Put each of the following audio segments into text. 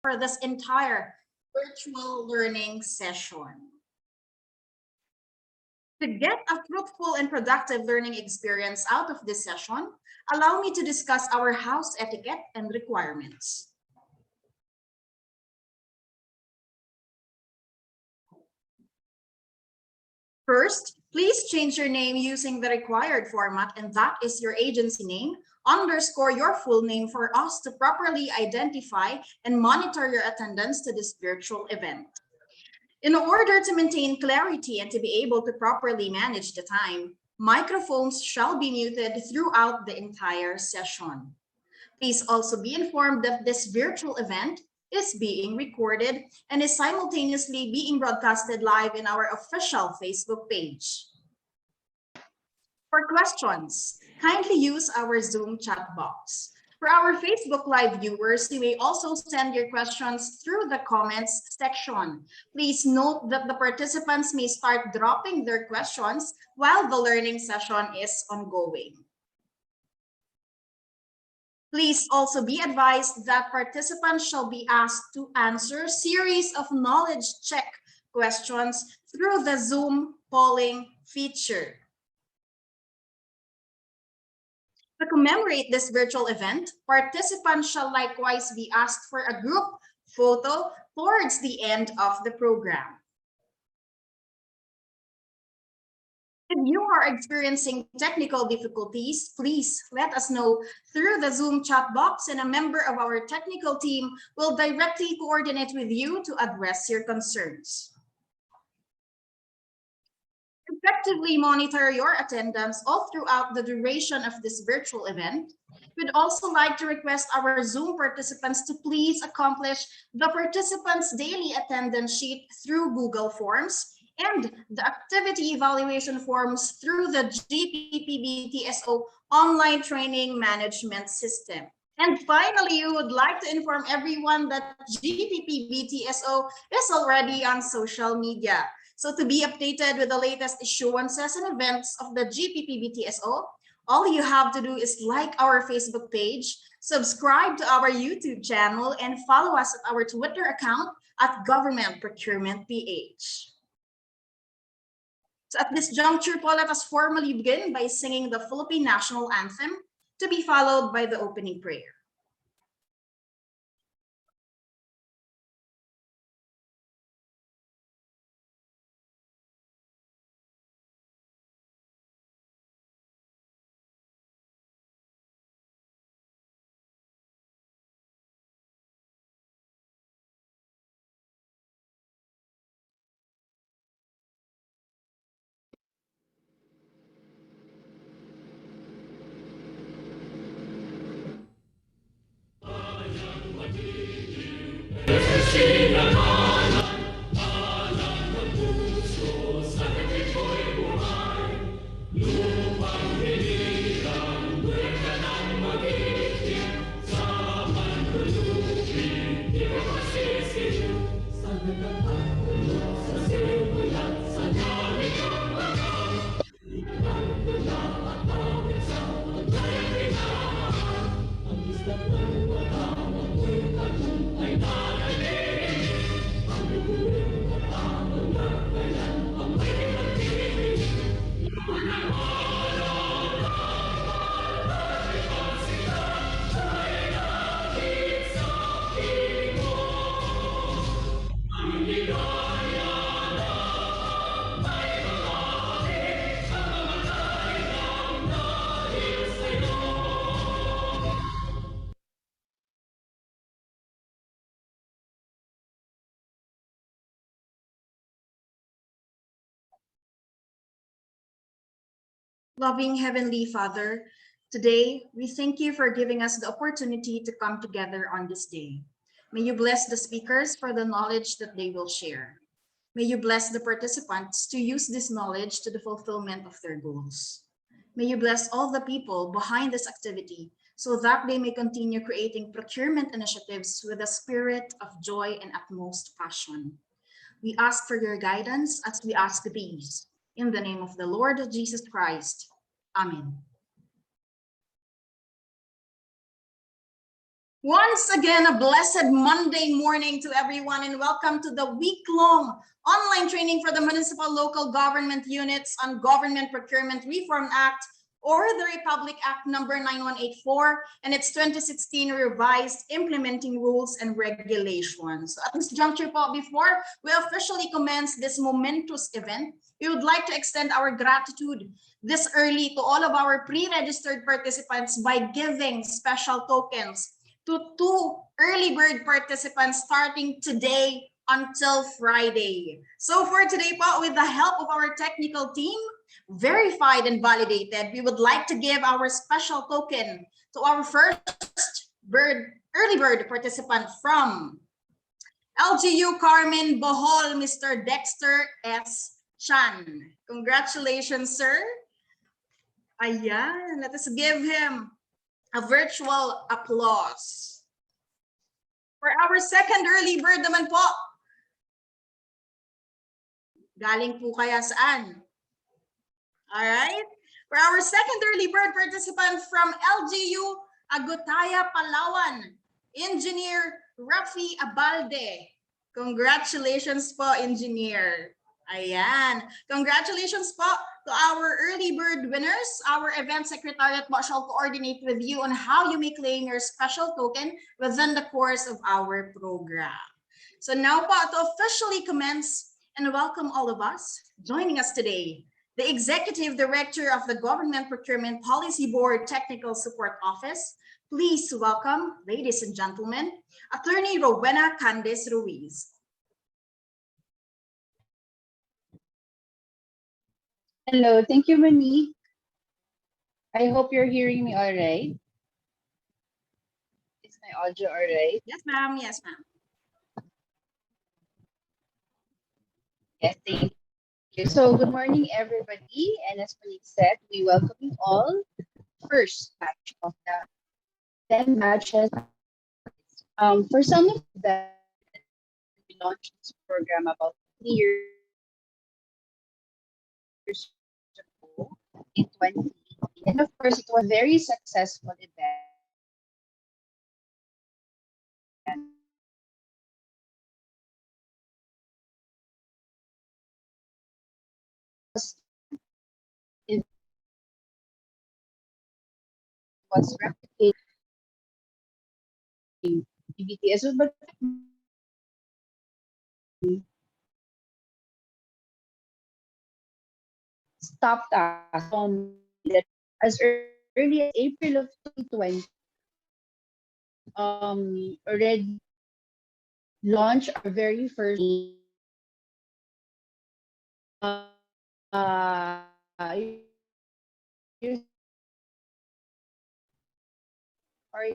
for this entire virtual learning session. To get a fruitful and productive learning experience out of this session, allow me to discuss our house etiquette and requirements. First, please change your name using the required format, and that is your agency name, underscore your full name for us to properly identify and monitor your attendance to this virtual event. In order to maintain clarity and to be able to properly manage the time, microphones shall be muted throughout the entire session. Please also be informed that this virtual event is being recorded and is simultaneously being broadcasted live in our official Facebook page. For questions, kindly use our Zoom chat box. For our Facebook Live viewers, you may also send your questions through the comments section. Please note that the participants may start dropping their questions while the learning session is ongoing. Please also be advised that participants shall be asked to answer a series of knowledge check questions through the Zoom polling feature. To commemorate this virtual event, participants shall likewise be asked for a group photo towards the end of the program. If you are experiencing technical difficulties, please let us know through the Zoom chat box, and a member of our technical team will directly coordinate with you to address your concerns. Effectively monitor your attendance all throughout the duration of this virtual event. We'd also like to request our Zoom participants to please accomplish the participants' daily attendance sheet through Google Forms and the activity evaluation forms through the GPP-BTSO online training management system. And finally, we would like to inform everyone that GPP-BTSO is already on social media. So to be updated with the latest issuances and events of the GPP-BTSO, all you have to do is like our Facebook page, subscribe to our YouTube channel, and follow us at our Twitter account at Government Procurement PH. So at this juncture, po, let us formally begin by singing the Philippine National Anthem, to be followed by the opening prayer. Loving Heavenly Father, today we thank you for giving us the opportunity to come together on this day. May you bless the speakers for the knowledge that they will share. May you bless the participants to use this knowledge to the fulfillment of their goals. May you bless all the people behind this activity so that they may continue creating procurement initiatives with a spirit of joy and utmost passion. We ask for your guidance as we ask these. In the name of the Lord Jesus Christ. Amen. Once again, a blessed Monday morning to everyone, and welcome to the week-long online training for the municipal local government units on Government Procurement Reform Act, or the Republic Act number 9184, and its 2016 revised implementing rules and regulations. So at this juncture po, before we officially commence this momentous event, we would like to extend our gratitude this early to all of our pre-registered participants by giving special tokens to 2 early bird participants starting today until Friday. So for today po, with the help of our technical team, verified and validated, we would like to give our special token to our first early bird participant from LGU Carmen Bohol, Mr. Dexter S. Chan. Congratulations, sir. Ayan, let us give him a virtual applause. For our second early bird naman po, galing po kaya saan? Alright? For our second early bird participant from LGU Agutaya, Palawan, Engineer Rafi Abalde. Congratulations po, Engineer. Ayan. Congratulations po to our early bird winners. Our event secretariat po shall coordinate with you on how you may claim your special token within the course of our program. So now po, to officially commence and welcome all of us joining us today, the Executive Director of the Government Procurement Policy Board Technical Support Office. Please welcome, ladies and gentlemen, Attorney Rowena Candice Ruiz. Hello, thank you, Monique. I hope you're hearing me all right. Is my audio all right? Yes, ma'am. Yes, ma'am. Yes, thank you. So, good morning, everybody. And as Monique said, we welcome you all. First batch of the 10 batches. For some of them, we launched this program about 3 years ago in 2018. And of course, it was a very successful event. It was replicating BTS, but stopped us from that as early as April of 2020, already launched our very first uh, you- sorry,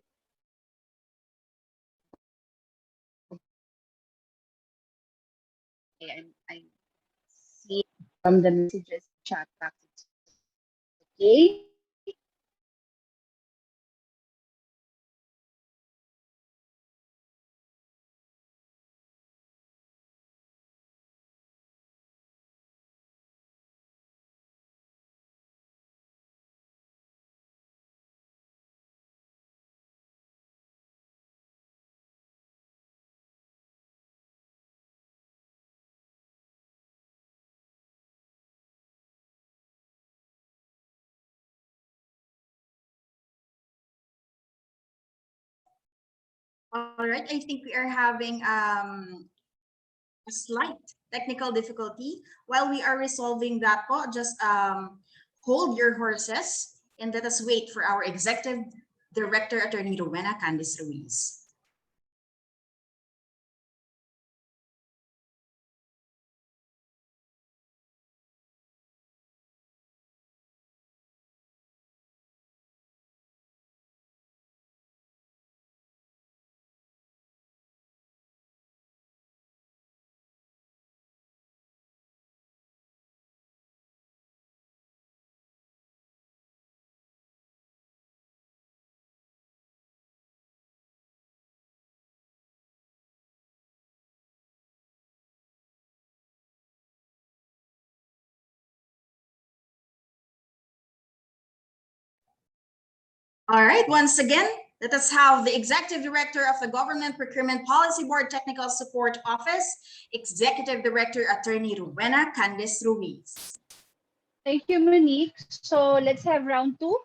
I see from the messages chat box. Okay. All right. I think we are having a slight technical difficulty. While we are resolving that po, just hold your horses and let us wait for our Executive Director, Attorney Rowena Candice Ruiz. All right, once again, Let us have the Executive Director of the Government Procurement Policy Board Technical Support Office, Executive Director Attorney Rowena Candice Ruiz. Thank you, Monique. So let's have round two.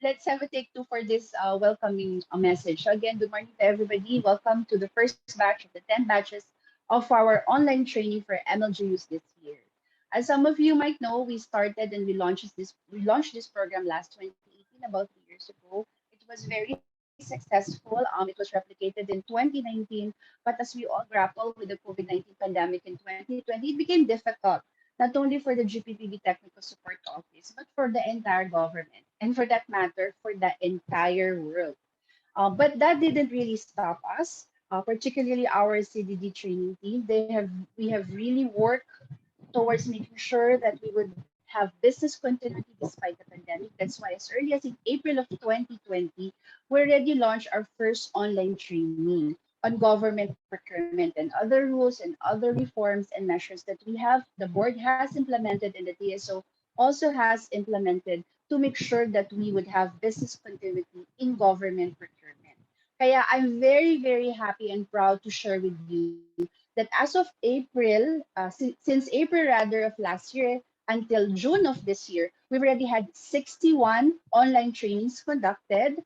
Let's have a take two for this welcoming message. So again, good morning to everybody. Welcome to the first batch of the 10 batches of our online training for MLGUs this year. As some of you might know, we started and we launched this program last 2018, about 2 years ago. It was very successful. It was replicated in 2019, but as we all grapple with the COVID-19 pandemic in 2020, it became difficult not only for the GPPB Technical Support Office, but for the entire government, and for that matter, for the entire world. But that didn't really stop us, particularly our CDD training team. We have really worked towards making sure that we would have business continuity despite the pandemic. That's why as early as in April of 2020, we already launched our first online training on government procurement and other rules and other reforms and measures that we have, the board has implemented and the TSO also has implemented to make sure that we would have business continuity in government procurement. Kaya I'm very, very happy and proud to share with you that as of April, since April rather of last year until June of this year, we've already had 61 online trainings conducted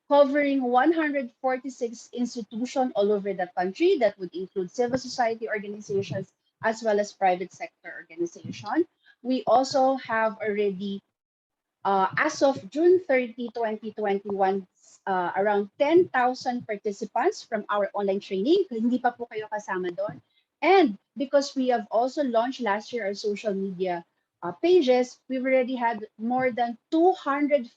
covering 146 institutions all over the country. That would include civil society organizations as well as private sector organizations. We also have already, as of June 30, 2021, around 10,000 participants from our online training. Hindi pa po kayo kasama doon. And because we have also launched last year our social media pages, we've already had more than 250,000,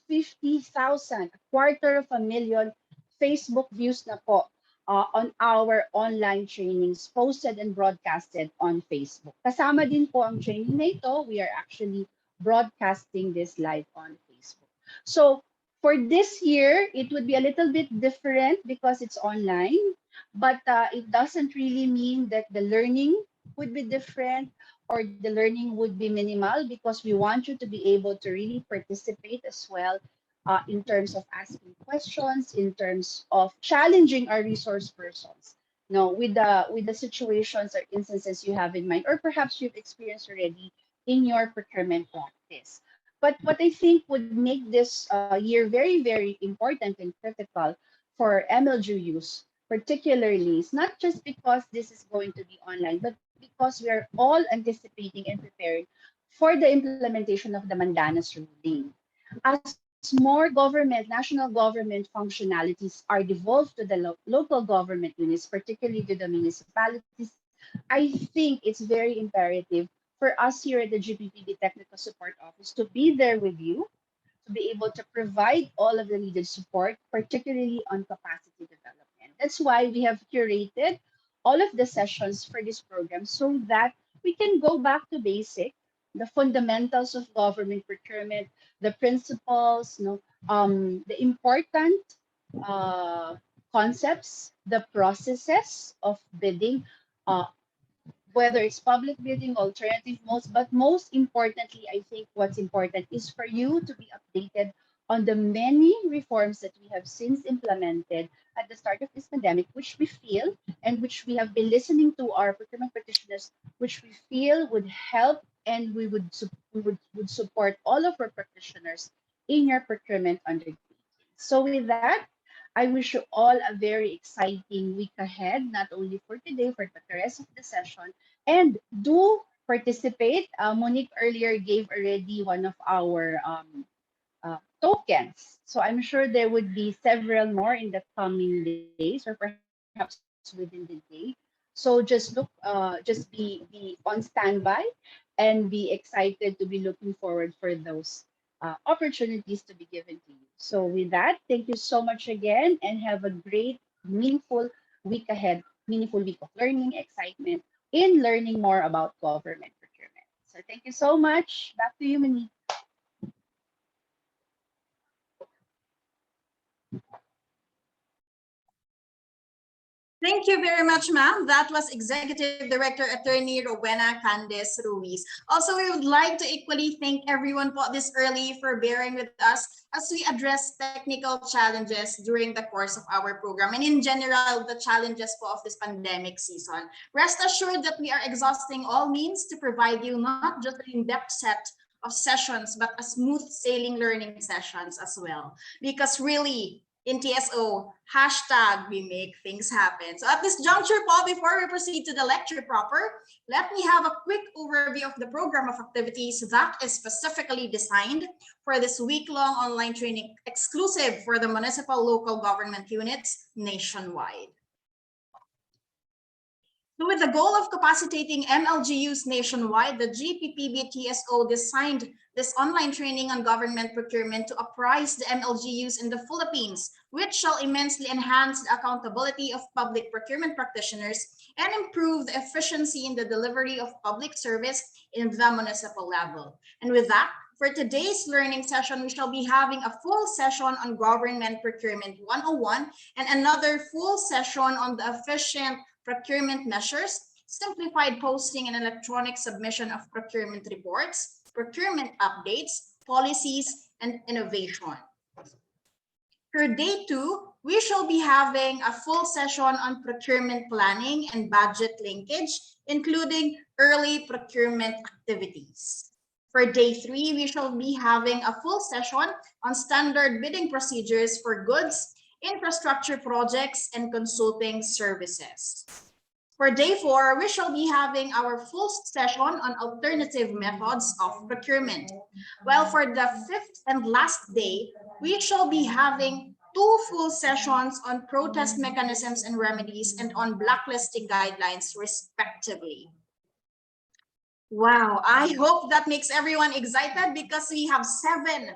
a quarter of a million Facebook views na po on our online trainings posted and broadcasted on Facebook. Kasama din po ang training na ito. We are actually broadcasting this live on Facebook. So for this year, it would be a little bit different because it's online, but it doesn't really mean that the learning would be different or the learning would be minimal, because we want you to be able to really participate as well, in terms of asking questions, in terms of challenging our resource persons. No, with the situations or instances you have in mind, or perhaps you've experienced already in your procurement practice. But what I think would make this year very, very important and critical for MLG use, particularly, is not just because this is going to be online, but because we are all anticipating and preparing for the implementation of the Mandanas ruling. As more government, national government functionalities are devolved to the local government units, particularly to the municipalities, I think it's very imperative for us here at the GPPB Technical Support Office to be there with you, to be able to provide all of the needed support, particularly on capacity development. That's why we have curated all of the sessions for this program so that we can go back to basic, the fundamentals of government procurement, the principles, the important uh, concepts, the processes of bidding, uh, whether it's public bidding, alternative modes, but most importantly, I think what's important is for you to be updated on the many reforms that we have since implemented at the start of this pandemic, which we feel and which we have been listening to our procurement practitioners, which we feel would help, and we would support all of our practitioners in your procurement undertaking. So with that, I wish you all a very exciting week ahead, not only for today, but the rest of the session. And do participate. Monique earlier gave already one of our tokens. So I'm sure there would be several more in the coming days, or perhaps within the day. So just just be on standby and be excited to be looking forward for those opportunities to be given to you. So with that, thank you so much again, and have a great, meaningful week ahead, meaningful week of learning, excitement in learning more about government procurement. So thank you so much. Back to you, Monique. Thank you very much, ma'am. That was Executive Director Attorney Rowena Candes Ruiz. Also, we would like to equally thank everyone po this early for bearing with us as we address technical challenges during the course of our program and in general, the challenges po of this pandemic season. Rest assured that we are exhausting all means to provide you not just an in-depth set of sessions, but a smooth sailing learning sessions as well. Because really, in TSO, hashtag we make things happen. So at this juncture po, before we proceed to the lecture proper, let me have a quick overview of the program of activities that is specifically designed for this week-long online training exclusive for the municipal local government units nationwide. So with the goal of capacitating MLGUs nationwide, the GPPB-TSO designed this online training on government procurement to apprise the MLGUs in the Philippines, which shall immensely enhance the accountability of public procurement practitioners and improve the efficiency in the delivery of public service in the municipal level. And with that, for today's learning session, we shall be having a full session on Government Procurement 101 and another full session on the efficient procurement measures, simplified posting and electronic submission of procurement reports, procurement updates, policies, and innovation. For day 2, we shall be having a full session on procurement planning and budget linkage, including early procurement activities. For day 3, we shall be having a full session on standard bidding procedures for goods, infrastructure projects, and consulting services. For day 4, we shall be having our full session on alternative methods of procurement. While for the 5th and last day, we shall be having 2 full sessions on protest mechanisms and remedies and on blacklisting guidelines, respectively. Wow, I hope that makes everyone excited because we have 7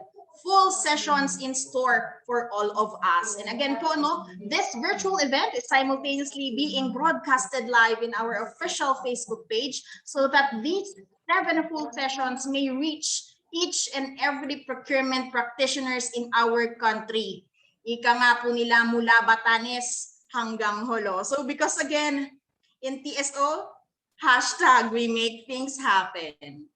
full sessions in store for all of us. And again po, no, this virtual event is simultaneously being broadcasted live in our official Facebook page so that these 7 full sessions may reach each and every procurement practitioners in our country. Ika nga po nila mula Batanes hanggang Holo. So because again, in TSO, hashtag we make things happen.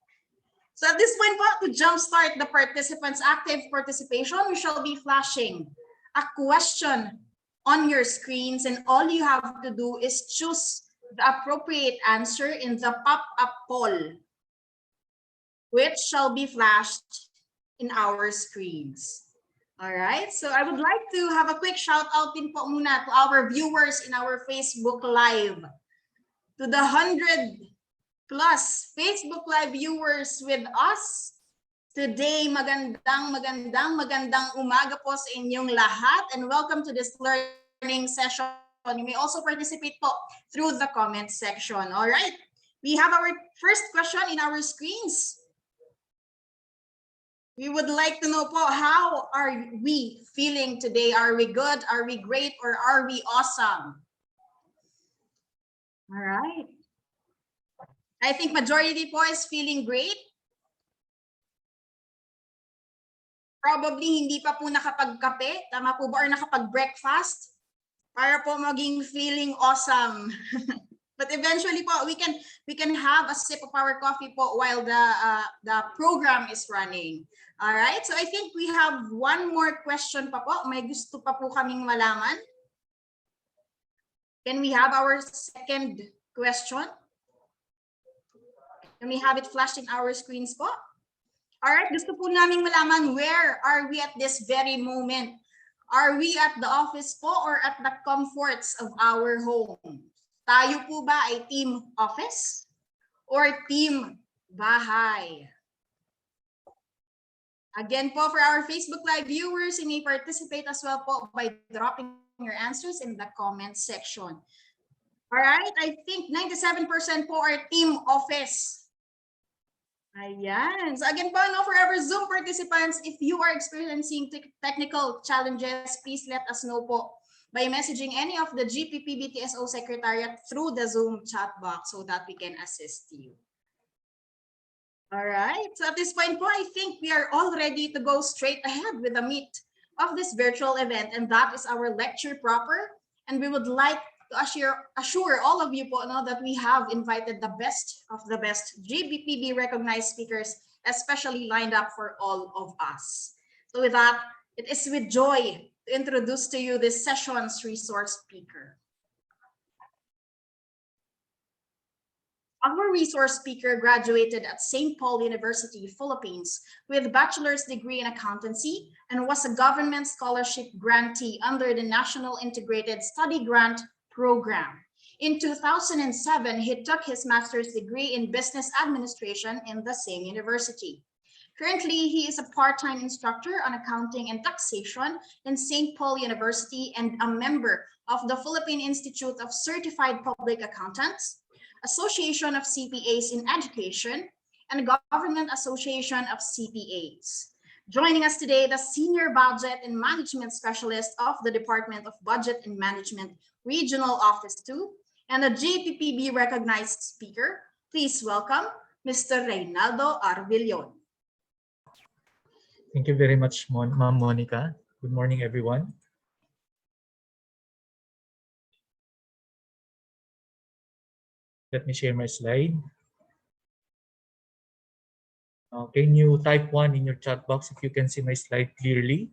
So at this point po, to jumpstart the participants' active participation, we shall be flashing a question on your screens, and all you have to do is choose the appropriate answer in the pop-up poll, which shall be flashed in our screens. All right, so I would like to have a quick shout out din po muna to our viewers in our Facebook Live. To the 100 plus Facebook Live viewers with us today. Magandang umaga po sa inyong lahat and welcome to this learning session. You may also participate po through the comment section. All right, we have our first question in our screens. We would like to know po, how are we feeling today? Are we good? Are we great? Or are we awesome? All right. I think majority po is feeling great. Probably hindi pa po nakapagkape, tama po ba? Or nakapag-breakfast para po maging feeling awesome. But eventually po, we can have a sip of our coffee po while the program is running. All right, so I think we have one more question pa po. May gusto pa po kaming malaman. Can we have our second question? Can we have it flashed in our screens po? All right, gusto po namin malaman, where are we at this very moment? Are we at the office po or at the comforts of our home? Tayo po ba ay team office or team bahay? Again po, for our Facebook Live viewers, you may participate as well po by dropping your answers in the comment section. All right, I think 97% po are team office. Ayan. So again po, no, for our Zoom participants, if you are experiencing technical challenges, please let us know po by messaging any of the GPPB-TSO Secretariat through the Zoom chat box so that we can assist you. All right, so at this point po, I think we are all ready to go straight ahead with the meat of this virtual event, and that is our lecture proper. And we would like to assure all of you po, no, that we have invited the best of the best GBPB recognized speakers, especially lined up for all of us. So with that, it is with joy to introduce to you this session's resource speaker. Our resource speaker graduated at St. Paul University, Philippines, with a bachelor's degree in accountancy and was a government scholarship grantee under the National Integrated Study Grant Program. In 2007, he took his master's degree in business administration in the same university. Currently, he is a part-time instructor on accounting and taxation in St. Paul University and a member of the Philippine Institute of Certified Public Accountants, Association of CPAs in Education, and Government Association of CPAs. Joining us today, the Senior Budget and Management Specialist of the Department of Budget and Management Regional Office 2, and a JPPB recognized speaker. Please welcome Mr. Reynaldo Arvillon. Thank you very much, Ma'am Monica. Good morning, everyone. Let me share my slide. Can you type 1 in your chat box if you can see my slide clearly?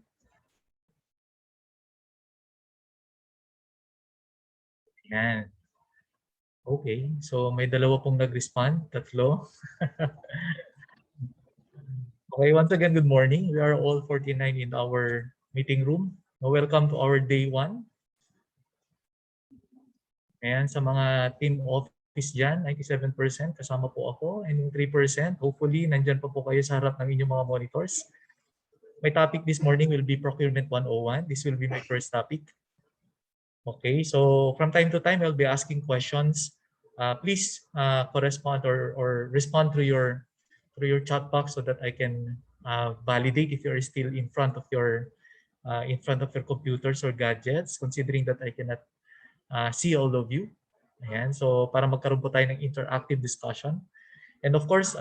Yan. Okay, so may dalawa pong nag-respond, tatlo. Okay, once again, good morning. We are all 49 in our meeting room. Welcome to our day 1. Ayan, sa mga team office dyan, 97% kasama po ako, and yung 3%, hopefully, nandyan pa po kayo sa harap ng inyong mga monitors. My topic this morning will be Procurement 101. This will be my first topic. Okay, so from time to time, I'll be asking questions. Please correspond or respond through your chat box so that I can validate if you're still in front of your computers or gadgets, considering that I cannot see all of you. Ayan, so para magkaroon po tayo ng interactive discussion. And of course,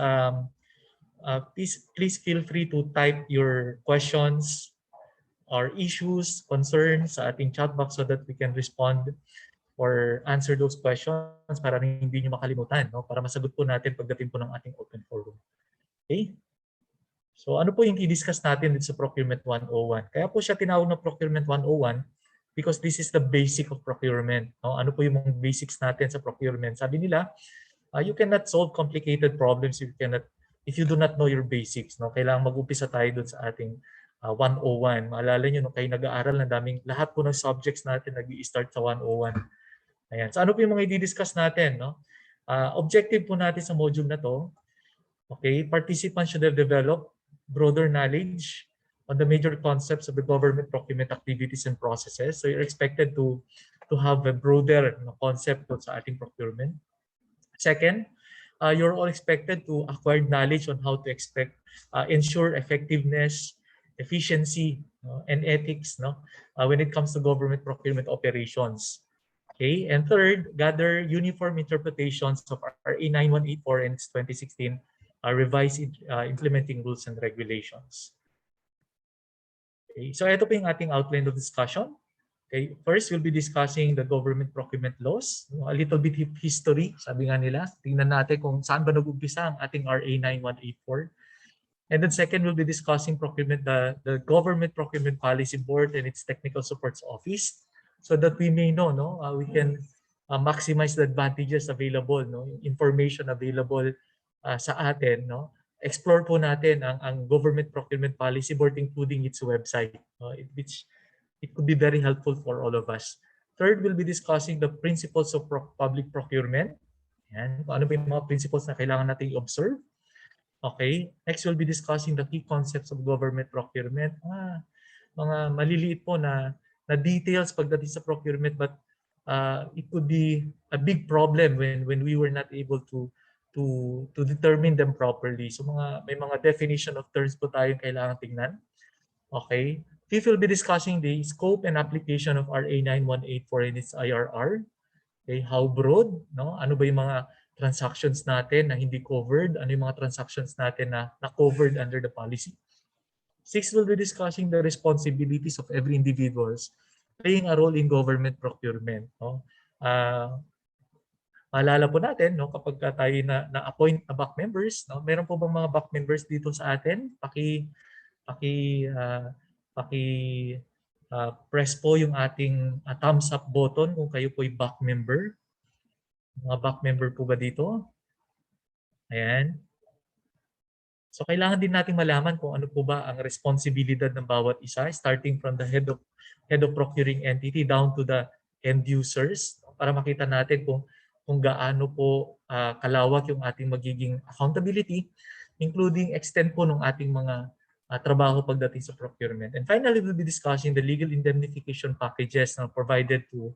please feel free to type your questions or issues, concerns sa ating chat box so that we can respond or answer those questions para hindi nyo makalimutan, no? Para masagot po natin pagdating po ng ating open forum. Okay? So ano po yung i-discuss natin dito sa Procurement 101? Kaya po siya tinawag na Procurement 101 because this is the basic of procurement. No? Ano po yung mga basics natin sa procurement? Sabi nila, you cannot solve complicated problems if you do not know your basics. No? Kailangan mag-umpisa tayo doon sa ating 101. Maalala nyo, nung kayo nag-aaral, lahat po ng subjects natin nag-i-start sa 101. Ayan. So ano po yung mga i-discuss natin? No? Objective po natin sa module na to, okay, participants should have developed broader knowledge on the major concepts of the government procurement activities and processes. So you're expected to have a broader concept sa ating procurement. Second, you're all expected to acquire knowledge on how to ensure effectiveness, efficiency, and ethics, when it comes to government procurement operations. Okay, and third, gather uniform interpretations of RA 9184 and its 2016 revised implementing rules and regulations. Okay, so ito po yung ating outline of discussion. Okay, first we'll be discussing the government procurement laws, a little bit of history, sabi nga nila. Tingnan natin kung saan ba nag-umpisa ang ating RA 9184. And then second, we'll be discussing procurement, the Government Procurement Policy Board and its Technical Supports Office, so that we may know, we can maximize the advantages available, information available sa atin, explore po natin ang Government Procurement Policy Board, including its website, which it could be very helpful for all of us. Third, we'll be discussing the principles of public procurement. Yan, ano ba yung mga principles na kailangan natin i-observe? Okay, next we'll be discussing the key concepts of government procurement. Mga maliliit po na details pagdating sa procurement, but it could be a big problem when we were not able to determine them properly. So may mga definition of terms po tayong kailangan tingnan. Okay, fifth, we'll be discussing the scope and application of RA 9184 and its IRR. Okay, how broad, ano ba yung mga transactions natin na hindi covered, ano yung mga transactions natin na covered under the policy. Sixth, we'll be discussing the responsibilities of every individuals playing a role in government procurement. Maalala po natin, no, kapag tayo na-appoint na back members, no, meron po bang mga back members dito sa atin? Paki uh, paki press po yung ating thumbs up button kung kayo po ay back member. Mga back member po ba dito? Ayan. So kailangan din nating malaman kung ano po ba ang responsibilidad ng bawat isa, starting from the head of procuring entity down to the end users, para makita natin kung gaano po kalawak yung ating magiging accountability, including extent po ng ating mga trabaho pagdating sa procurement. And finally, we'll be discussing the legal indemnification packages na provided to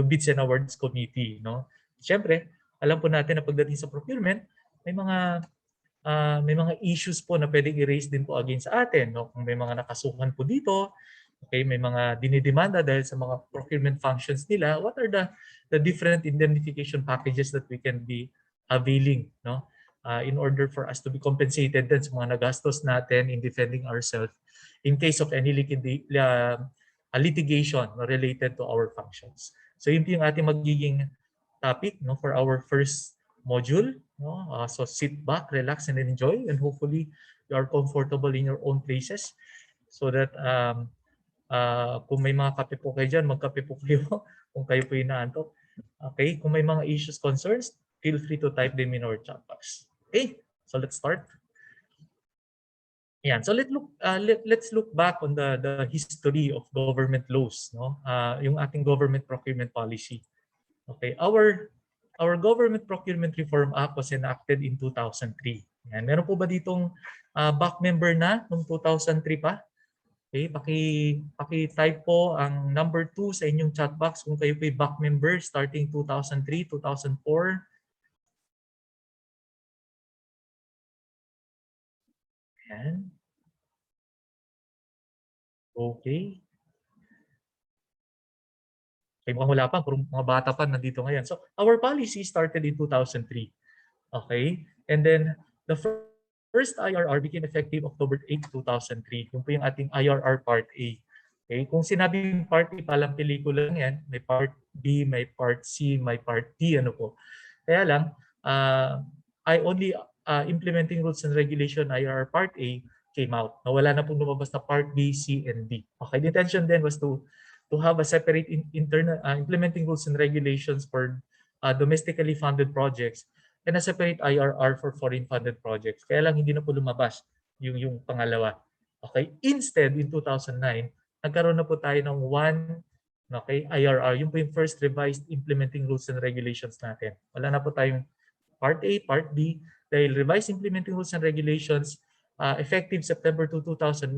Bids and Awards Committee. No? Siyempre, alam po natin na pagdating sa procurement, may mga issues po na pwedeng i-raise din po against sa atin. No? Kung may mga nakasuhan po dito, okay, may mga dinidemanda dahil sa mga procurement functions nila, what are the different indemnification packages that we can be availing, no? In order for us to be compensated din sa mga nagastos natin in defending ourselves in case of any litigation related to our functions. So yun yung ating magiging topic, no, for our first module. No? So sit back, relax, and enjoy, and hopefully you are comfortable in your own places so that kung may mga kape po kayo dyan, magkape po kayo kung kayo po inaantok. Okay, kung may mga issues, concerns, feel free to type them in our chat box. Okay, so let's start. Yan. So let's look back on the history of government laws, no? Yung ating government procurement policy. Okay, our Government Procurement Reform Act was enacted in 2003. Yan. Meron po ba ditong back member na noong 2003 pa? Okay, paki-type po ang number 2 sa inyong chat box kung kayo po ay back member starting 2003, 2004. Yan. Okay. Okay, mukhang wala pa. Puro mga bata pa nandito ngayon. So, our policy started in 2003. Okay? And then, the first IRR became effective October 8, 2003. Yung po yung ating IRR Part A. Okay? Kung sinabing Part A, palang pelikula lang yan. May Part B, may Part C, may Part D. Ano po. Kaya lang, I only implementing rules and regulation IRR Part A came out. Nawala na pong lumabas na Part B, C, and D. Okay, the intention then was to have a separate internal implementing rules and regulations for domestically funded projects and a separate IRR for foreign funded projects. Kaya lang hindi na po lumabas yung pangalawa. Okay, instead in 2009, nagkaroon na po tayo ng one IRR. Yung po yung first revised implementing rules and regulations natin. Wala na po tayong Part A, Part B, dahil revised implementing rules and regulations effective September 2, 2009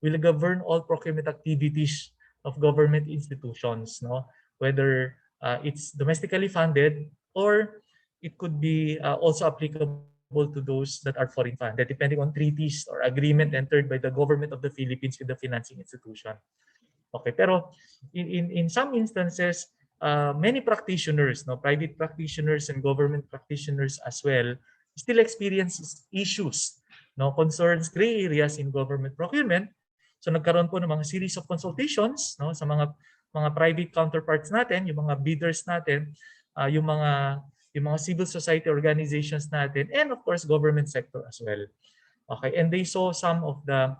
will govern all procurement activities of government institutions, no? Whether it's domestically funded or it could be also applicable to those that are foreign funded, depending on treaties or agreement entered by the government of the Philippines with the financing institution. Okay, pero in some instances, many practitioners, no, private practitioners and government practitioners as well, still experience issues, no, concerns, gray areas in government procurement. So nagkaroon po ng mga series of consultations, no, sa mga private counterparts natin, yung mga bidders natin, yung mga civil society organizations natin, and of course government sector as well. Okay, and they saw some of the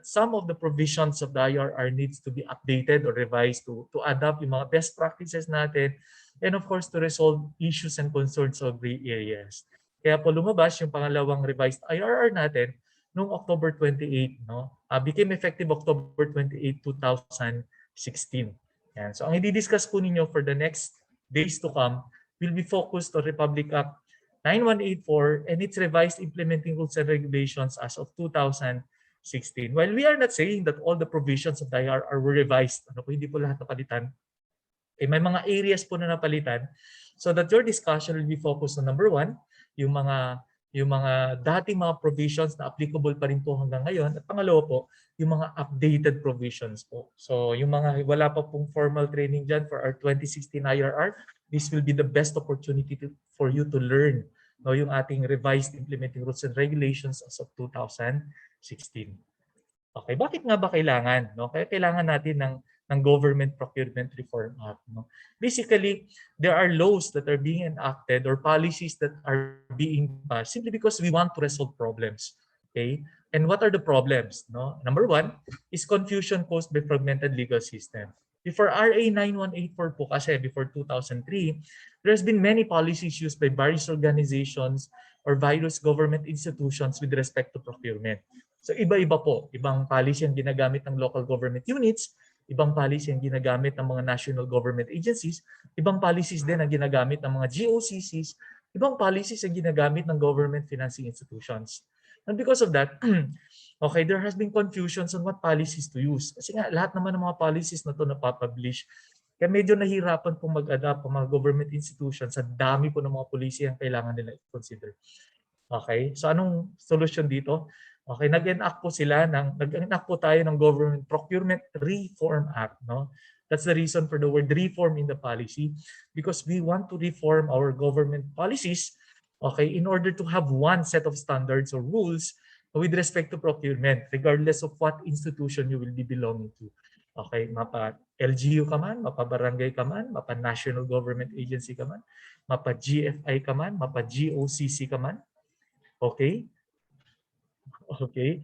some of the provisions of the IRR needs to be updated or revised to adapt yung mga best practices natin, and of course to resolve issues and concerns of gray areas. Kaya po lumabas yung pangalawang revised IRR natin noong October 28, no? Became effective October 28, 2016. Yan. So ang i-discuss po ninyo for the next days to come will be focused on Republic Act 9184 and its revised implementing rules and regulations as of 2016. While we are not saying that all the provisions of the IRR were revised, ano po, hindi po lahat napalitan. Okay, may mga areas po na napalitan so that your discussion will be focused on number 1, yung mga dating mga provisions na applicable pa rin po hanggang ngayon. At pangalawa po, yung mga updated provisions po. So yung mga wala pa pong formal training dyan for our 2016 IRR, this will be the best opportunity for you to learn, no, yung ating revised implementing rules and regulations as of 2016. Okay, bakit nga ba kailangan? No? Kaya kailangan natin ng Government Procurement Reform Act. No? Basically, there are laws that are being enacted or policies that are being passed simply because we want to resolve problems. Okay? And what are the problems? No? Number one is confusion caused by fragmented legal system. Before RA 9184 po kasi, before 2003, there's been many policies used by various organizations or various government institutions with respect to procurement. So iba-iba po. Ibang policy ang ginagamit ng local government units, ibang policy ang ginagamit ng mga national government agencies, ibang policies din ang ginagamit ng mga GOCCs, ibang policies ang ginagamit ng government financing institutions. And because of that, okay, there has been confusions on what policies to use. Kasi nga, lahat naman ng mga policies na ito napapublish. Kaya medyo nahirapan pong mag-adapt ang mga government institutions sa dami po ng mga policy ang kailangan nila i-consider. Okay, so anong solusyon dito? Okay, nag-enact po tayo ng Government Procurement Reform Act, no? That's the reason for the word reform in the policy, because we want to reform our government policies, okay, in order to have one set of standards or rules with respect to procurement, regardless of what institution you will be belonging to. Okay, mapa LGU ka man, mapa barangay ka man, mapa national government agency ka man, mapa GFI ka man, mapa GOCC ka man. Okay? Okay?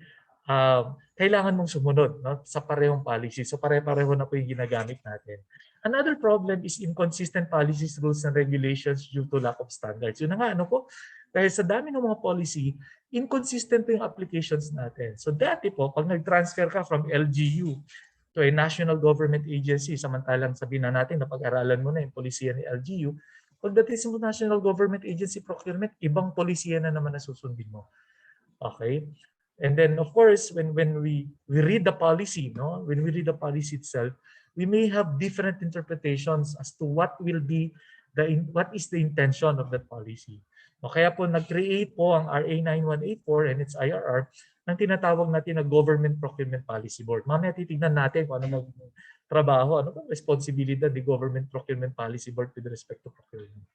Kailangan mong sumunod, no, sa parehong policy. So pare-pareho na po yung ginagamit natin. Another problem is inconsistent policies, rules, and regulations due to lack of standards. Yun na nga, ano po? Dahil sa dami ng mga policy, inconsistent po yung applications natin. So dati po, pag nag-transfer ka from LGU to a national government agency, samantalang sabihin na natin na pag-aralan mo na yung polisiya ni LGU, pagdating sa national government agency procurement, ibang polisiya na naman na susundin mo. Okay? And then of course, when we read the policy, no, when we read the policy itself, we may have different interpretations as to what is the intention of that policy. O kaya po nag-create po ang RA 9184 and its IRR ng tinatawag natin na Government Procurement Policy Board. Mamaya titignan natin kung ano magtrabaho, ano bang responsibilidad ni Government Procurement Policy Board with respect to procurement.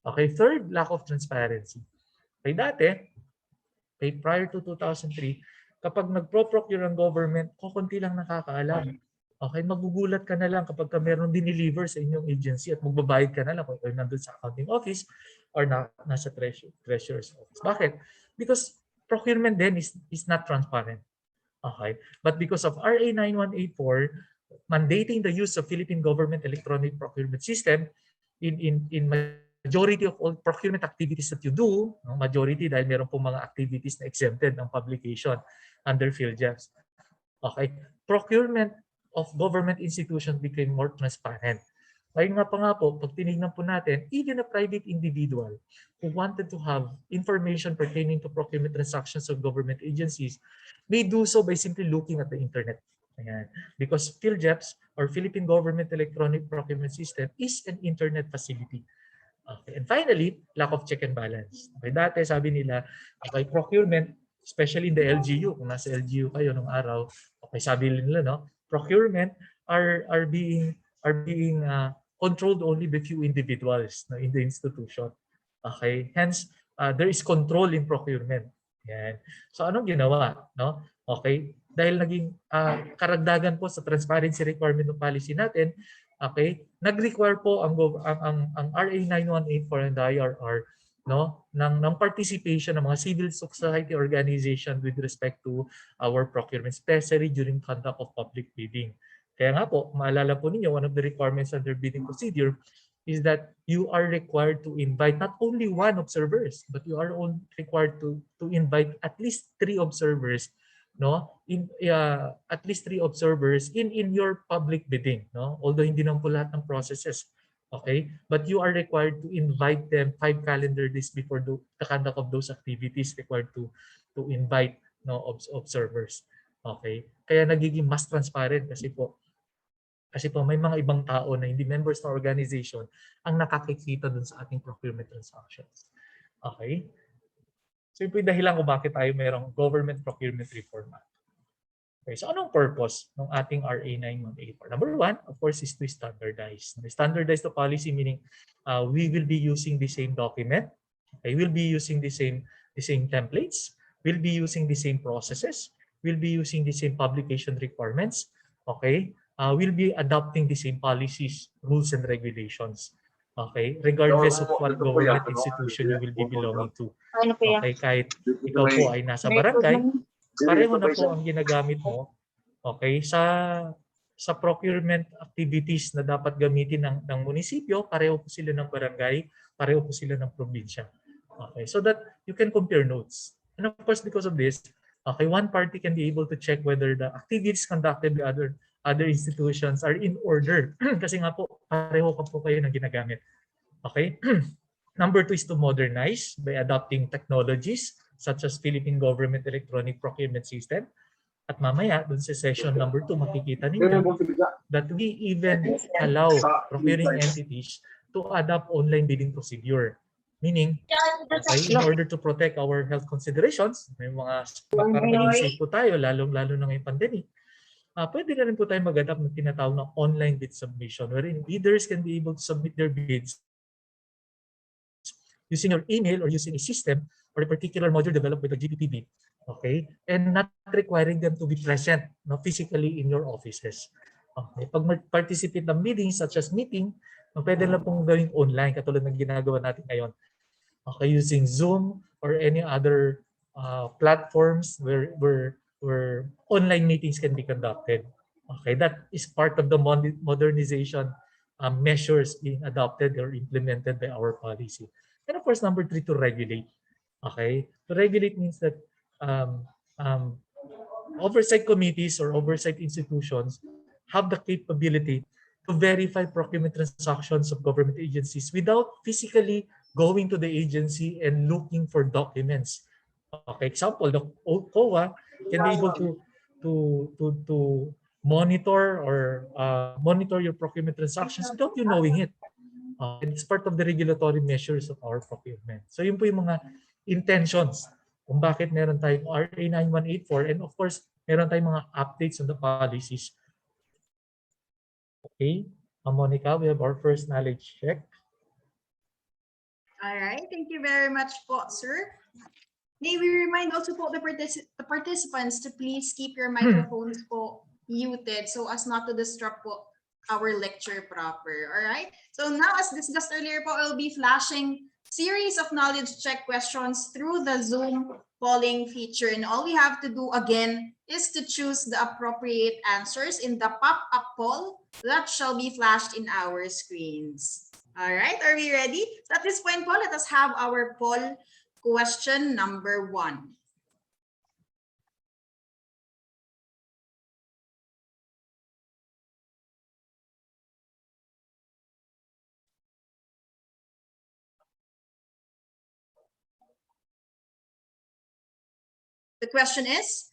Okay, third, lack of transparency. Okay, dati, prior to 2003, kapag nagpro-procure ang government, kukunti lang nakakaalam. Okay, magugulat ka na lang kapag meron dineliver sa inyong agency at magbabayad ka na lang kung nandun sa accounting office or nasa treasurer's office. Bakit? Because procurement then is not transparent. Okay, but because of RA 9184 mandating the use of Philippine government electronic procurement system in majority of all procurement activities that you do, no, majority dahil meron po mga activities na exempted ng publication under PhilJEPs. Okay, procurement of government institutions became more transparent. Ngayon nga po, pag tinignan po natin, even a private individual who wanted to have information pertaining to procurement transactions of government agencies may do so by simply looking at the internet. Ayan. Because PhilJEPs or Philippine Government Electronic Procurement System is an internet facility. Okay. And finally, lack of check and balance. Okay, dati sabi nila, okay, procurement, especially in the LGU, kung nasa LGU kayo nung araw, okay, sabi nila, no, procurement are being controlled only by few individuals, no, in the institution. Okay, hence there is control in procurement. Yan. So anong ginawa, no? Okay, dahil naging karagdagan po sa transparency requirement ng policy natin, okay, nag-require po ang RA 9184 and the IRR, no, ng participation ng mga civil society organization with respect to our procurement, especially during conduct of public bidding. Kaya nga po, maalala po ninyo, one of the requirements under bidding procedure is that you are required to invite not only one observers, but you are required to invite at least 3 observers, no, at least 3 observers in your public bidding, no, although hindi naman po lahat ng processes, okay, but you are required to invite them 5 calendar days before the conduct of those activities, required to invite, no, observers. Okay, kaya nagiging mas transparent kasi po may mga ibang tao na hindi members ng organization ang nakakikita dun sa ating procurement transactions. Okay? So yun po yung dahilan kung bakit tayo mayroong Government Procurement Reform Act. Okay, so anong purpose ng ating RA 9184? Number one, of course, is to standardize. Standardize the policy, meaning we will be using the same document. Okay, we'll be using the same templates. We'll be using the same processes. We'll be using the same publication requirements. Okay, will be adopting the same policies, rules, and regulations. Okay? Regardless of what government institution you will be belonging to. Okay? Kahit ikaw po ay nasa barangay, pareho na po ang ginagamit mo. Okay? Sa procurement activities na dapat gamitin ng munisipyo, pareho po sila ng barangay, pareho po sila ng probinsya. Okay, so that you can compare notes. And of course, because of this, okay, one party can be able to check whether the activities conducted by other institutions are in order. Kasi nga po, pareho ka po kayo ng ginagamit. Okay? Number 2 is to modernize by adopting technologies such as Philippine Government Electronic Procurement System. At mamaya, dun sa session number 2, makikita ninyo that we even allow procuring entities to adopt online bidding procedure. Meaning, okay, in order to protect our health considerations, may mga para maging safe po tayo, lalo na ngayong pandemic, pwede na rin po tayo mag-adapt ng tinatawag na online bid submission wherein bidders can be able to submit their bids using your email or using a system or a particular module developed by the GPPB. Okay? And not requiring them to be present physically in your offices. Okay? Pag mag-participate ng meetings such as meeting, pwede na pong gawing online katulad ng ginagawa natin ngayon. Okay, using Zoom or any other platforms where online meetings can be conducted. Okay, that is part of the modernization measures being adopted or implemented by our policy. And of course, number 3, to regulate. Okay, to regulate means that oversight committees or oversight institutions have the capability to verify procurement transactions of government agencies without physically going to the agency and looking for documents. Okay, example, the COA can be able to monitor or monitor your procurement transactions without you knowing it. And it's part of the regulatory measures of our procurement. So yun po yung mga intentions kung bakit meron tayong RA 9184 and of course, meron tayong mga updates on the policies. Okay, Monica, we have our first knowledge check. All right, thank you very much po, sir. May we remind also po the participants to please keep your microphones po muted so as not to disrupt po our lecture proper. All right, so now as discussed earlier po, I'll be flashing series of knowledge check questions through the Zoom polling feature, and all we have to do again is to choose the appropriate answers in the pop-up poll that shall be flashed in our screens. All right, are we ready? So at this point po, let us have our poll question number 1. The question is,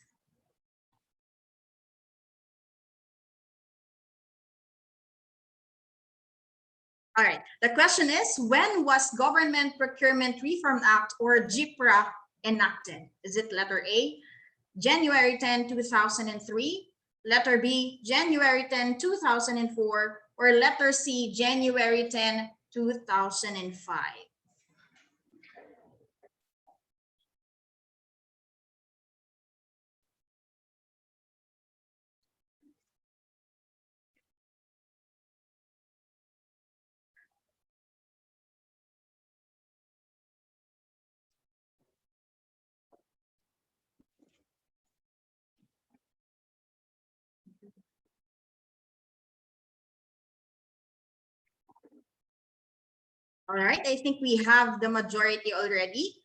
all right, the question is, when was Government Procurement Reform Act or GPRA enacted? Is it letter A, January 10, 2003, letter B, January 10, 2004, or letter C, January 10, 2005? All right, I think we have the majority already.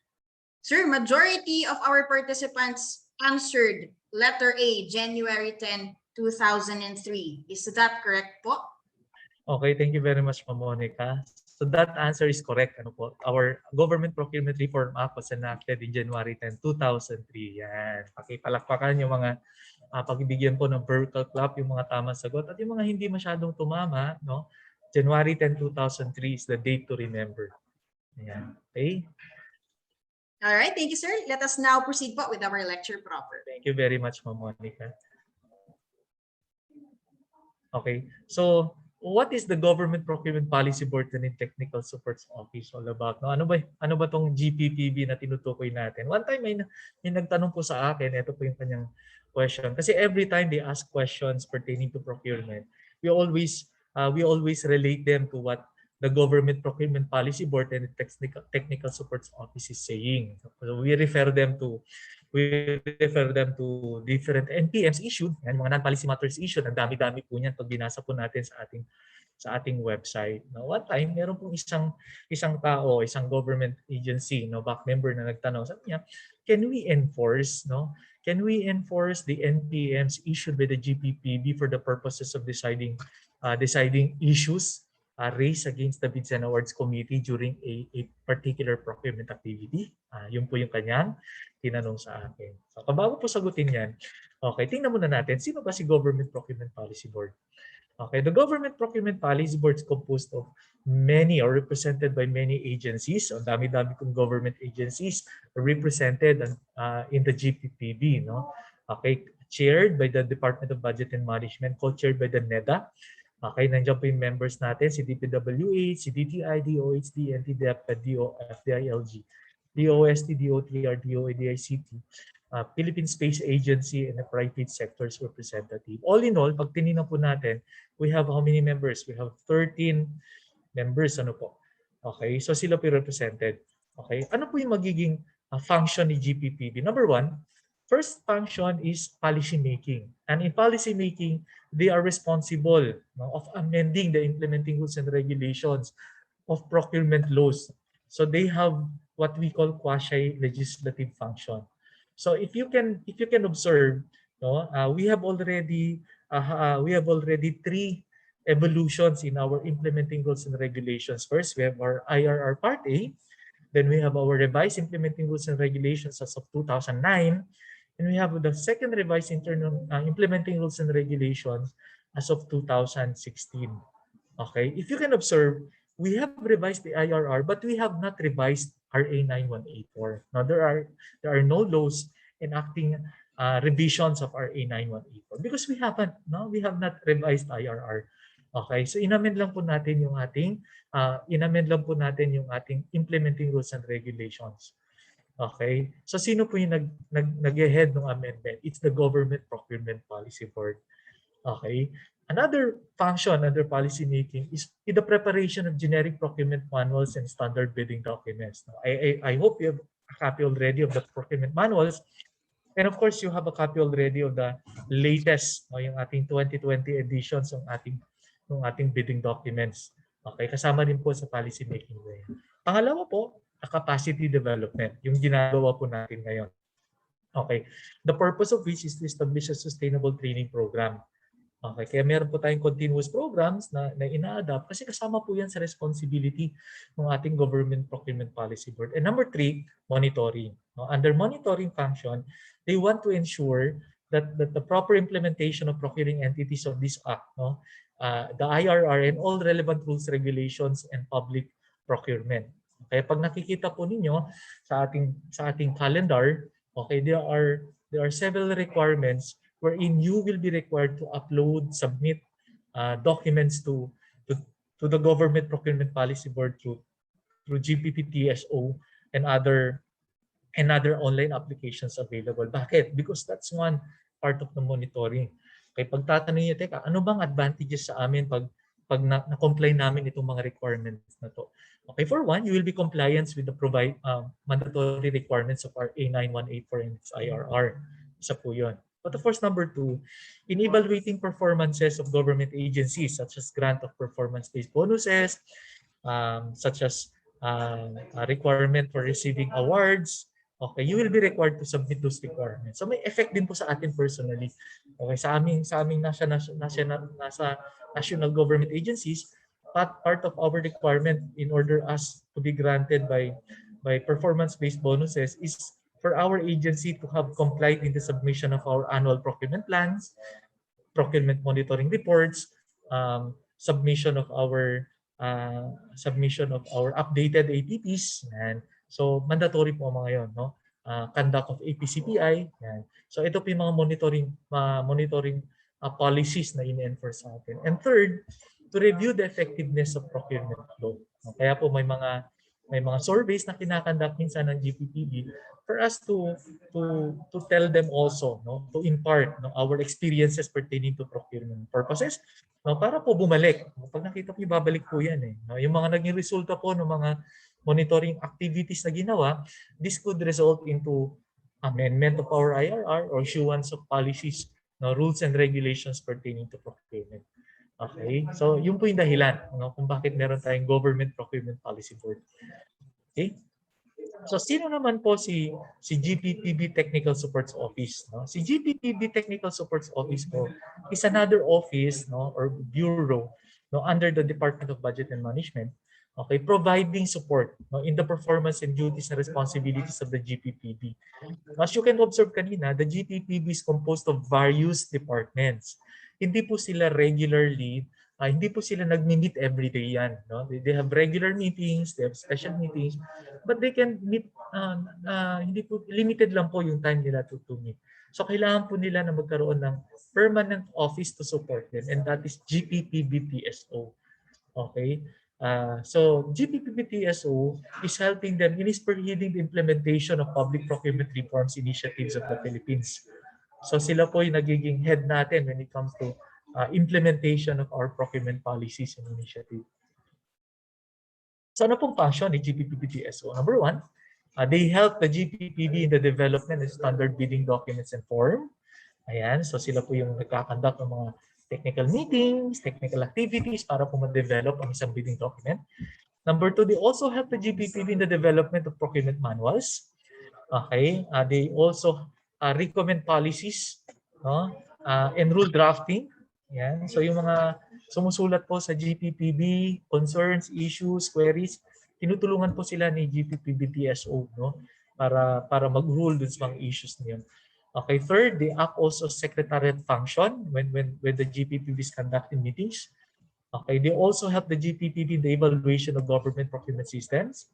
Sir, majority of our participants answered letter A, January 10, 2003. Is that correct po? Okay, thank you very much, Monica. So that answer is correct. Ano po? Our Government Procurement Reform Act was enacted in January 10, 2003. Yan. Pakipalakpakan yung mga pagbibigyan po ng vertical clap, yung mga tamang sagot. At yung mga hindi masyadong tumama, no? January 10, 2003 is the date to remember. Yan. Okay? All right, thank you, sir. Let us now proceed po with our lecture proper. Thank you very much, Monica. Okay, so what is the Government Procurement Policy Board and Technical Support Office all about? No, ano ba tong GPPB na tinutukoy natin? One time may nagtanong po sa akin, ito po yung kanyang question. Kasi every time they ask questions pertaining to procurement, we always relate them to what the Government Procurement Policy Board and the Technical Support Office is saying. So we refer them to different NPMs issued and mga non-policy matters issued. Ang dami-dami po niyan pag binasa po natin sa ating website. No, one time, meron pong isang tao, isang government agency, no, back member na nagtanong, sabi niya, can we enforce the NPMs issued by the GPPB for the purposes of deciding issues raised against the Bids and Awards Committee during a particular procurement activity? Yun po yung kanyang tinanong sa akin. So, bago po sagutin yan, okay, tingnan muna natin, sino ba si Government Procurement Policy Board? Okay, the Government Procurement Policy Board is composed of many or represented by many agencies. Ang dami-dami kong government agencies represented in the GPPB. No? Okay, chaired by the Department of Budget and Management, co-chaired by the NEDA. Okay, nandiyan po yung members natin, si DPWH, si DTI, DOHD, NTDEP, DOF, DILG, DOST, DOTR, DOA, DICT, Philippine Space Agency, and the private sector's representative. All in all, pag tinignan po natin, we have how many members? We have 13 members. Ano po? Okay, so sila po represented. Okay, ano po yung magiging function ni GPPB? Number one, first function is policy making. And in policy making, they are responsible, no, of amending the implementing rules and regulations of procurement laws. So they have what we call quasi-legislative function. So if you can observe, no, we have already three evolutions in our implementing rules and regulations. First, we have our IRR Part A. Then we have our revised implementing rules and regulations as of 2009. And we have the second revised internal implementing rules and regulations as of 2016. Okay, if you can observe, we have revised the IRR, but we have not revised RA 9184. Now there are no laws enacting revisions of RA 9184 because we have not revised IRR. Okay, so inamend lang po natin yung ating implementing rules and regulations. Okay, so sino po yung nag-head ng amendment? It's the Government Procurement Policy Board. Okay, another function under policy making is in the preparation of generic procurement manuals and standard bidding documents. I hope you have a copy already of the procurement manuals, and of course you have a copy already of the latest, yung ating 2020 editions ng ating bidding documents. Okay, kasama din po sa policy making. Pangalawa po, capacity development, yung ginagawa po natin ngayon. Okay, the purpose of which is to establish a sustainable training program. Okay, kaya meron po tayong continuous programs na ina-adapt kasi kasama po yan sa responsibility ng ating Government Procurement Policy Board. And number 3, monitoring. Under monitoring function, they want to ensure that the proper implementation of procuring entities of this act, the IRR and all relevant rules, regulations, and public procurement. Kaya pag nakikita po ninyo sa ating calendar, okay, there are several requirements wherein you will be required to upload, submit documents to the Government Procurement Policy Board through GPPTSO and other online applications available. Bakit? Because that's one part of the monitoring. Okay, pag tatanungin niyo, teka, ano bang advantages sa amin pag na-comply namin itong mga requirements na to? Okay, for one, you will be compliance with the mandatory requirements of our A9184 and its IRR. Isa po yun. But of course, number 2, in evaluating performances of government agencies such as grant of performance-based bonuses, such as a requirement for receiving awards, okay, you will be required to submit those requirements. So may effect din po sa atin personally. Okay, sa aming nasa national government agencies, part of our requirement in order us to be granted by performance-based bonuses is for our agency to have complied in the submission of our annual procurement plans, procurement monitoring reports, submission of our updated APPs, and so mandatory po mga yon, no? Conduct of APCPI, yan. So ito po yung mga monitoring policies na in-enforce sa atin. And third, to review the effectiveness of procurement law. Kaya po may mga May mga surveys na kinakandak minsan ng GPPB for us to tell them also, no, to impart, no, our experiences pertaining to procurement purposes, no, para po bumalik. Pag nakita po, ibabalik po yan eh. No, yung mga naging resulta po ng mga monitoring activities na ginawa, this could result into amendment of our IRR or issuance of policies, no, rules and regulations pertaining to procurement. Okay? So, yun po yung dahilan, no, kung bakit meron tayong Government Procurement Policy Board. Okay? So, sino naman po si GPPB Technical Supports Office? No? Si GPPB Technical Supports Office po is another office, no, or bureau, no, under the Department of Budget and Management, okay, providing support, no, in the performance and duties and responsibilities of the GPPB. As you can observe kanina, the GPPB is composed of various departments. Hindi po sila regularly, hindi po sila nag-meet every day yan. No? They have regular meetings, they have special meetings, but they can meet, hindi po, limited lang po yung time nila to meet. So kailangan po nila na magkaroon ng permanent office to support them, and that is GPPB-TSO. Okay? So GPPB-TSO is helping them in spearheading the implementation of public procurement reforms initiatives of the Philippines. So sila po yung nagiging head natin when it comes to implementation of our procurement policies and initiatives. So ano pong function ni GPPB-TSO? Number one, they help the GPPB in the development of standard bidding documents and form. Ayan, so sila po yung nagkakandak ng mga technical meetings, technical activities para po ma-develop ang isang bidding document. Number two, they also help the GPPB in the development of procurement manuals. Okay, they also recommend policies, no? And rule drafting. Yan. So yung mga sumusulat po sa GPPB, concerns, issues, queries, tinutulungan po sila ni GPPB-TSO, no? Para mag-rule dun sa mga issues niyon. Okay, third, they act also secretariat function when the GPPB is conducting meetings. Okay, they also help the GPPB in the evaluation of government procurement systems.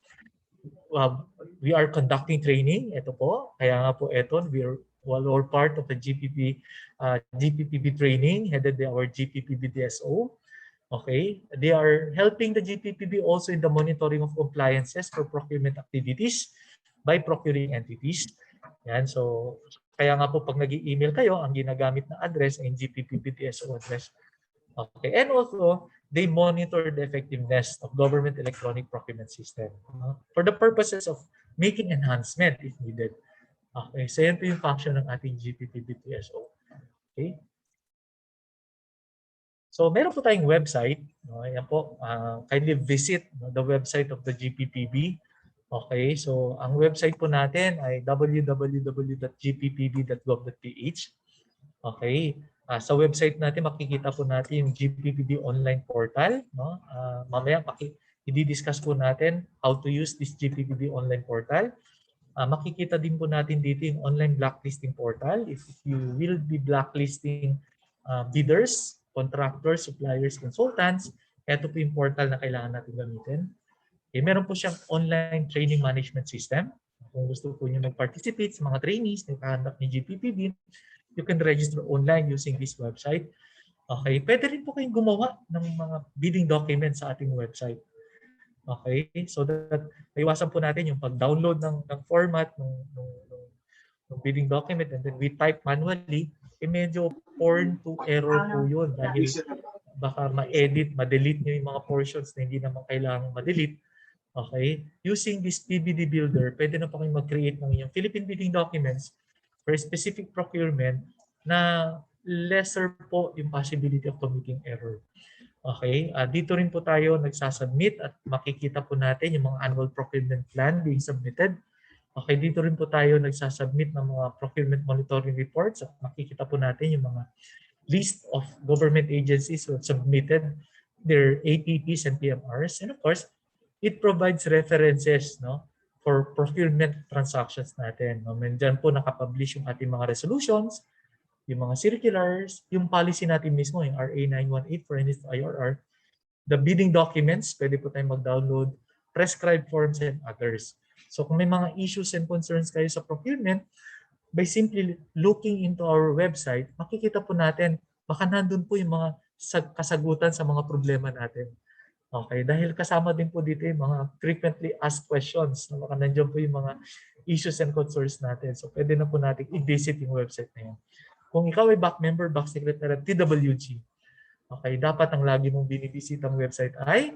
We are conducting training. Ito po. Kaya nga po ito, we're part of the GPPB training headed by our GPPB-TSO. Okay. They are helping the GPPB also in the monitoring of compliances for procurement activities by procuring entities. Yan. So, kaya nga po pag nag-email kayo, ang ginagamit na address ay GPPB-TSO address. Okay. And also, they monitor the effectiveness of government electronic procurement system for the purposes of making enhancement if needed. Okay. So, yan po yung function ng ating GPPB-TSO. Okay. So, meron po tayong website. Ayan po. Kindly visit the website of the GPPB. Okay. So, ang website po natin ay www.gppb.gov.ph. Okay. Sa website natin, makikita po natin yung GPPB online portal. No? Mamaya, i-discuss po natin how to use this GPPB online portal. Makikita din po natin dito yung online blacklisting portal. If you will be blacklisting bidders, contractors, suppliers, consultants, ito po yung portal na kailangan natin gamitin. Okay, meron po siyang online training management system. Kung gusto po niyo mag-participate sa mga trainees na ikahanap ni GPPB, you can register online using this website. Okay, pwede rin po kayong gumawa ng mga bidding documents sa ating website. Okay, so that iwasan po natin yung pag-download ng format ng bidding document and then we type manually, medyo prone to error po yun dahil baka ma-edit, ma-delete nyo yung mga portions na hindi naman kailangan ma-delete. Okay, using this PBD builder, pwede na po kayong mag-create ng yung Philippine bidding documents for specific procurement na lesser po yung possibility of committing error. Okay, dito rin po tayo nagsasubmit at makikita po natin yung mga annual procurement plan being submitted. Okay, dito rin po tayo nagsasubmit ng mga procurement monitoring reports at makikita po natin yung mga list of government agencies who have submitted their APPs and PMRs. And of course, it provides references, no, for procurement transactions natin. No? Diyan po nakapublish yung ating mga resolutions, yung mga circulars, yung policy natin mismo, yung RA 918 for any IRR, the bidding documents, pwede po tayong mag-download, prescribed forms and others. So kung may mga issues and concerns kayo sa procurement, by simply looking into our website, makikita po natin, baka nandun po yung mga kasagutan sa mga problema natin. Okay, dahil kasama din po dito yung mga frequently asked questions. Baka nandiyan po yung mga issues and concerns natin. So pwede na po natin i-visit yung website na yun. Kung ikaw ay back member, back secretary at TWG, okay, dapat ang lagi mong binibisitang website ay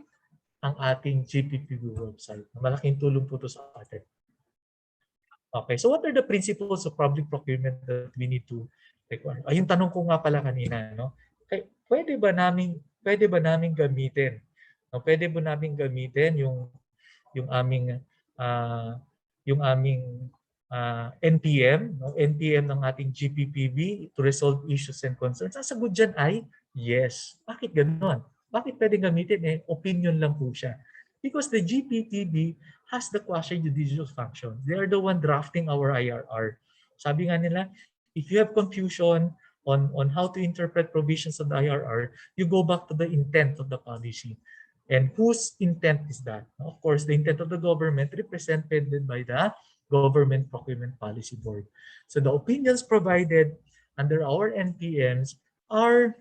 ang ating GPPB website. Malaking tulong po ito sa atin. Okay, so what are the principles of public procurement that we need to require? Ay, yung tanong ko nga pala kanina, no? Okay, pwede ba naming gamitin? No, pwede ba naming gamitin yung aming ah, NPM, no? NPM ng ating GPPB to resolve issues and concerns? Ang sagot dyan ay yes. Bakit ganoon? Bakit pwedeng gamitin? Opinion lang po siya. Because the GPPB has the quasi-judicial function. They are the one drafting our IRR. Sabi nga nila, if you have confusion on how to interpret provisions of the IRR, you go back to the intent of the policy. And whose intent is that? Of course, the intent of the government represented by the Government Procurement Policy Board. So the opinions provided under our NPMs are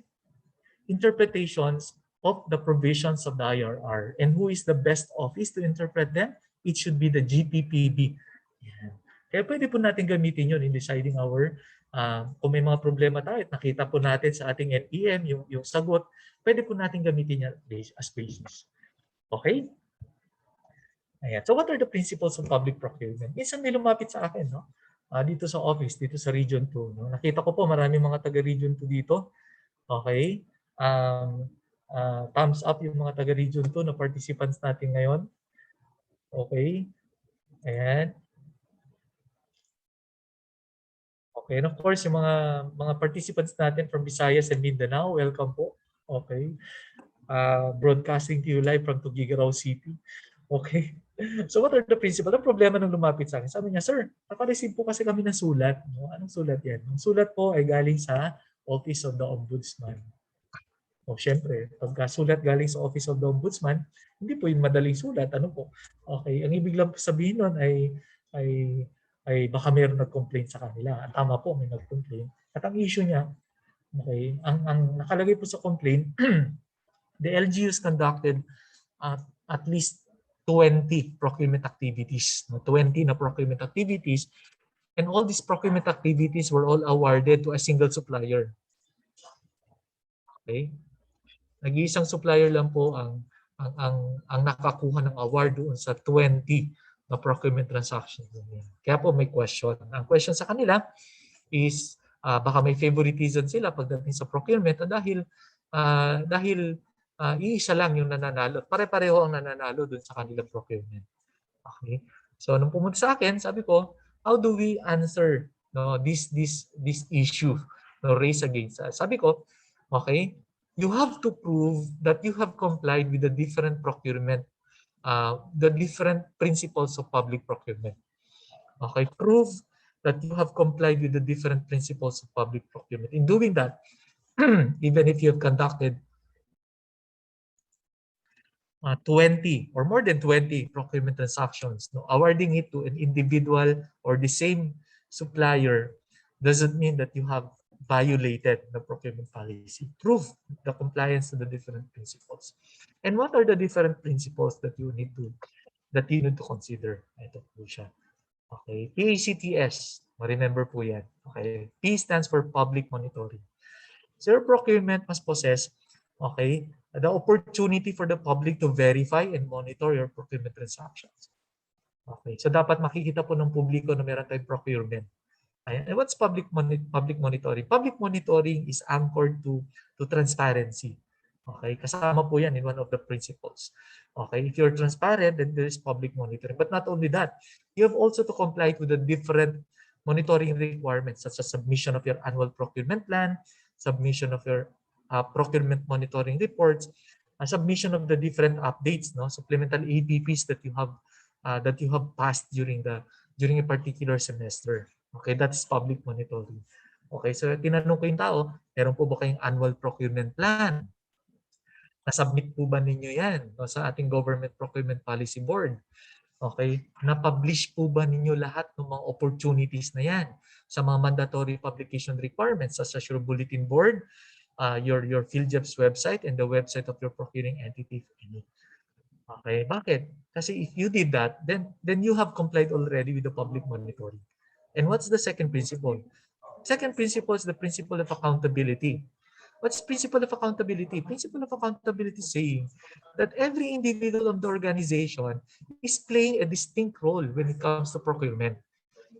interpretations of the provisions of the IRR. And who is the best office to interpret them? It should be the GPPB. Yan. Kaya pwede po natin gamitin yun in deciding our, kung may mga problema tayo at nakita po natin sa ating NPM, yung sagot, pwede po natin gamitin yan as basis. Okay? Ayan. So what are the principles of public procurement? Minsan may lumapit sa akin, no? Dito sa office, dito sa Region 2. No? Nakita ko po maraming mga taga-Region 2 dito. Okay? Thumbs up yung mga taga-Region 2 na participants natin ngayon. Okay? Ayan. Okay, and of course, yung mga participants natin from Visayas and Mindanao, welcome po. Okay. Broadcasting to you live from Tuguegarao City. Okay. So what are the principles? Ang problema nung lumapit sa akin, sabi niya, sir, nakareceive po kasi kami ng sulat. No? Anong sulat yan? Ang sulat po ay galing sa Office of the Ombudsman. O syempre, pagka sulat galing sa Office of the Ombudsman, hindi po yung madaling sulat. Ano po? Okay, ang ibig lang sabihin nun ay baka mayroon nag-complain sa kanila. At tama po, may nag-complain. At ang issue niya, okay, ang nakalagay po sa complaint, the LGUs conducted at least 20 procurement activities. 20 na procurement activities. And all these procurement activities were all awarded to a single supplier. Okay? Nag-iisang supplier lang po ang nakakuha ng award doon sa 20 na procurement transactions. Kaya po may question. Ang question sa kanila is baka may favoritism sila pagdating sa procurement dahil iisa lang yung nananalo. Pare-pareho ang nananalo doon sa kanilang procurement. Okay? So nung pumunta sa akin, sabi ko, how do we answer this issue raised against us? Sabi ko, okay, you have to prove that you have complied with the different procurement, the different principles of public procurement. Okay, prove that you have complied with the different principles of public procurement. In doing that, even if you have conducted 20 or more than 20 procurement transactions, awarding it to an individual or the same supplier doesn't mean that you have violated the procurement policy. Prove the compliance to the different principles. And what are the different principles that you need to consider? Ito po siya. Okay, PACTS, remember po yan. Okay, P stands for public monitoring. So your procurement must possess, okay, the opportunity for the public to verify and monitor your procurement transactions. Okay, so dapat makikita po ng publiko na meron tayong procurement. And what's public monitoring? Public monitoring is anchored to transparency. Okay, kasama po yan in one of the principles. Okay, if you're transparent, then there is public monitoring. But not only that, you have also to comply with the different monitoring requirements such as submission of your annual procurement plan, submission of your procurement monitoring reports, submission of the different updates, supplemental APPs that you have passed during a particular semester. Okay, that's public monitoring. Okay, so tinanong ko yung tao, meron po ba kayong annual procurement plan? Nasubmit po ba ninyo yan sa ating Government Procurement Policy Board? Okay, na-publish po ba ninyo lahat ng mga opportunities na yan sa mga mandatory publication requirements such as your bulletin board, your PhilJobs website, and the website of your procuring entity, if any? Okay, bakit? Kasi if you did that, then you have complied already with the public monitoring. And what's the second principle? Second principle is the principle of accountability. What's principle of accountability? Principle of accountability is saying that every individual of the organization is playing a distinct role when it comes to procurement.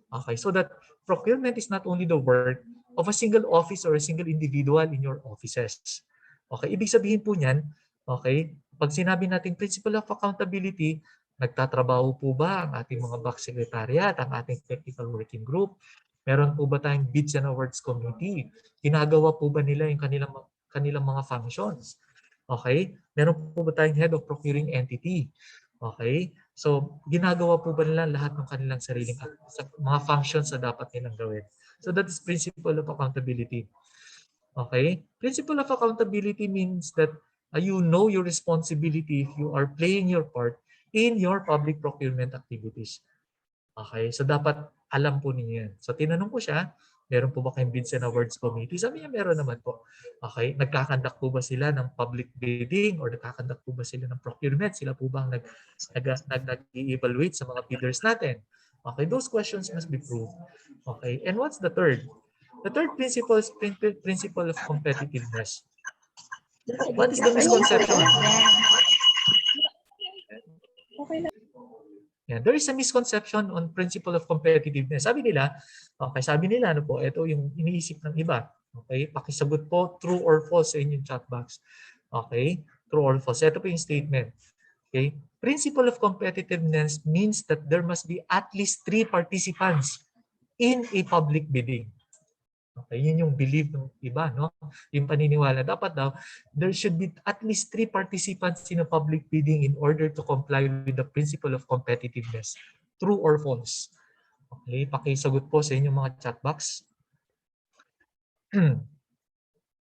Okay, so that procurement is not only the work of a single office or a single individual in your offices. Okay, ibig sabihin po niyan, okay, pag sinabi natin principle of accountability, nagtatrabaho po ba ang ating mga back secretariat, ang ating technical working group? Meron po ba tayong bids and awards committee? Ginagawa po ba nila yung kanilang mga functions? Okay? Meron po ba tayong head of procuring entity? Okay? So, ginagawa po ba nila lahat ng kanilang sariling mga functions na dapat nilang gawin? So, that is principle of accountability. Okay? Principle of accountability means that you know your responsibility if you are playing your part in your public procurement activities. Okay? So, dapat alam po ninyo yan. So, tinanong ko siya, meron po ba kayong bids and awards committee? Sabi niya, meron naman po. Okay? Nagkakandak po ba sila ng public bidding or nagkakandak po ba sila ng procurement? Sila po ba ang nag-evaluate sa mga bidders natin? Okay? Those questions must be proved. Okay? And what's the third? The third principle is principle of competitiveness. What is the misconception? Yeah, there is a misconception on principle of competitiveness. Sabi nila, ano po, ito yung iniisip ng iba. Okay, pakisagot po true or false sa inyong chat box. Okay, true or false. Ito po yung statement. Okay, principle of competitiveness means that there must be at least 3 participants in a public bidding. Okay, yun yung belief ng iba, no? Yung paniniwala, dapat daw, there should be at least 3 participants in a public bidding in order to comply with the principle of competitiveness. True or false? Okay, pakisagot po sa inyong mga chat box.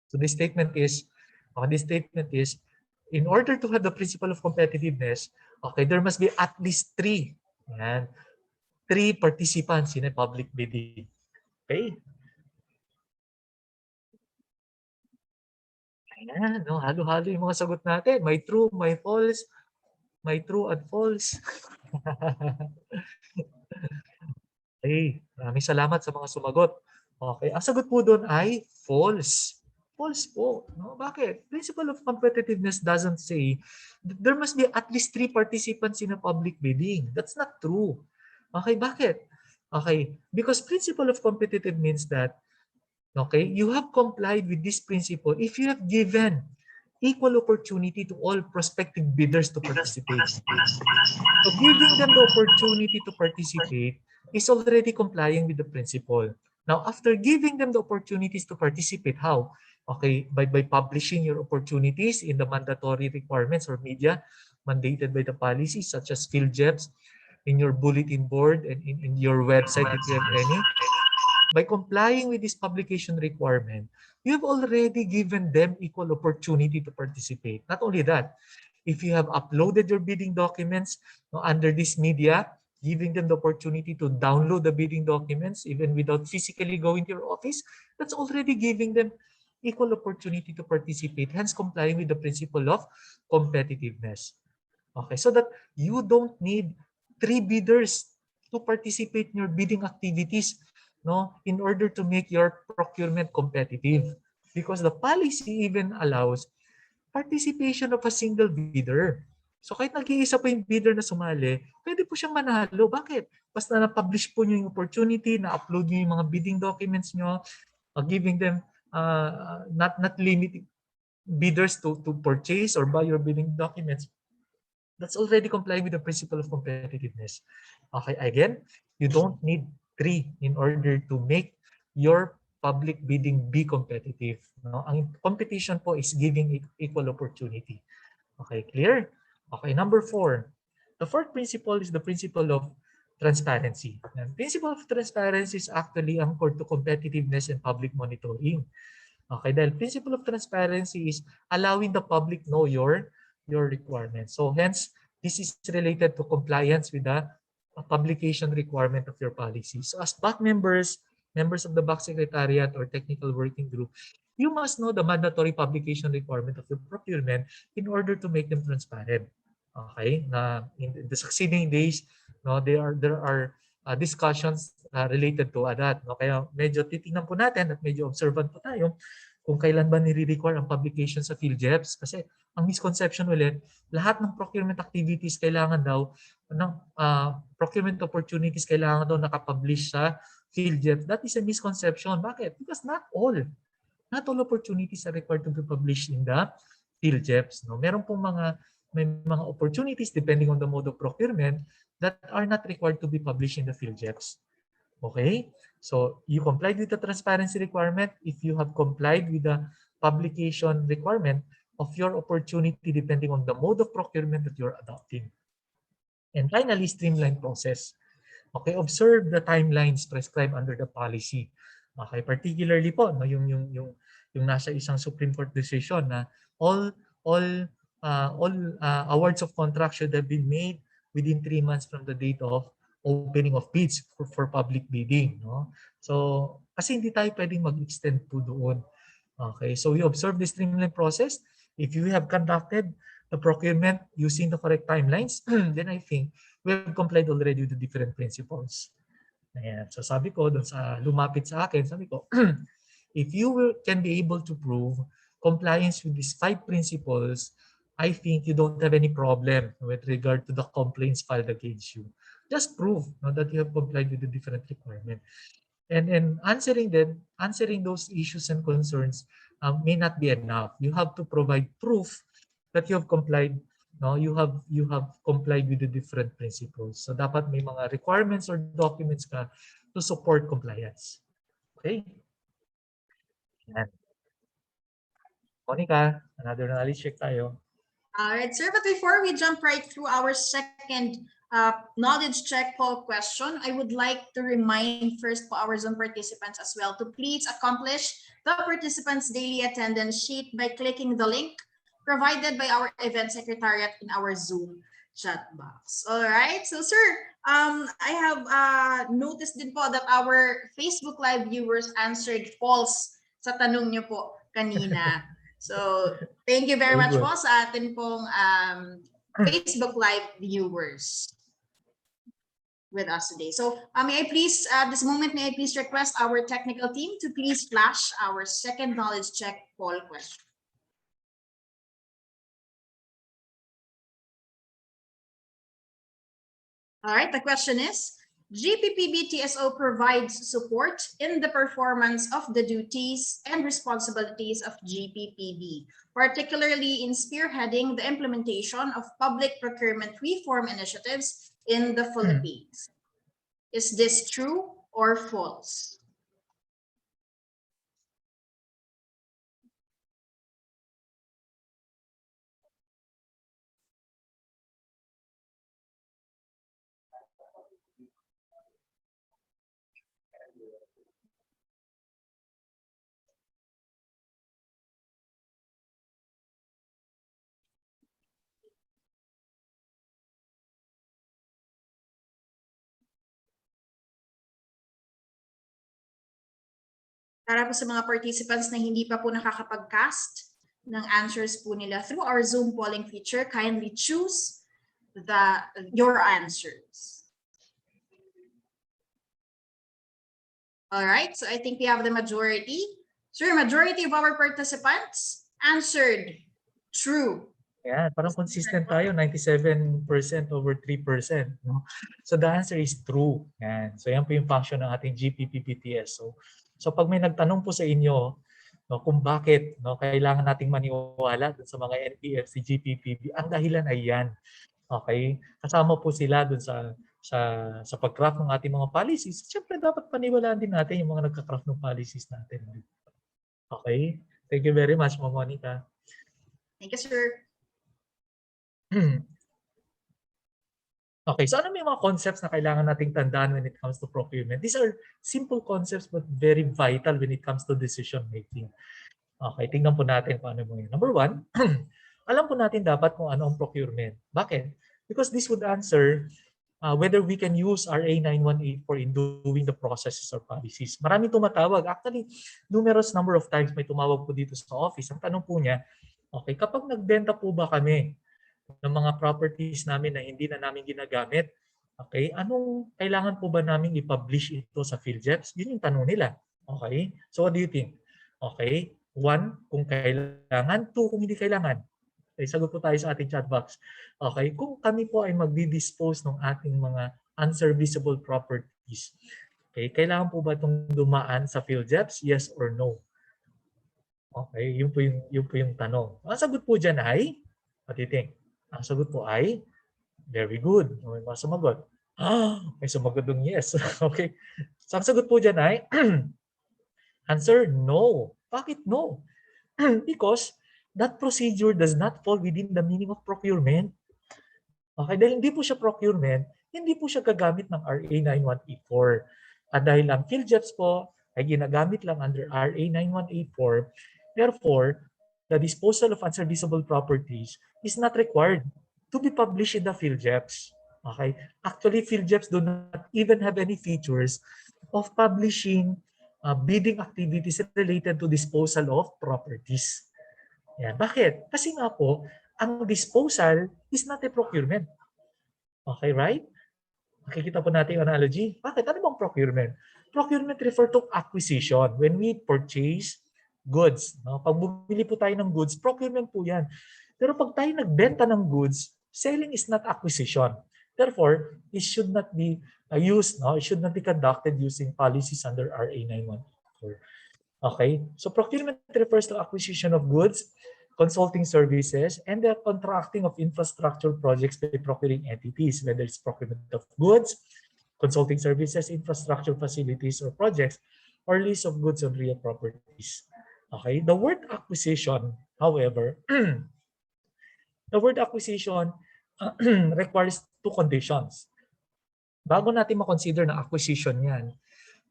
So this statement is, in order to have the principle of competitiveness, okay, there must be at least 3. Yan, 3 participants in a public bidding. Okay? Ayan, no? Halo-halo yung mga sagot natin. May true, may false, may true at false. Okay, maraming salamat sa mga sumagot. Okay, ang sagot po doon ay false. False po. No? Bakit? Principle of competitiveness doesn't say that there must be at least 3 participants in a public bidding. That's not true. Okay, bakit? Okay, because principle of competitive means that okay, you have complied with this principle if you have given equal opportunity to all prospective bidders to participate. So giving them the opportunity to participate is already complying with the principle. Now, after giving them the opportunities to participate, how? Okay, by publishing your opportunities in the mandatory requirements or media mandated by the policies such as field jobs, in your bulletin board and in your website if you have any. By complying with this publication requirement, you have already given them equal opportunity to participate. Not only that, if you have uploaded your bidding documents under this media, giving them the opportunity to download the bidding documents even without physically going to your office, that's already giving them equal opportunity to participate, hence complying with the principle of competitiveness. Okay, so that you don't need 3 bidders to participate in your bidding activities, no, in order to make your procurement competitive, because the policy even allows participation of a single bidder. So kahit nag-iisa po yung bidder na sumali, pwede po siyang manalo. Bakit? Basta na-publish po nyo yung opportunity, na-upload nyo yung mga bidding documents nyo, giving them not limiting bidders to purchase or buy your bidding documents. That's already complying with the principle of competitiveness. Okay, again, you don't need 3 in order to make your public bidding be competitive. No? Ang competition po is giving equal opportunity. Okay, clear? Okay, number 4. The fourth principle is the principle of transparency. And principle of transparency is actually anchored to competitiveness and public monitoring. Okay, dahil principle of transparency is allowing the public know your requirements. So hence, this is related to compliance with the publication requirement of your policy. So as back members of the back secretariat or technical working group, you must know the mandatory publication requirement of your procurement in order to make them transparent. Okay? Na in the succeeding days, no, there are discussions related to that. No? Kaya medyo titingnan po natin at medyo observant po tayo kung kailan ba nire-require ang publication sa PhilJeps. Kasi ang misconception ulit, lahat ng procurement activities kailangan daw, ng procurement opportunities kailangan daw nakapublish sa PhilJeps. That is a misconception. Bakit? Because not all opportunities are required to be published in the PhilJeps. No? Meron pong may mga opportunities depending on the mode of procurement that are not required to be published in the PhilJeps. Okay? So you complied with the transparency requirement if you have complied with the publication requirement of your opportunity depending on the mode of procurement that you're adopting. And finally, streamline process. Okay, observe the timelines prescribed under the policy. Okay, particularly po no, yung nasa isang Supreme Court decision na all awards of contract should have been made within 3 months from the date of opening of bids for public bidding, no? So kasi hindi tayo pwedeng mag-extend po doon. Okay, so we observe the streamline process. If you have conducted the procurement using the correct timelines, then I think we have complied already with the different principles. Ayan. So sabi ko, doon sa lumapit sa akin, sabi ko, if you can be able to prove compliance with these 5 principles, I think you don't have any problem with regard to the complaints filed against you. Just prove that you have complied with the different requirements. And answering those issues and concerns may not be enough. You have to provide proof that you have complied. No, you have complied with the different principles. So dapat may mga requirements or documents ka to support compliance. Okay? Yan. Monica, another knowledge check tayo. All right, sir, but before we jump right through our second knowledge check poll question, I would like to remind first for our Zoom participants as well to please accomplish the participants' daily attendance sheet by clicking the link provided by our event secretariat in our Zoom chat box. All right, so sir, I have noticed din po that our Facebook Live viewers answered false sa tanong niyo po kanina. So, thank you very much po sa atin pong Facebook Live viewers with us today. So, may I please, this moment, may I please request our technical team to please flash our second knowledge check poll question. All right, the question is, GPPB TSO provides support in the performance of the duties and responsibilities of GPPB, particularly in spearheading the implementation of public procurement reform initiatives in the Philippines. Is this true or false? Para po sa mga participants na hindi pa po nakakapag-cast ng answers po nila through our Zoom polling feature, kindly choose your answers. All right, so I think we have the majority. Sir, majority of our participants answered true. Yeah, parang consistent tayo, 97% over 3%. No? So the answer is true. Yan. So yan po yung function ng ating GPPPTS. So pag may nagtanong po sa inyo no, kung bakit no, kailangan nating maniwala dun sa mga NPF, si GPPB, ang dahilan ay yan. Okay? Kasama po sila dun sa pag-craft ng ating mga policies. Siyempre dapat paniwalaan din natin yung mga nagka-craft ng policies natin. Okay? Thank you very much, Ma'am Monica. Thank you, sir. Okay, so ano may mga concepts na kailangan nating tandaan when it comes to procurement? These are simple concepts but very vital when it comes to decision making. Okay, tingnan po natin kung ano mo yun. Number 1, alam po natin dapat kung ano ang procurement. Bakit? Because this would answer whether we can use RA 9184 in doing the processes or policies. Maraming tumatawag. Actually, numerous number of times may tumawag po dito sa office. Ang tanong po niya, okay, kapag nagbenta po ba kami ng mga properties namin na hindi na namin ginagamit. Okay, anong kailangan po ba namin i-publish ito sa PhilJeps? Yun yung tanong nila. Okay, so what do you think? Okay, 1, kung kailangan. 2, kung hindi kailangan. Okay, sagot po tayo sa ating chat box. Okay, kung kami po ay magdi-dispose ng ating mga unserviceable properties, okay, kailangan po ba itong dumaan sa PhilJeps? Yes or no? Okay, yun po yung tanong. Ang sagot po dyan ay, what do you think? Ang sagot po ay, very good. May mga sumagot. May sumagot ng yes. Okay. So ang sagot po dyan ay, answer, no. Bakit no? Because that procedure does not fall within the meaning of procurement. Okay, dahil hindi po siya procurement, hindi po siya gagamit ng RA 9184. At dahil ang PhilJeps po ay ginagamit lang under RA 9184, therefore, the disposal of unserviceable properties is not required to be published in the PhilJeps. Okay? Actually, PhilJeps do not even have any features of publishing bidding activities related to disposal of properties. Yan. Bakit? Kasi nga po, ang disposal is not a procurement. Okay, right? Makikita po natin yung analogy. Bakit? Ano bang procurement? Procurement refer to acquisition. When we purchase goods. No? Pag bumili po tayo ng goods, procurement po yan. Pero pag tayo nagbenta ng goods, selling is not acquisition. Therefore, it should not be used, no? It should not be conducted using policies under RA 9184. Okay? So procurement refers to acquisition of goods, consulting services, and the contracting of infrastructure projects by procuring entities, whether it's procurement of goods, consulting services, infrastructure facilities or projects, or lease of goods on real properties. Okay? The word acquisition, however, the word acquisition requires two conditions. Bago natin ma-consider na acquisition yan,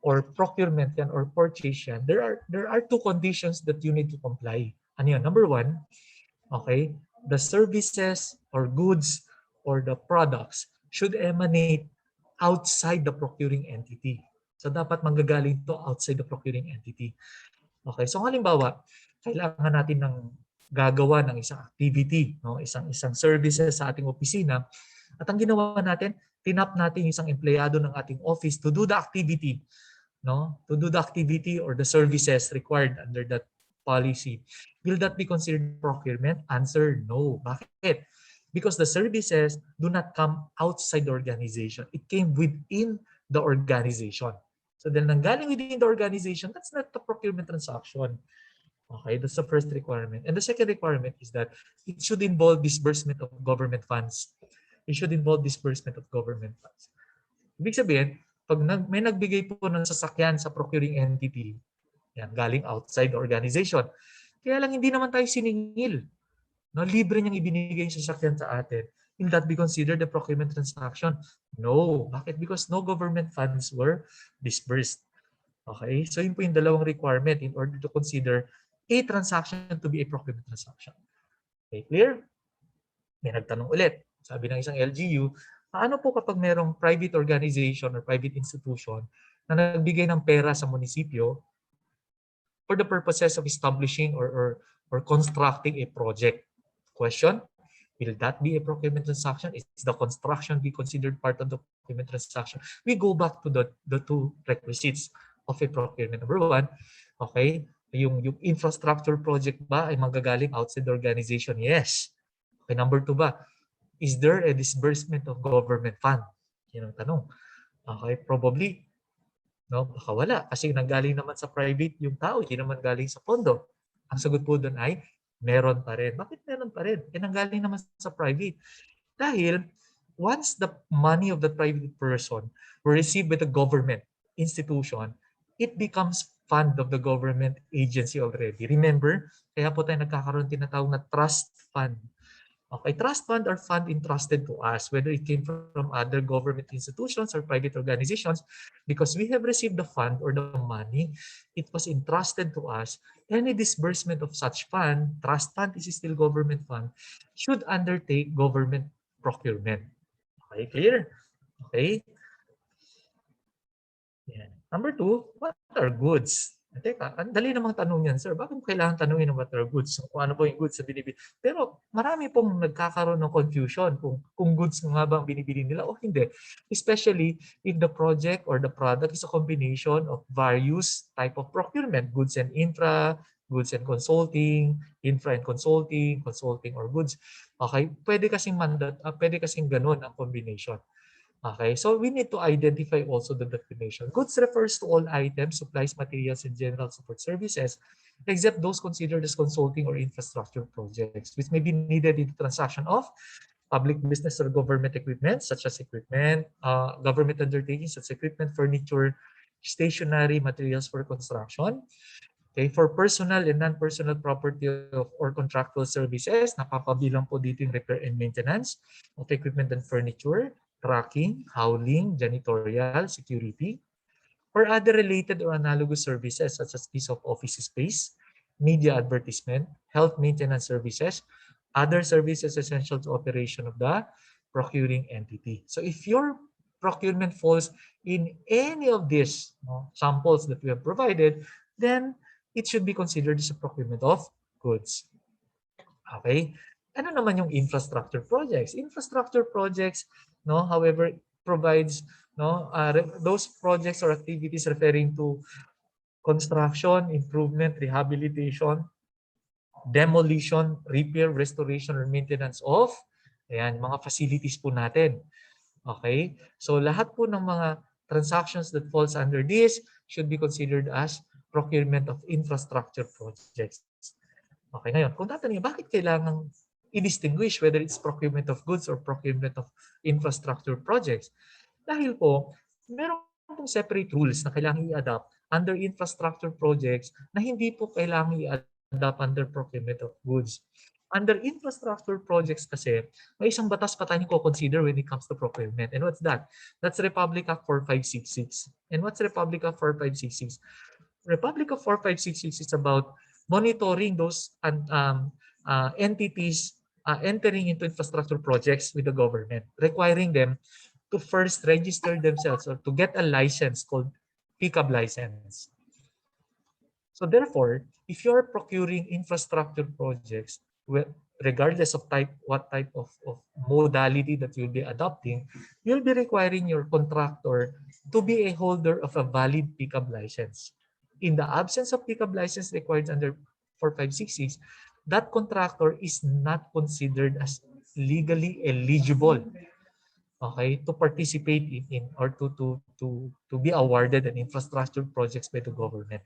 or procurement yan, or purchase yan, there are two conditions that you need to comply. Ano yan? Number 1, okay, the services or goods or the products should emanate outside the procuring entity. So dapat manggagaling to outside the procuring entity. Okay, so halimbawa, kailangan natin ng gagawa ng isang activity, no? isang services sa ating opisina, at ang ginawa natin, tinap natin isang empleyado ng ating office to do the activity, no? To do the activity or the services required under that policy. Will that be considered procurement? Answer, no. Bakit? Because the services do not come outside the organization. It came within the organization. So then nanggaling within the organization, that's not the procurement transaction. Okay, that's the first requirement. And the second requirement is that it should involve disbursement of government funds. It should involve disbursement of government funds. Ibig sabihin, pag may nagbigay po ng sasakyan sa procuring entity, yan, galing outside the organization. Kaya lang hindi naman tayo siningil. No, libre niyang ibinigay yung sasakyan sa atin. Will that be considered a procurement transaction? No. Bakit? Because no government funds were disbursed. Okay? So yun po yung dalawang requirement in order to consider a transaction to be a procurement transaction. Okay, clear? May nagtanong ulit. Sabi ng isang LGU, paano po kapag merong private organization or private institution na nagbigay ng pera sa munisipyo for the purposes of establishing or constructing a project? Question, will that be a procurement transaction? Is the construction be considered part of the procurement transaction? We go back to the two requisites of a procurement. Number 1, okay, yung infrastructure project ba ay manggagaling outside the organization? Yes. Okay, number 2 ba? Is there a disbursement of government fund? Yan ang tanong. Okay, probably, no, baka wala. Kasi nanggaling naman sa private yung tao, hindi naman galing sa pondo. Ang sagot po doon ay, meron pa rin. Bakit meron pa rin? Eh, nanggaling naman sa private. Dahil, once the money of the private person were received by the government institution, it becomes fund of the government agency already. Remember, kaya po tayo nagkakaroon tinatawag na trust fund. Okay, trust fund are fund entrusted to us, whether it came from other government institutions or private organizations, because we have received the fund or the money, it was entrusted to us. Any disbursement of such fund, trust fund is still government fund, should undertake government procurement. Okay, clear? Okay. Yeah. Number 2, what are goods? Teka, ang dali namang tanong yan, sir. Bakit mo kailangan tanungin ng what are goods? Kung ano po yung goods na binibili. Pero marami pong nagkakaroon ng confusion kung goods nga ba ang binibili nila o hindi. Especially if the project or the product is a combination of various type of procurement, goods and infra, goods and consulting, infra and consulting, consulting or goods. Okay? Pwede kasing ganun ang combination. Okay, so we need to identify also the definition. Goods refers to all items, supplies, materials, and general support services, except those considered as consulting or infrastructure projects, which may be needed in the transaction of public business or government equipment, such as government undertakings, such as equipment, furniture, stationery, materials for construction. Okay, for personal and non-personal property or contractual services, napapabilang po dito yung repair and maintenance of equipment and furniture, tracking, hauling, janitorial, security, or other related or analogous services such as lease of office space, media advertisement, health maintenance services, other services essential to operation of the procuring entity. So if your procurement falls in any of these samples that we have provided, then it should be considered as a procurement of goods. Okay? Ano naman yung infrastructure projects? Infrastructure projects, however, provides those projects or activities referring to construction, improvement, rehabilitation, demolition, repair, restoration, or maintenance of mga facilities po natin. Okay? So lahat po ng mga transactions that falls under this should be considered as procurement of infrastructure projects. Okay, ngayon, kung tatanungin, bakit kailangan i-distinguish whether it's procurement of goods or procurement of infrastructure projects? Dahil po, meron pong separate rules na kailangan i-adapt under infrastructure projects na hindi po kailangan i-adapt under procurement of goods. Under infrastructure projects kasi, may isang batas pa tayong consider when it comes to procurement. And what's that? That's Republic Act 4566. And what's Republic Act 4566? Republic Act 4566 is about monitoring those entities entering into infrastructure projects with the government, requiring them to first register themselves or to get a license called pickup license. So therefore, if you're procuring infrastructure projects, regardless of what type of modality that you'll be adopting, you'll be requiring your contractor to be a holder of a valid pickup license. In the absence of pickup license required under 4566, that contractor is not considered as legally eligible, okay, to participate in or to be awarded an infrastructure projects by the government.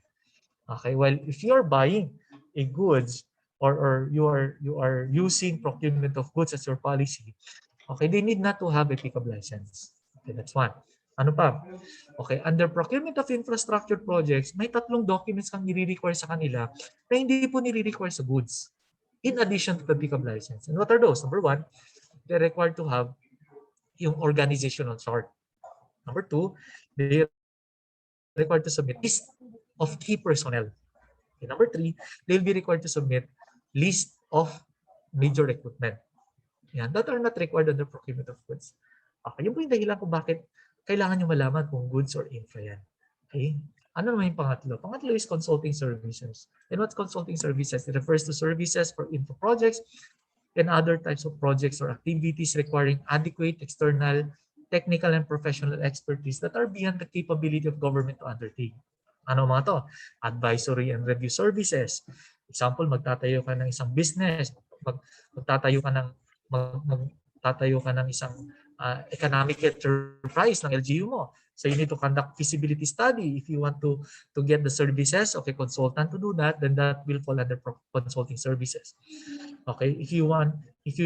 Okay, well, if you are buying a goods or you are using procurement of goods as your policy, okay, they need not to have a pickup license. Okay, that's one. Ano pa? Okay, under procurement of infrastructure projects, may tatlong documents kang nire-require sa kanila na hindi po nire-require sa goods in addition to the pickup license. And what are those? Number one, they're required to have yung organizational chart. Number two, they're required to submit list of key personnel. Okay, number three, they'll be required to submit list of major equipment. Yan, that are not required under procurement of goods. Okay, yun po yung dahilan kung bakit kailangan nyo malaman kung goods or infra yan. Okay? Ano naman yung pangatlo? Pangatlo is consulting services. And what's consulting services? It refers to services for infra projects and other types of projects or activities requiring adequate external, technical, and professional expertise that are beyond the capability of government to undertake. Ano mga to? Advisory and review services. Example, magtatayo ka ng isang business, magtatayo ka ng isang economic enterprise ng LGU mo. So you need to conduct feasibility study. If you want to get the services of a consultant to do that, then that will fall under consulting services. Okay, if you will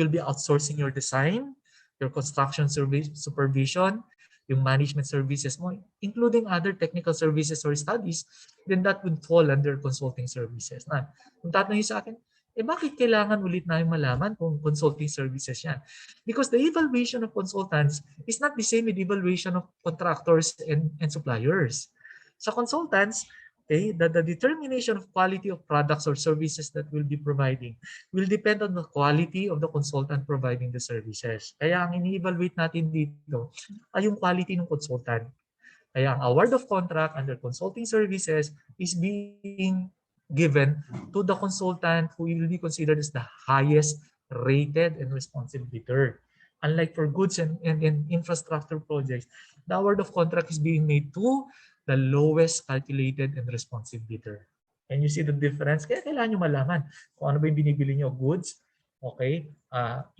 be outsourcing your design, your construction service supervision, yung management services mo, including other technical services or studies, then that would fall under consulting services. Na, kung tatanungin sa akin, bakit kailangan ulit namin malaman kung consulting services yan? Because the evaluation of consultants is not the same with evaluation of contractors and suppliers. Sa consultants, okay, the determination of quality of products or services that we'll be providing will depend on the quality of the consultant providing the services. Kaya ang ini-evaluate natin dito ay yung quality ng consultant. Kaya ang award of contract under consulting services is being given to the consultant who will be considered as the highest rated and responsive bidder. Unlike for goods and infrastructure projects, the award of contract is being made to the lowest calculated and responsive bidder. And you see the difference? Kaya kailangan nyo malaman kung ano ba yung binibili nyo, goods, okay,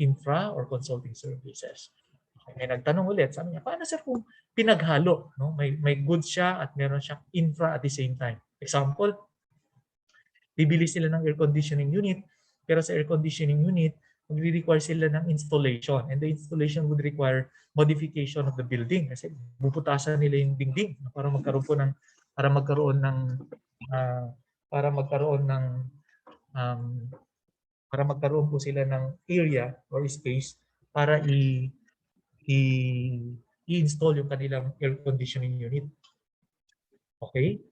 infra or consulting services. Okay, may nagtanong ulit, sabi niya, paano sir kung pinaghalo? No? May goods siya at meron siyang infra at the same time. Example, bibili sila ng air conditioning unit, pero sa air conditioning unit, magre-require sila ng installation. And the installation would require modification of the building kasi bubutasan nila yung dingding para magkaroon po ng para magkaroon ng uh, para magkaroon ng um, para magkaroon po sila ng area or space para i-install yung kanilang air conditioning unit. Okay?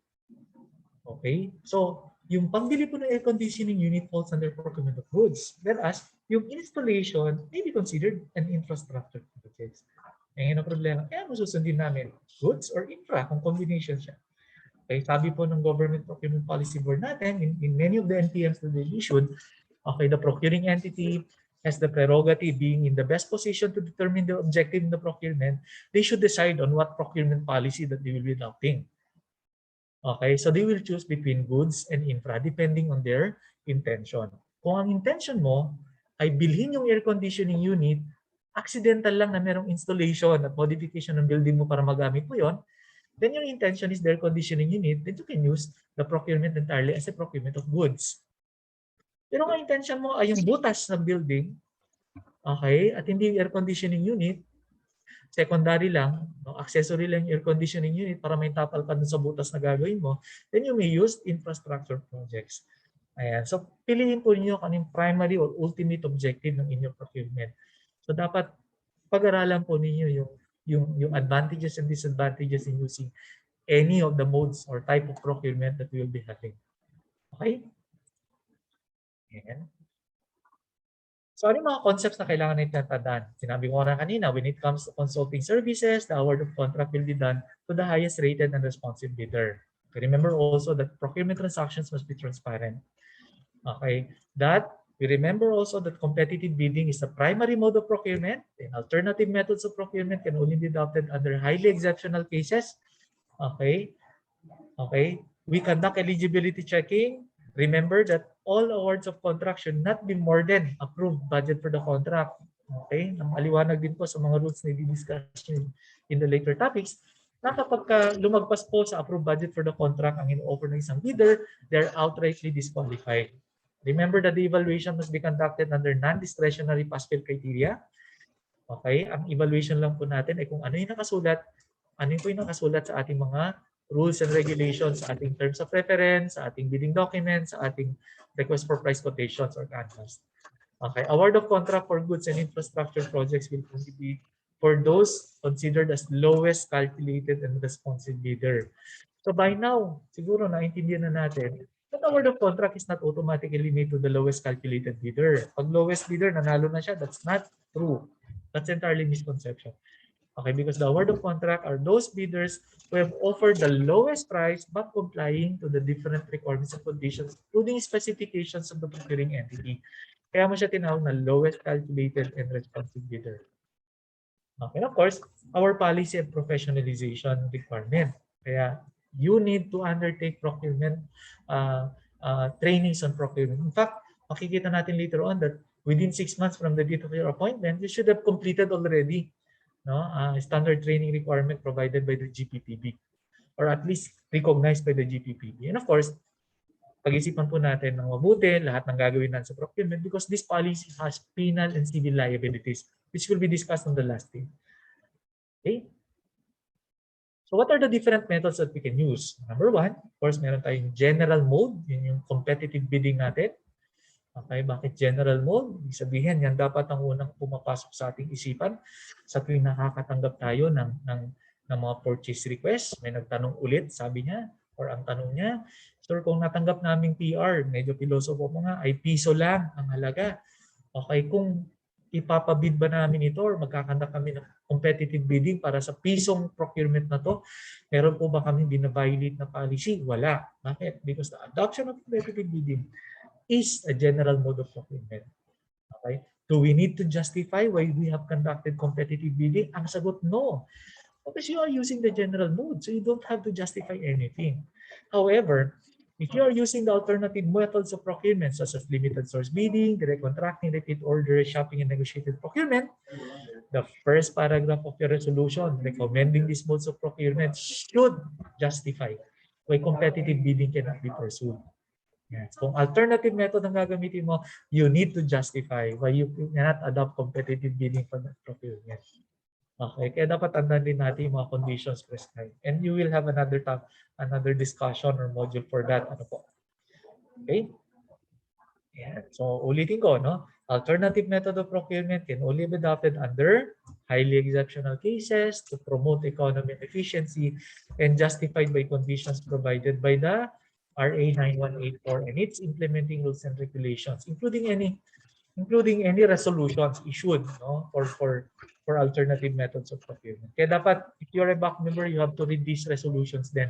Okay? So, yung pagbili po ng air conditioning unit falls under procurement of goods. Whereas, yung installation may be considered an infrastructure project. Ngayon ang problema, kaya masusundin namin goods or infra kung combination siya. Okay, sabi po ng Government Procurement Policy Board natin, in many of the NPMs that they issued, okay, the procuring entity has the prerogative being in the best position to determine the objective in the procurement. They should decide on what procurement policy that they will be adopting. Okay, so they will choose between goods and infra depending on their intention. Kung ang intention mo ay bilhin yung air conditioning unit, accidental lang na merong installation at modification ng building mo para magamit mo yon, then your intention is the air conditioning unit, then you can use the procurement entirely as a procurement of goods. Pero kung intention mo ay yung butas ng building, okay, at hindi yung air conditioning unit, secondary lang, no, accessory lang yung air conditioning unit para may tapal ka dun sa butas na gagawin mo, then you may use infrastructure projects. Ayan. So, piliin po niyo kung anong primary or ultimate objective ng inyong procurement. So, dapat pag-aralan po ninyo yung advantages and disadvantages in using any of the modes or type of procurement that we will be having. Okay? Ayan. So ano yung mga concepts na kailangan natin tandaan? Sinabi ko na kanina, when it comes to consulting services, the award of contract will be done to the highest rated and responsive bidder. Okay, remember also that procurement transactions must be transparent. Okay, we remember also that competitive bidding is the primary mode of procurement, and alternative methods of procurement can only be adopted under highly exceptional cases. Okay, okay. We conduct eligibility checking. Remember that all awards of contract should not be more than approved budget for the contract. Okay? Maliwanag din po sa mga rules na i-discuss in the later topics na kapag lumagpas po sa approved budget for the contract ang in-offer ng isang bidder, they're outrightly disqualified. Remember that the evaluation must be conducted under non-discretionary pass-fail criteria. Okay? Ang evaluation lang po natin ay kung ano yung nakasulat, sa ating mga rules and regulations, sa ating terms of reference, sa ating bidding documents, sa ating request for price quotations or canvas. Okay, award of contract for goods and infrastructure projects will only be for those considered as lowest calculated and responsive bidder. So by now, siguro naintindihan na natin that award of contract is not automatically made to the lowest calculated bidder. Pag lowest bidder, nanalo na siya, that's not true. That's entirely misconception. Okay, because the award of contract are those bidders who have offered the lowest price but complying to the different requirements and conditions, including specifications of the procuring entity. Kaya mo siya tinawag na lowest calculated and responsive bidder. Okay, of course, our policy and professionalization requirement. Kaya you need to undertake procurement trainings on procurement. In fact, makikita natin later on that within 6 months from the date of your appointment, you should have completed already standard training requirement provided by the GPPB or at least recognized by the GPPB. And of course, pag-isipan po natin ng mabuti lahat ng gagawin natin sa procurement because this policy has penal and civil liabilities which will be discussed on the last day. Okay? So what are the different methods that we can use? Number one, of course, meron tayong general mode, yun yung competitive bidding natin. Okay, bakit general mode? Ibig sabihin, yan dapat ang unang pumapasok sa ating isipan sa tuwing nakakatanggap tayo ng mga purchase request. May nagtanong ulit, sabi niya, or ang tanong niya, sir, kung natanggap naming PR, medyo piloso po mga, ay piso lang ang halaga. Okay, kung ipapabid ba namin ito or magkakandak kami ng competitive bidding para sa pisong procurement na to? Meron po ba kami binaviolate na policy? Wala. Bakit? Because the adoption of competitive bidding is a general mode of procurement. Okay? Do we need to justify why we have conducted competitive bidding? Ang sagot, no. Because you are using the general mode, so you don't have to justify anything. However, if you are using the alternative methods of procurement, such as limited source bidding, direct contracting, repeat order, shopping, and negotiated procurement, the first paragraph of your resolution recommending these modes of procurement should justify why competitive bidding cannot be pursued. Yes. Kung alternative method ang gagamitin mo, you need to justify why you cannot adopt competitive bidding for that procurement. Okay, kaya dapat tandaan din natin yung mga conditions prescribed. And you will have another discussion or module for that. Ano po? Okay? Yeah. So, ulitin ko, no? Alternative method of procurement can only be adopted under highly exceptional cases to promote economy and efficiency and justified by conditions provided by the RA 9184 and its implementing rules and regulations, including any resolutions issued, no, for alternative methods of procurement. Kaya dapat, if you're a back member, you have to read these resolutions then.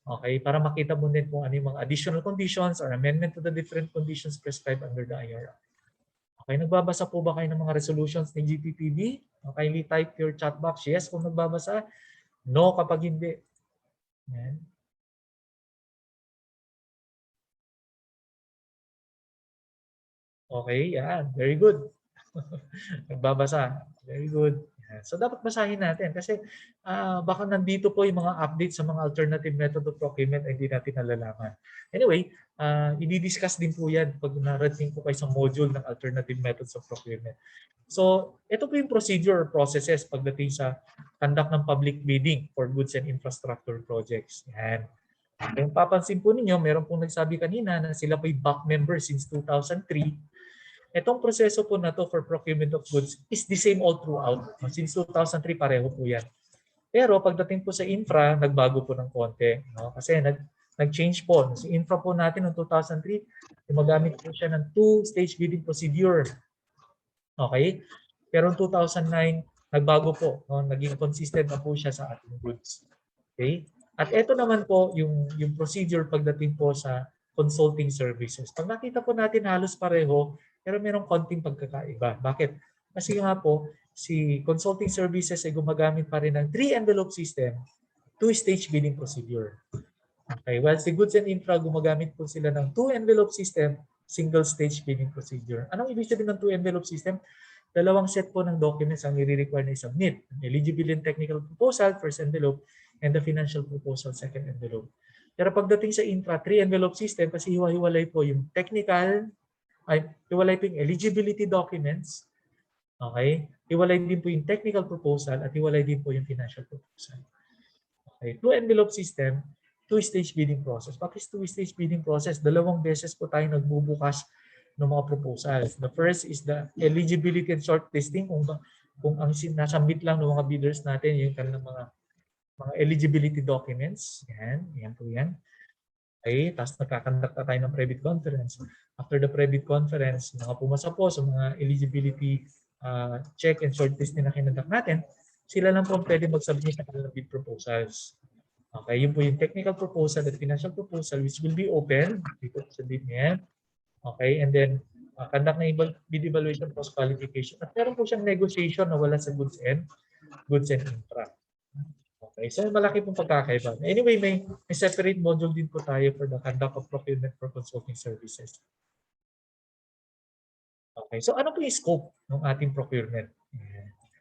Okay, para makita mo din kung ano yung mga additional conditions or amendment to the different conditions prescribed under the IRR. Okay, nagbabasa po ba kayo ng mga resolutions ni GPPB? Kindly type your chat box yes kung nagbabasa, no kapag hindi. Yan. Okay, yan. Very good. Nagbabasa. Very good. Yan. So dapat basahin natin kasi baka nandito po yung mga updates sa mga alternative method of procurement na hindi natin nalalaman. Anyway, i-discuss din po yan pag narating po kayo sa module ng alternative methods of procurement. So ito po yung procedure or processes pagdating sa conduct ng public bidding for goods and infrastructure projects. Yan. Kung papansin po ninyo, meron pong nagsabi kanina na sila po yung back member since 2003. Itong proseso po na to for procurement of goods is the same all throughout. Since 2003, pareho po yan. Pero pagdating po sa infra, nagbago po ng konti. No? Kasi nag-change po. Sa infra po natin noong 2003, gumagamit po siya ng two-stage bidding procedure. Okay? Pero noong 2009, nagbago po. No? Naging consistent na po siya sa ating goods. Okay? At ito naman po yung procedure pagdating po sa consulting services. Pag nakita po natin halos pareho, pero merong konting pagkakaiba. Bakit? Kasi nga po, si consulting services ay gumagamit pa rin ng 3-envelope system, two-stage bidding procedure. Okay, while si goods and infra, gumagamit po sila ng 2-envelope system, single-stage bidding procedure. Anong ibig sabihin ng 2-envelope system? Dalawang set po ng documents ang i-require na i-submit. Eligibility and technical proposal, first envelope, and the financial proposal, second envelope. Pero pagdating sa infra, 3-envelope system, kasi hiwa-hiwalay po yung technical, hiwalay po yung eligibility documents, okay? Hiwalay din po yung technical proposal at hiwalay din po yung financial proposal. Okay, 2-envelope system, two-stage bidding process. Bakit two-stage bidding process? Dalawang beses po tayo nagbubukas ng mga proposals. The first is the eligibility and shortlisting, kung ang sinasubmit lang ng mga bidders natin yung kanilang mga eligibility documents. Yan po yan. Okay, tapos nagkakandak na tayo ng private conference. After the private conference, mga pumasa po sa mga eligibility check and shortlisting na kinandak natin, sila lang po pwede mag-submit ng bid proposals. Okay, yun po yung technical proposal at financial proposal which will be open dito sa bid niya. Okay, and then conduct na bid evaluation post-qualification. At meron po siyang negotiation na wala sa goods and infra. Okay, so malaki pong pagkakaiba. Anyway, may separate module din po tayo for the conduct of procurement for consulting services. Okay, so ano po yung scope ng ating procurement?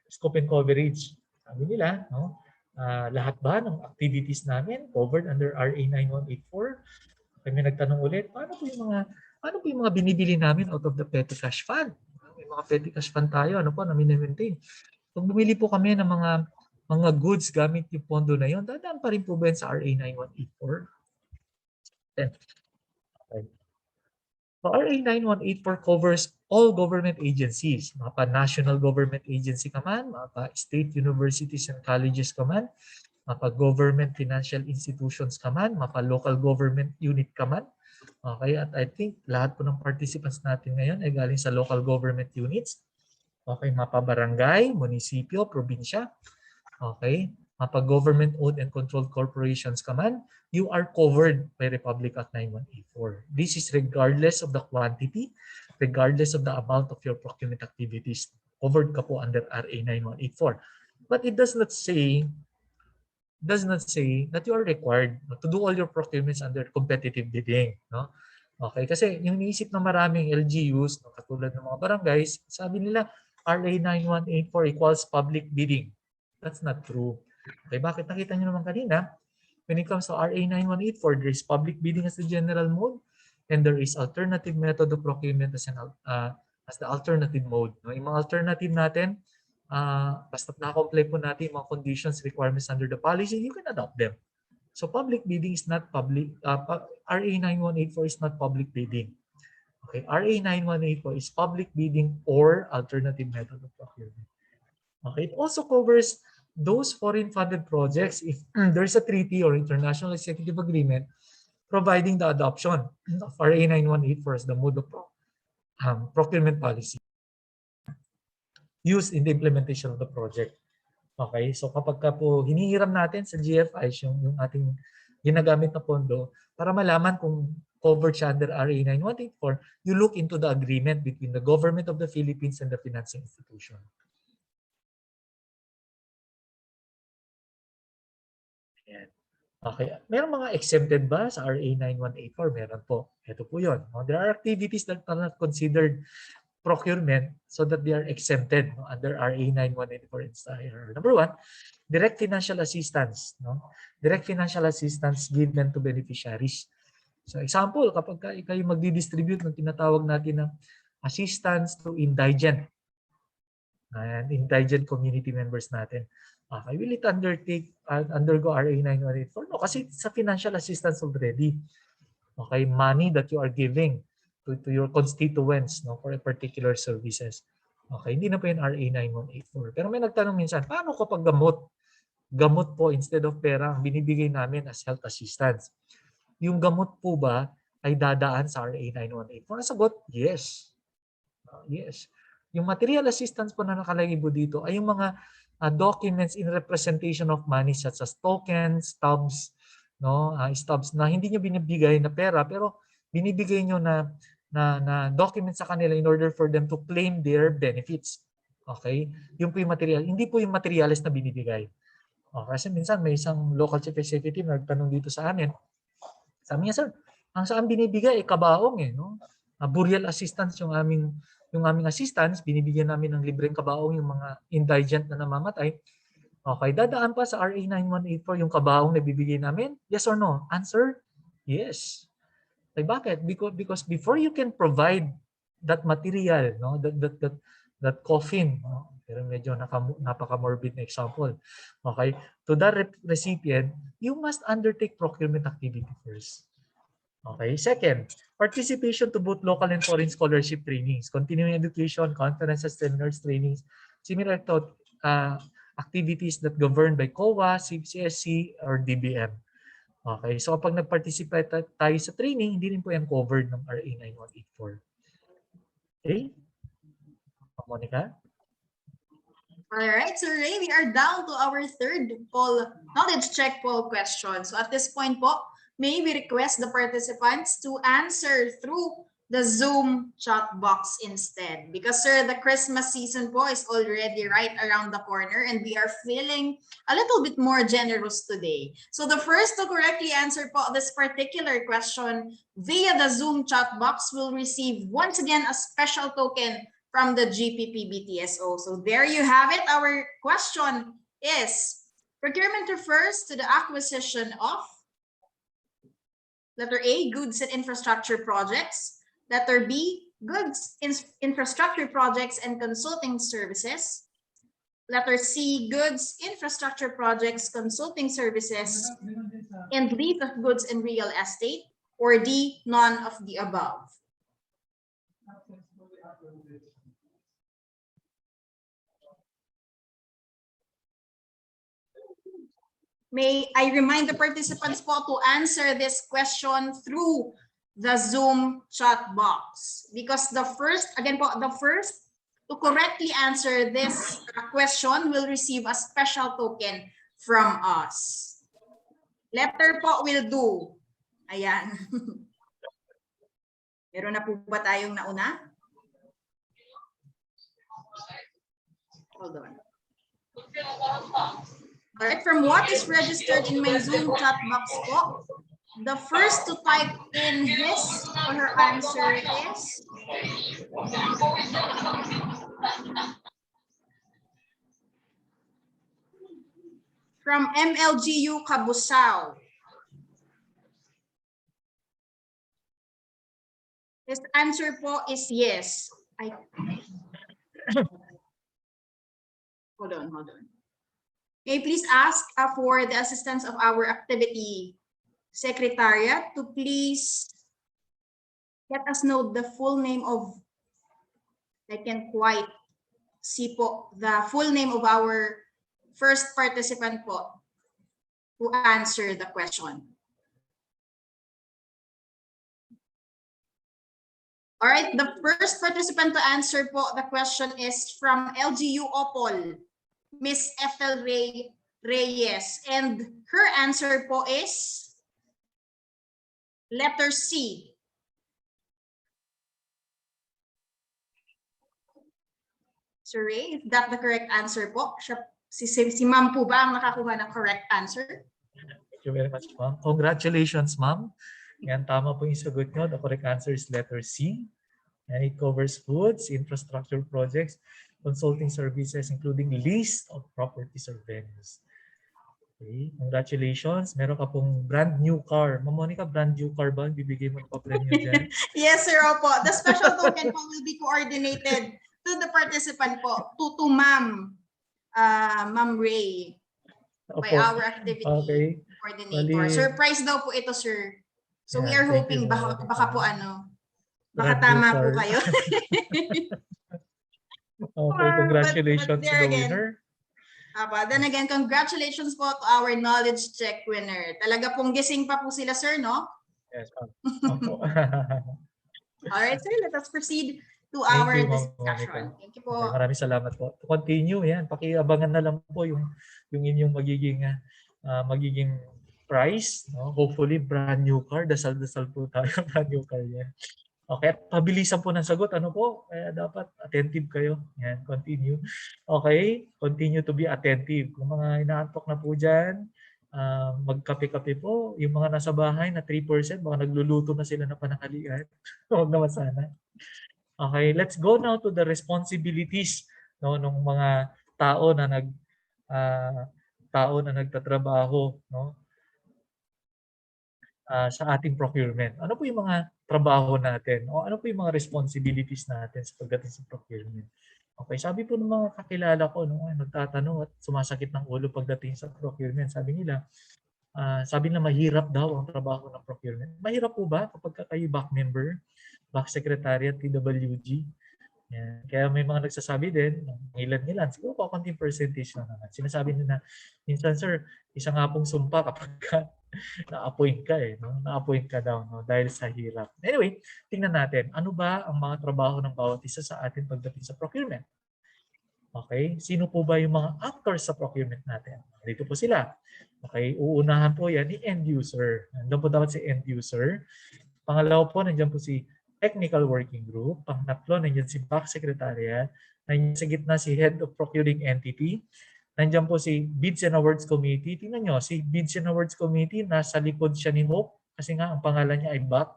Scope and coverage. Sabi nila, no? Lahat ba ng activities namin covered under RA 9184? Kami nagtanong ulit, paano po yung mga binibili namin out of the petty cash fund? May mga petty cash fund tayo, ano po, na mini-maintain. Kung bumili po kami ng mga goods gamit yung pondo na yun, dadaan pa rin po ba sa RA 9184? Okay. So RA 9184 covers all government agencies. Mapa-national government agency ka man, mapa-state universities and colleges ka man, mapa-government financial institutions ka man, mapa-local government unit ka man. Okay, at I think lahat po ng participants natin ngayon ay galing sa local government units. Okay, mapa-barangay, munisipyo, probinsya. Okay, mapa-government-owned and controlled corporations ka man, you are covered by Republic Act 9184. This is regardless of the quantity, regardless of the amount of your procurement activities. Covered ka po under RA 9184. But it does not say that you are required to do all your procurements under competitive bidding, no? Okay, kasi yung iniisip ng maraming LGUs, no, katulad ng mga barangays, sabi nila RA 9184 equals public bidding. That's not true. Okay, bakit? Nakita niyo naman kanina, when it comes to RA 9184, there is public bidding as the general mode and there is alternative method of procurement as the alternative mode. No? Yung mga alternative natin, basta na-comply po natin yung mga conditions, requirements under the policy, you can adopt them. So public bidding is not public, RA 9184 is not public bidding. Okay, RA 9184 is public bidding or alternative method of procurement. Okay, it also covers those foreign funded projects if there's a treaty or international executive agreement providing the adoption of RA 9184 as the mode of procurement policy used in the implementation of the project. Okay, so kapag ka po hinihiram natin sa GFIs yung ating ginagamit na pondo para malaman kung covered siya under RA 9184, you look into the agreement between the government of the Philippines and the financing institution. Ayan. Okay, meron mga exempted ba sa RA 9184? Meron po. Ito po yun. There are activities that are not considered procurement so that they are exempted under RA 9184. Number one, direct financial assistance. Direct financial assistance given to beneficiaries. So example, kapag kayo magdi-distribute ng tinatawag natin na assistance to indigent and indigent community members natin. Okay, will it undergo RA 9184? No, kasi sa financial assistance already. Okay, money that you are giving to your constituents, no, for a particular services. Okay, hindi na po yung RA 9184. Pero may nagtanong minsan, paano kapag gamot? Gamot po instead of pera ang binibigay namin as health assistance. Yung gamot po ba ay dadaan sa RA 9184? Ang sagot, yes. Yes. Yung material assistance po na nakalagay po dito ay yung mga documents in representation of money such as tokens, stubs, no, stubs na hindi nyo binibigay na pera pero binibigay nyo na documents sa kanila in order for them to claim their benefits. Okay? Yung po yung material. Hindi po yung materials na binibigay. Kasi minsan may isang local chief executive nagtanong dito sa amin. Sabi niya, sir, ang saan binibigay? Kabaong eh. No? Burial assistance yung aming assistance. Binibigyan namin ng libreng kabaong yung mga indigent na namamatay. Okay, dadaan pa sa RA 9184 yung kabaong na bibigay namin? Yes or no? Answer, yes. Like bakit? Because before you can provide that material, no, that coffin, no, pero medyo napaka-morbid na example. Okay, to that recipient, you must undertake procurement activity first. Okay, second, participation to both local and foreign scholarship trainings, continuing education, conferences, seminars, trainings, similar to activities that governed by COA, CSC, or DBM. Okay, so kapag nag-participate tayo sa training, hindi rin po yan covered ng RA 9184. Okay? Monica? Alright, so Ray, we are down to our third knowledge check poll question. So at this point po, may we request the participants to answer through the Zoom chat box instead. Because sir, the Christmas season po is already right around the corner and we are feeling a little bit more generous today. So the first to correctly answer po this particular question via the Zoom chat box will receive once again a special token from the GPP BTSO. So there you have it. Our question is, procurement refers to the acquisition of letter A, goods and infrastructure projects. Letter B, goods, infrastructure projects and consulting services. Letter C, goods, infrastructure projects, consulting services, and lease of goods and real estate. Or D, none of the above. May I remind the participants po to answer this question through the Zoom chat box, because the first to correctly answer this question will receive a special token from us. Letter po will do. Ayan. Meron na po ba tayong nauna? Hold on. Alright, from what is registered in my Zoom chat box po, the first to type in his or her answer is from MLGU Cabusao. His answer po is yes. Hold on. Okay, please ask for the assistance of our activity secretariat to please let us know the full name of, I can quite see po, the full name of our first participant po to answer the question. All right, the first participant to answer po the question is from LGU Opol, Miss Ethel Reyes, and her answer po is letter C. Sir Ray, is that the correct answer po? Si ma'am po ba ang nakakuha ng correct answer? Thank you very much, ma'am. Congratulations, ma'am. Yan, tama po yung sagot nyo. The correct answer is letter C. And it covers goods, infrastructure projects, consulting services, including list of properties or venues. Okay, congratulations. Meron ka pong brand new car. Ma'am Monica, brand new car ba? Bibigay mo pa premyo dyan? Yes, sir, opo. The special token po will be coordinated to the participant po, to Ma'am Ray, by our activity coordinator. Surprise daw po ito, sir. So we are hoping baka po baka tama po kayo. Okay, congratulations to the winner. Then again, congratulations po to our knowledge check winner. Talaga pong gising pa po sila, sir, no? Yes, ma'am. All right, sir, let us proceed to our discussion. Thank you po. Okay, maraming salamat po. To continue, yan, pakiabangan na lang po yung inyong magiging price, no? Hopefully brand new car, dasal-dasal po tayo, brand new car yan. Okay, pabilisan po ng sagot, ano po? Kaya dapat attentive kayo. Yan, continue. Okay, continue to be attentive. Kung mga inaantok na po dyan, magkape-kape po. Yung mga nasa bahay na 3%, baka nagluluto na sila na pananghalian. Huwag naman sana. Okay, let's go now to the responsibilities, no, ng mga tao na nagtatrabaho, no, sa ating procurement. Ano po yung mga trabaho natin? O ano po yung mga responsibilities natin sa pagdating sa procurement? Okay, sabi po ng mga kakilala ko, no, nagtatanong at sumasakit ng ulo pagdating sa procurement. Sabi nila mahirap daw ang trabaho ng procurement. Mahirap po ba kapag kayo back member, back secretariat, TWG? Yan. Kaya may mga nagsasabi din, ilan-ilan, siguro konting percentage na naman. Sinasabi nila, minsan sir, isa nga pong sumpa kapag na-appoint ka no? Na-appoint ka daw, no? Dahil sa hirap. Anyway, tingnan natin, ano ba ang mga trabaho ng bawat isa sa atin pagdating sa procurement? Okay, sino po ba yung mga actors sa procurement natin? Dito po sila. Okay, uunahan po yan ni end user. Nandiyan po dapat si end user. Pangalawa po, nandiyan po si technical working group. Pangatlo, nandiyan si back secretariat. Nandiyan sa gitna si head of procuring entity. Nandiyan po si Bids and Awards Committee. Tingnan nyo, si Bids and Awards Committee, nasa likod siya ni Hope kasi nga ang pangalan niya ay back.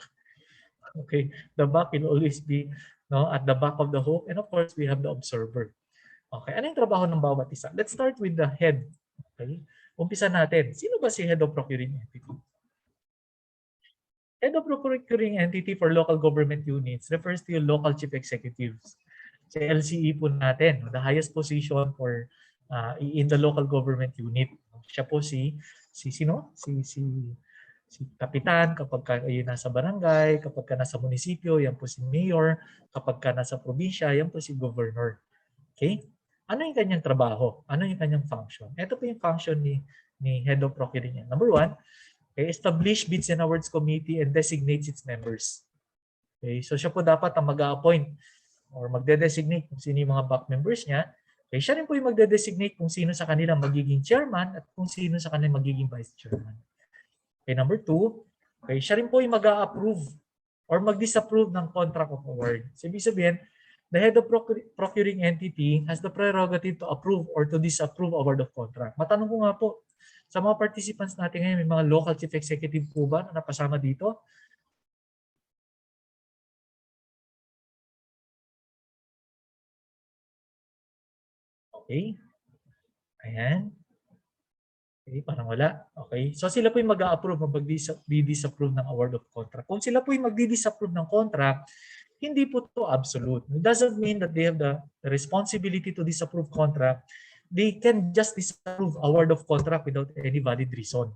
Okay, the back will always be, no, at the back of the Hope. And of course, we have the observer. Okay, ano yung trabaho ng bawat isa? Let's start with the head. Okay, umpisa natin. Sino ba si head of procuring entity? Head of procuring entity for local government units refers to yung local chief executives. Si LCE po natin, the highest position for in the local government unit. Siya po si kapitan kapag kayo nasa barangay, kapag ka nasa munisipyo, yan po si mayor, kapag ka nasa probinsya, yan po si governor. Okay? Ano yung kanyang trabaho? Ano yung kanyang function? Ito po yung function ni head of procuring. Number one, establish Bids and Awards Committee and designates its members. Okay, so siya po dapat ang mag-appoint or magde-designate kung sino yung mga back members niya. Okay, siya rin po yung magde-designate kung sino sa kanila magiging chairman at kung sino sa kanila magiging vice chairman. Okay, number 2, okay, siya rin po yung mag-a-approve or mag-disapprove ng contract of award. So, ibig sabihin, the head of procuring entity has the prerogative to approve or to disapprove award of contract. Matanong ko nga po, sa mga participants natin ngayon, may mga local chief executive po ba na napasama dito? Okay. Ayan. Okay, parang wala. Okay. So sila po yung mag-a-approve o mag-disapprove ng award of contract. Kung sila po yung mag-disapprove ng contract, hindi po to absolute. It doesn't mean that they have the responsibility to disapprove contract. They can just disapprove award of contract without any valid reason.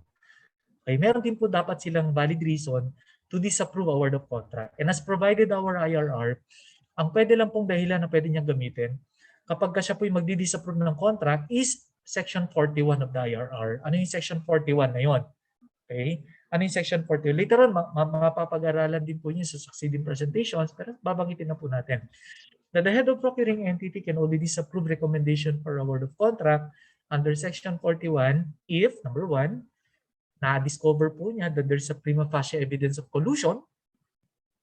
Okay, meron din po dapat silang valid reason to disapprove award of contract. And as provided our IRR, ang pwede lang pong dahilan na pwede niyang gamitin kapag siya po yung magdi-disapprove ng contract is Section 41 of the IRR. Ano yung Section 41 na yun? Okay? Ano yung Section 41? Later on, mapapag-aralan din po niyo sa succeeding presentations, pero babanggitin na po natin. That the head of procuring entity can only disapprove recommendation for award of contract under Section 41 if, number 1, na-discover po niya that there's a prima facie evidence of collusion.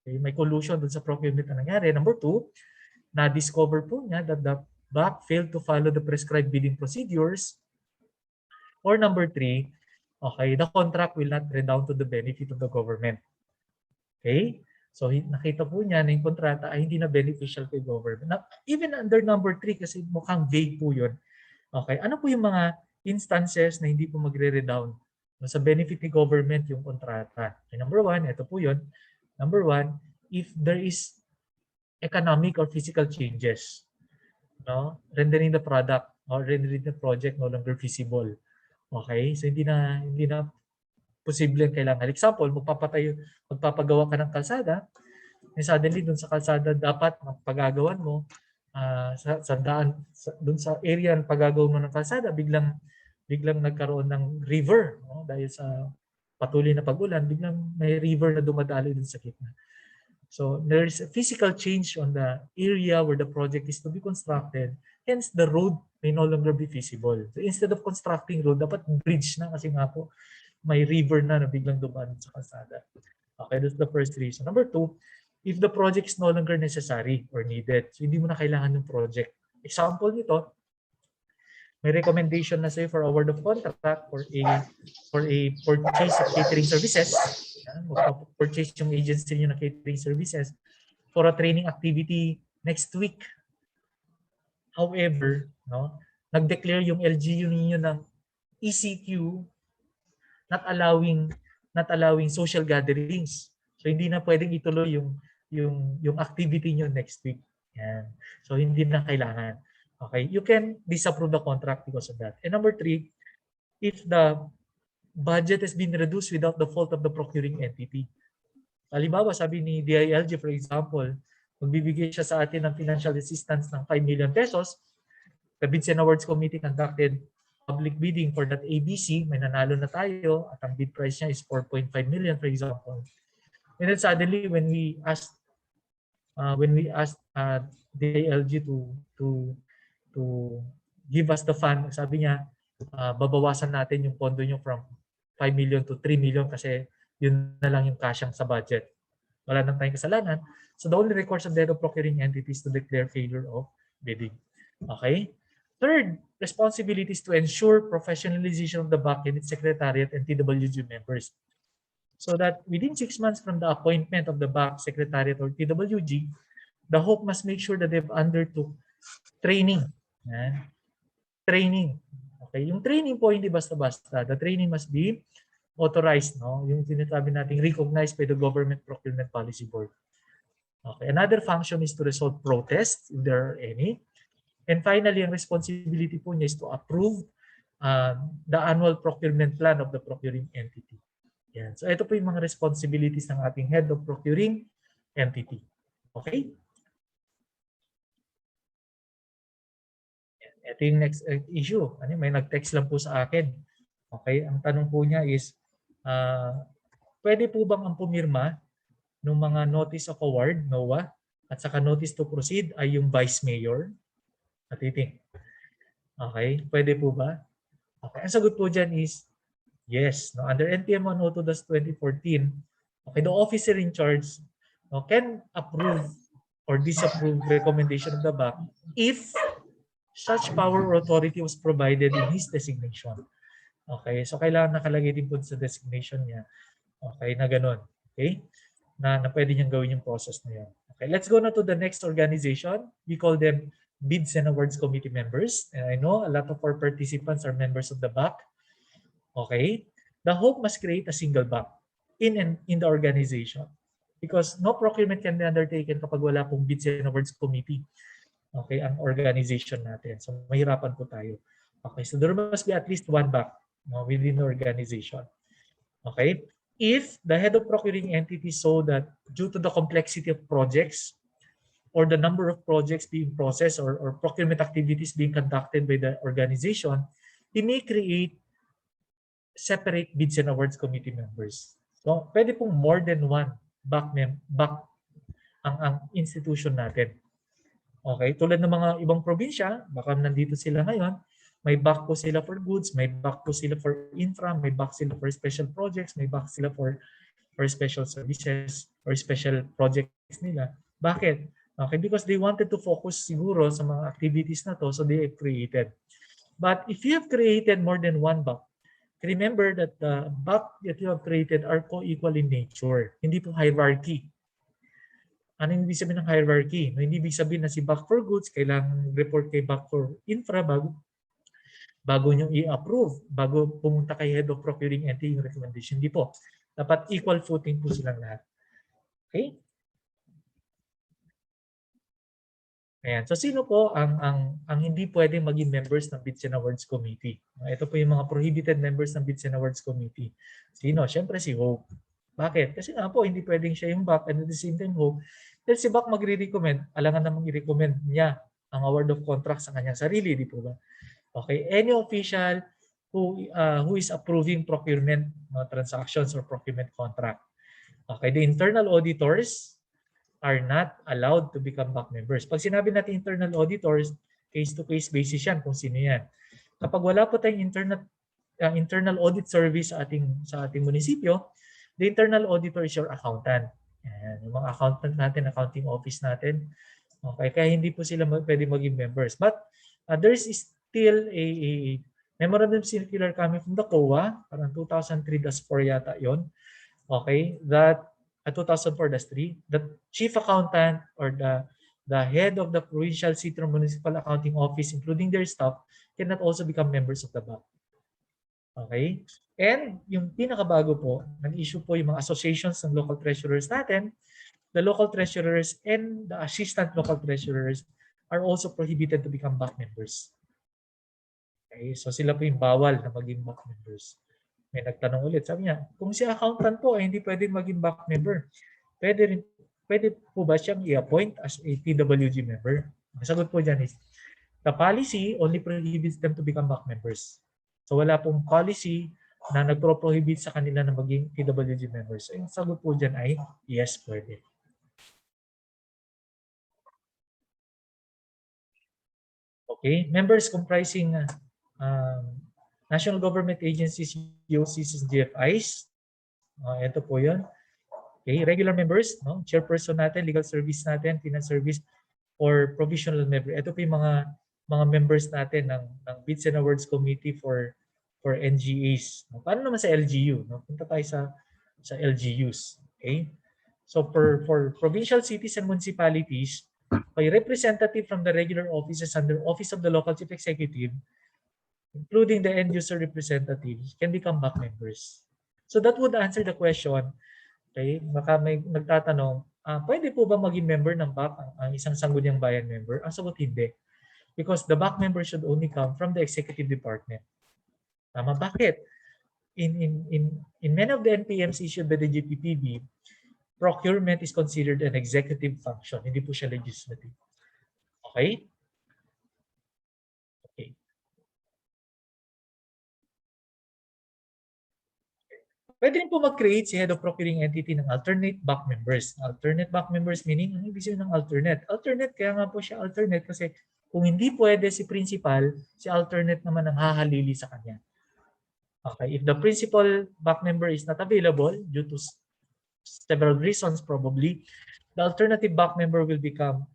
Okay, may collusion dun sa procurement na nangyari. Number 2, na-discover po niya that the BAC failed to follow the prescribed bidding procedures. Or number 3, okay, the contract will not redound to the benefit of the government. Okay? So nakita po niya na yung kontrata ay hindi na beneficial kay government. Now, even under number 3, kasi mukhang vague po yun. Okay, ano po yung mga instances na hindi po magre-redound sa benefit ni government yung kontrata? Okay, number 1, ito po yun. Number 1, if there is economic or physical changes, no, rendering the product or rendering the project no longer feasible. Okay, so hindi na posible ang kailangan. Example, magpapagawa ka ng kalsada, and suddenly dun sa kalsada dapat pagagawan mo sa daan dun sa area ng paggagawa mo ng kalsada, biglang nagkaroon ng river, no, dahil sa patuloy na pag-ulan, biglang may river na dumadaloy dun sa gitna. So there is a physical change on the area where the project is to be constructed. Hence, the road may no longer be feasible. So instead of constructing road, dapat bridge na kasi nga po may river na biglang dumaan sa kalsada. Okay, that's the first reason. Number 2, if the project is no longer necessary or needed, so hindi mo na kailangan yung project. Example nito, may recommendation na sa'yo for award of contract for a purchase of catering services. Magpa-purchase yung agency niyo ng catering services for a training activity next week. However, no, nag-declare yung LGU niyo ng ECQ not allowing social gatherings. So hindi na pwedeng ituloy yung activity niyo next week. Yan. So hindi na kailangan. Okay, you can disapprove the contract because of that. And number 3, if the budget has been reduced without the fault of the procuring entity. Halimbawa, sabi ni DILG, for example, magbibigay siya sa atin ng financial assistance ng 5 million pesos. The Bids and Awards Committee conducted public bidding for that ABC. May nanalo na tayo at ang bid price niya is 4.5 million, for example. And then suddenly, when we asked DILG to give us the fund, sabi niya, babawasan natin yung pondo nyo from 5 million to 3 million kasi yun na lang yung kasyang sa budget. Wala nang tayong kasalanan. So the only recourse of the head of procuring entities to declare failure of bidding. Okay? Third, responsibility is to ensure professionalization of the BAC and its secretariat and TWG members. So that within 6 months from the appointment of the BAC secretariat or TWG, the hope must make sure that they've undertook training. Training. Okay, yung training po hindi basta-basta. The training must be authorized, no? Yung sinasabi natin recognized by the Government Procurement Policy Board. Okay, another function is to resolve protests if there are any. And finally, ang responsibility po niya is to approve the annual procurement plan of the procuring entity. Yan. So ito po yung mga responsibilities ng ating head of procuring entity. Okay? Ito yung next issue. May nag-text lang po sa akin. Okay, ang tanong po niya is, pwede po bang ang pumirma ng mga notice of award, NOA, at saka notice to proceed ay yung Vice Mayor? Atiting. Okay, pwede po ba? Okay, ang sagot po dyan is yes. No? Under NPM 102-2014, okay, the officer in charge can approve or disapprove recommendation of the BAC if such power or authority was provided in his designation. Okay, so kailangan nakalagay din po sa designation niya. Okay, na ganun. Okay, na pwede niyang gawin yung process na yun. Okay, let's go na to the next organization. We call them Bids and Awards Committee members. And I know a lot of our participants are members of the BAC. Okay, the hope must create a single BAC in the organization because no procurement can be undertaken kapag wala pong Bids and Awards Committee. Okay, ang organization natin. So mahirapan po tayo. Okay, so there must be at least one BAC within the organization. Okay, if the head of procuring entity saw that due to the complexity of projects or the number of projects being processed or procurement activities being conducted by the organization, he may create separate Bids and Awards Committee members. So, pwede pong more than one BAC ang institution natin. Okay, tulad ng mga ibang probinsya, baka nandito sila ngayon, may BAC po sila for goods, may BAC po sila for infra, may BAC sila for special projects, may BAC sila for special services or special projects nila. Bakit? Okay, because they wanted to focus siguro sa mga activities na to, so they have created. But if you have created more than one BAC, remember that the BAC that you have created are co-equal in nature. Hindi po hierarchy. Ano yung ibig sabihin ng hierarchy? No, hindi ibig sabihin na si BAC for goods, kailangan report kay BAC for infra bago nyo i-approve, bago pumunta kay head of procuring entity yung recommendation. Hindi po. Dapat equal footing po silang lahat. Okay? Ayan. So sino po ang hindi pwedeng maging members ng Bids and Awards Committee? Ito po yung mga prohibited members ng Bids and Awards Committee. Sino? Siyempre si Hope. Bakit? Kasi nga po hindi pwedeng siya yung BAC and at the same time Hope. Dahil si BAC magre-recommend, alangan namang i-recommend niya ang award of contract sa kanyang sarili, di po ba? Okay, any official who is approving procurement transactions or procurement contract. Okay, the internal auditors are not allowed to become BAC members. Pag sinabi natin internal auditors, case-to-case basis yan kung sino yan. Kapag wala po tayong internal audit service sa ating munisipyo, the internal auditor is your accountant. Yan, yung mga accountant natin, accounting office natin. Okay, kaya hindi po sila pwede maging members. But there is still a memorandum circular coming from the COA, parang 2003-4 yata yon. Okay, that 2004-3, the chief accountant or the head of the provincial, city, or municipal accounting office, including their staff, cannot also become members of the BAC. Okay? And yung pinakabago po, nag-issue po yung mga associations ng local treasurers natin. The local treasurers and the assistant local treasurers are also prohibited to become BAC members. Okay? So sila po yung bawal na maging BAC members. May nagtanong ulit, sabi niya, kung si accountant po ay hindi pwedeng maging BAC member, pwede po ba siyang i-appoint as a TWG member? Ang sagot po dyan is, the policy only prohibits them to become BAC members. So wala pong policy na nagpro-prohibit sa kanila na maging TWG members. So yung sagot po dyan ay, yes, pwede. Okay, members comprising national government agencies, UOCs, GFIs. Ito po yun. Okay, regular members, no? Chairperson natin, legal service natin, finance service, or provisional member. Ito po yung mga members natin ng Bids and Awards Committee for NGAs. No? Paano naman sa LGU? No? Punta tayo sa LGUs. Okay? So for provincial cities and municipalities, a representative from the regular offices under Office of the Local Chief Executive, including the end user representatives, can become BAC members. So that would answer the question. Okay, baka may nagtatanong, pwede po ba maging member ng BAC ang isang sangguniang bayan member? Ang sagot hindi. Because the BAC member should only come from the executive department. Tama, bakit? In many of the NPMs issued by the GPPB, procurement is considered an executive function. Hindi po siya legislative. Okay? Okay. Pwede rin po mag-create si head of procuring entity ng alternate back members. Alternate back members meaning, ano ibig sabihin ng alternate? Alternate, kaya nga po siya alternate kasi kung hindi pwede si principal, si alternate naman ang hahalili sa kanya. Okay, if the principal back member is not available due to several reasons probably, the alternative back member will become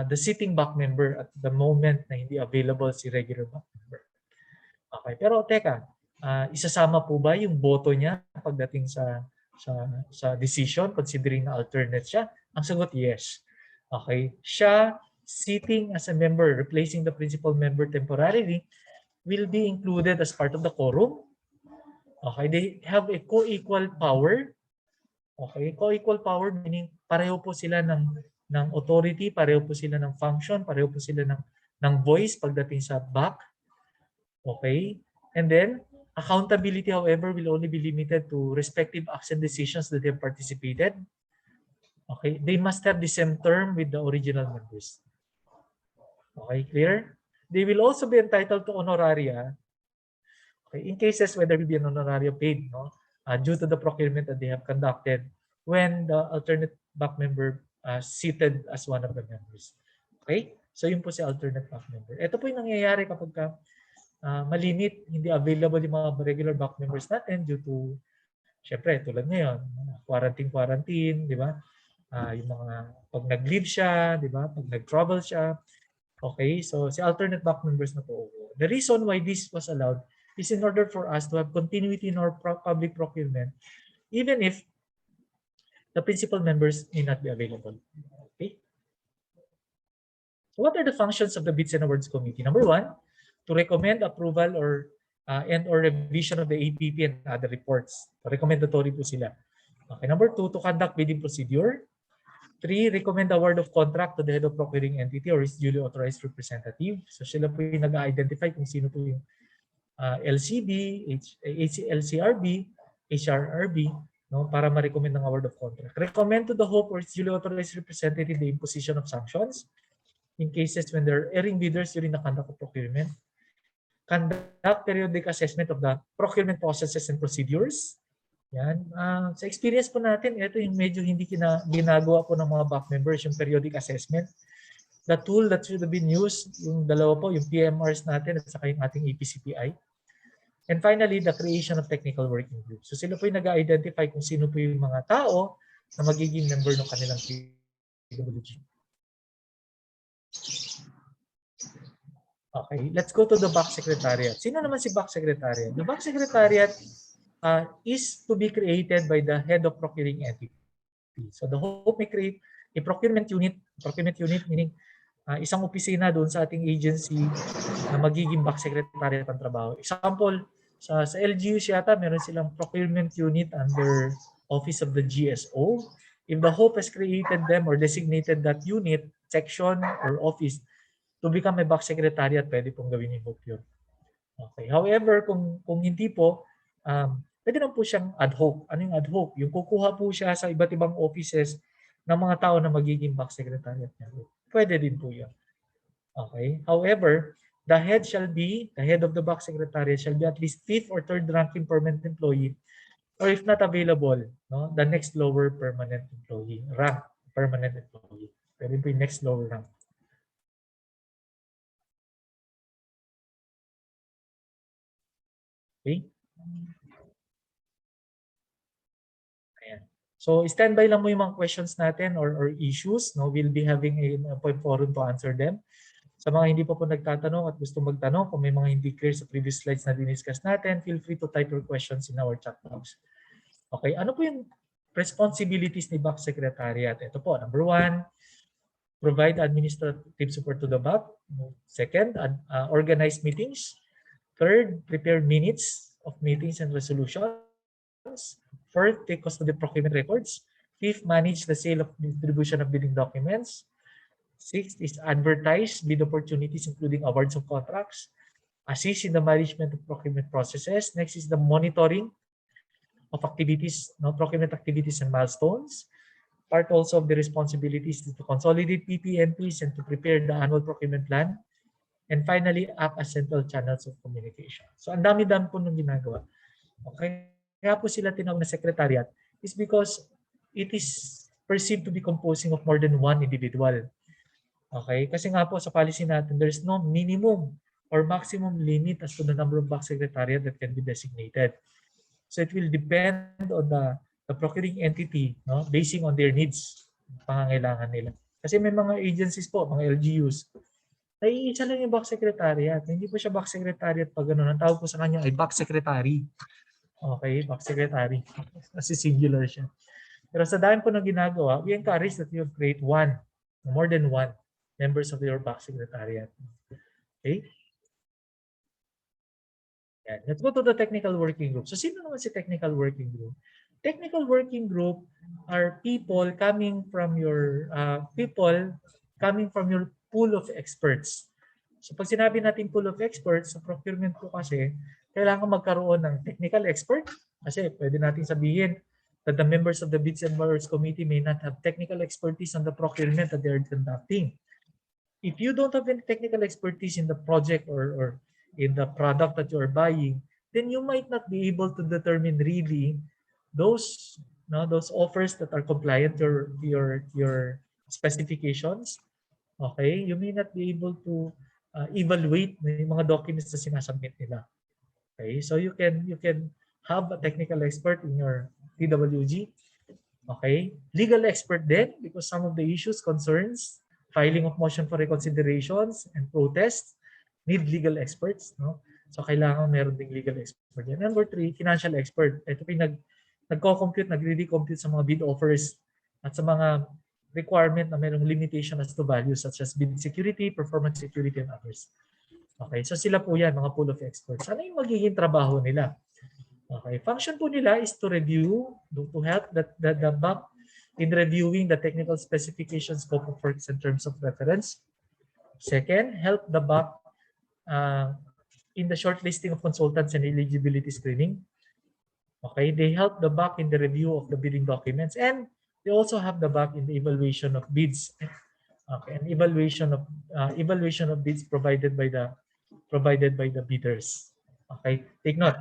the sitting back member at the moment na hindi available si regular back member. Okay, pero teka, isasama po ba yung boto niya pagdating sa decision considering na alternate siya? Ang sagot, yes. Okay, siya sitting as a member, replacing the principal member temporarily, will be included as part of the quorum. Okay, they have a co-equal power. Okay, co-equal power meaning pareho po sila ng authority, pareho po sila ng function, pareho po sila ng voice pagdating sa back. Okay? And then, accountability, however, will only be limited to respective acts and decisions that they have participated. Okay? They must have the same term with the original members. Okay, clear? They will also be entitled to honoraria. Okay, in cases where there will be an honoraria paid, no, due to the procurement that they have conducted when the alternate back member seated as one of the members. Okay? So yun po si alternate back member. Ito po yung nangyayari kapag malimit, hindi available yung mga regular back members natin due to, syempre, tulad ngayon, quarantine, di ba? Yung mga, pag nag-leave siya, di ba? Pag nag-travel siya. Okay, so si alternate back members na po. The reason why this was allowed is in order for us to have continuity in our public procurement, even if the principal members may not be available. Okay. So what are the functions of the Bids and Awards Committee? Number one, to recommend approval or revision of the APP and other reports. So recommendatory po sila. Okay. Number two, to conduct bidding procedure. 3, recommend award of contract to the head of procuring entity or his duly authorized representative. So sila po yung nag-identify kung sino po yung LCB, LCRB, HRRB, no, para ma-recommend ng award of contract. Recommend to the HOP or its duly authorized representative the imposition of sanctions in cases when there are erring bidders during the conduct of procurement. Conduct periodic assessment of the procurement processes and procedures. Yan. Sa experience po natin, ito yung medyo hindi ginagawa po ng mga back members, yung periodic assessment. The tool that should have been used, yung dalawa po, yung PMRs natin at saka yung ating APCPI. And finally, the creation of technical working groups. So sila po yung nag-identify kung sino po yung mga tao na magiging member ng kanilang PWG. Okay, let's go to the back secretariat. Sino naman si back secretariat? The back secretariat is to be created by the head of procuring entity. So the HOPE may create a procurement unit meaning isang opisina doon sa ating agency na magiging back secretariat ang trabaho. Example, sa LGUs yata meron silang procurement unit under office of the GSO. If the HOPE has created them or designated that unit, section, or office to become a back secretariat, pwede pong gawin ni HOPE yun. Okay. However, kung hindi po, pwede lang po siyang ad hoc. Ano yung ad hoc? Yung kukuha po siya sa iba't ibang offices ng mga tao na magiging back secretariat niya. Pwede din po yan. Okay? However, the head of the back secretariat shall be at least 5th or 3rd ranking permanent employee, or if not available, no, the next lower permanent employee, rank permanent employee. Pwede po yung next lower rank. Okay? Ayan. So, standby lang mo yung mga questions natin or issues. No? We'll be having a point forum to answer them. Sa mga hindi pa po nagtatanong at gusto magtanong, kung may mga hindi clear sa previous slides na diniscuss natin, feel free to type your questions in our chat box. Okay, ano po yung responsibilities ni back secretariat? Ito po, number 1, provide administrative support to the back. Second, organize meetings. Third, prepare minutes of meetings and resolutions. Fourth, take custody of procurement records. Fifth, manage the sale of distribution of bidding documents. Sixth is advertise bid opportunities including awards of contracts. Assist in the management of procurement processes. Next is the monitoring of activities, procurement activities and milestones. Part also of the responsibilities is to consolidate PPNPs and to prepare the annual procurement plan. And finally, act as central channels of communication. So ang dami-dami po nung ginagawa. Okay? kaya po sila tinawag na secretariat is because it is perceived to be composing of more than one individual. Okay? Kasi nga po sa policy natin, there's no minimum or maximum limit as to the number of back secretariat that can be designated. So it will depend on the procuring entity, no, basing on their needs, pangangailangan nila. Kasi may mga agencies po, mga LGUs, ay isa lang yung back secretariat. Hindi po siya back secretariat pag gano'n. Ang tawag po sa kanya ay back secretary. Okay, back secretary. Kasi singular siya. Pero sa dami po ng ginagawa, we encourage that you create one, more than one members of your back secretariat. Okay? Yan. Let's go to the technical working group. So sino naman si technical working group? Technical working group are people coming from your pool of experts. So pag sinabi natin pool of experts, sa procurement po kasi, kailangan magkaroon ng technical expert kasi pwede natin sabihin that the members of the Bids and Buyers Committee may not have technical expertise on the procurement that they are conducting. If you don't have any technical expertise in the project or in the product that you are buying, then you might not be able to determine really those offers that are compliant to your specifications. Okay, you may not be able to evaluate yung mga documents na sinasubmit nila. Okay, so you can have a technical expert in your TWG. Okay, legal expert then, because some of the issues concerns filing of motion for reconsiderations and protests need legal experts, no? So kailangan meron ding legal expert. And number 3, financial expert. Ito yung nagko-compute, nagre-recompute sa mga bid offers at sa mga requirement na mayroong limitation as to values such as bid security, performance security, and others. Okay, so sila po yan, mga pool of experts. Ano yung magiging trabaho nila? Okay, function po nila is to review, to help the BAC in reviewing the technical specifications, scope of works, and terms of reference. Second, help the BAC in the shortlisting of consultants and eligibility screening. Okay, they help the BAC in the review of the bidding documents, and they also have the BAC in the evaluation of bids. Okay, and evaluation of bids provided by the bidders. Okay, take note.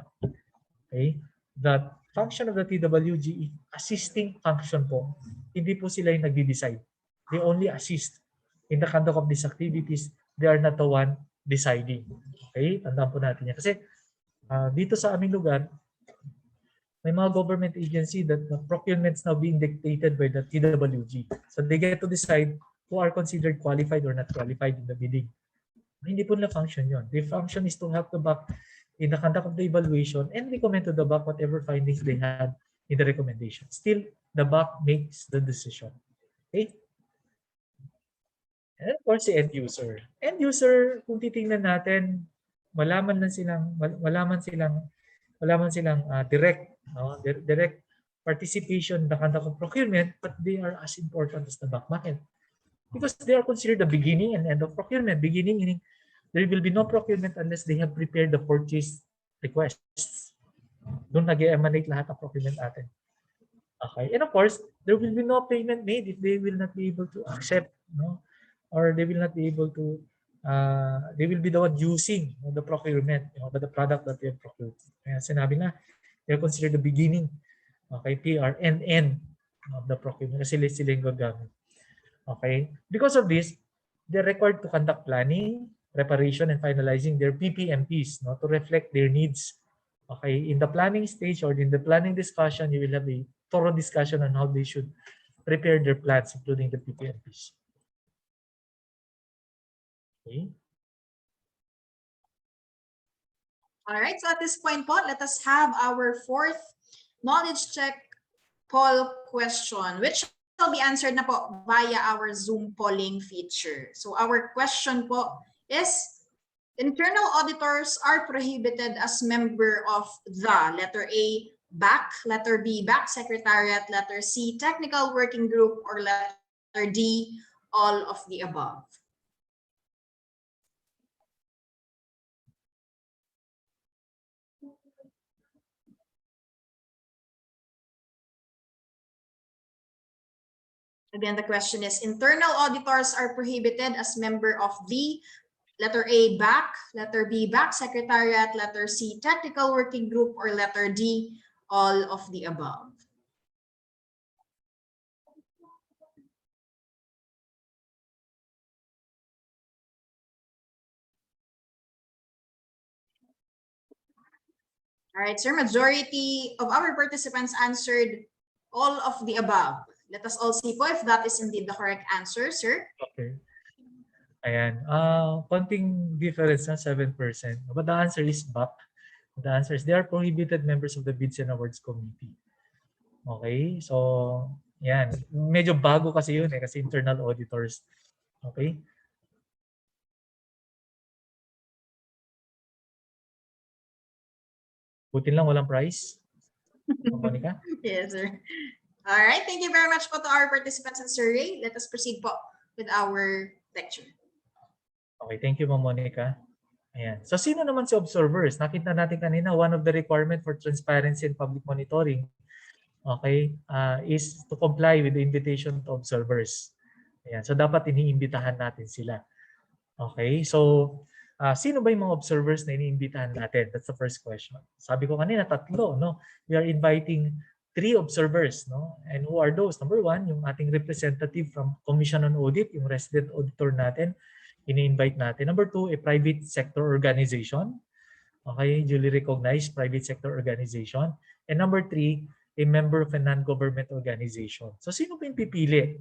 Okay, the function of the TWG is assisting function po. Hindi po sila yung nagde-decide. They only assist in the conduct of these activities. They are not the one deciding. Okay, tandaan po natin yan. Kasi dito sa aming lugar, may mga government agency that the procurement is now being dictated by the TWG. So they get to decide who are considered qualified or not qualified in the bidding. Hindi po nila function yun. The function is to help the BAC in the conduct of the evaluation and recommend to the BAC whatever findings they had in the recommendation. Still, the BAC makes the decision. Okay? And of course, the end user. End user, kung titingnan natin, malaman silang direct, no? Direct participation in the conduct of procurement, but they are as important as the BAC market. Because they are considered the beginning and end of procurement. Beginning meaning there will be no procurement unless they have prepared the purchase requests. Doon nag-emanate lahat ng procurement natin. Okay. And of course, there will be no payment made if they will not be able to accept, no? Or they will not be able to, they will be the one using the procurement, the product that they have procured. Kaya sinabi na, they are considered the beginning, okay, PR, and end of the procurement. Kasi sila yung gagamit. Okay. Because of this, they're required to conduct planning, preparation, and finalizing their PPMPs, no, to reflect their needs. Okay, in the planning stage or in the planning discussion, you will have a thorough discussion on how they should prepare their plans, including the PPMPs. Okay. All right, so at this point po, let us have our 4th knowledge check poll question, which will be answered na po via our Zoom polling feature. So our question po is, internal auditors are prohibited as member of the letter A, BAC, letter B, BAC Secretariat, letter C, Technical Working Group, or letter D, all of the above. Again, the question is, internal auditors are prohibited as member of the letter A, BAC, letter B, BAC Secretariat, letter C, Technical Working Group, or letter D, all of the above. All right, sir. Majority of our participants answered all of the above. Let us all see po if that is indeed the correct answer, sir. Okay. Ayan. Konting difference na 7%. But the answer is BAP. The answer is they are prohibited members of the Bids and Awards Committee. Okay? So, yan. Medyo bago kasi yun kasi internal auditors. Okay? Buti lang walang price. Monica? Yes, sir. All right. Thank you very much po to our participants in survey. Let us proceed po with our lecture. Okay, thank you, Ma'am Monica. Ayan. So, sino naman si observers? Nakita natin kanina, one of the requirement for transparency and public monitoring, okay, is to comply with the invitation to observers. Ayan. So, dapat iniimbitahan natin sila. Okay, so sino ba yung mga observers na iniimbitahan natin? That's the first question. Sabi ko kanina, tatlo, no? We are inviting 3 observers, no? And who are those? Number 1, yung ating representative from Commission on Audit, yung resident auditor natin, ini-invite natin. Number 2, a private sector organization. Okay, duly recognized private sector organization. And number 3, a member of a non-government organization. So sino pa yung pipili?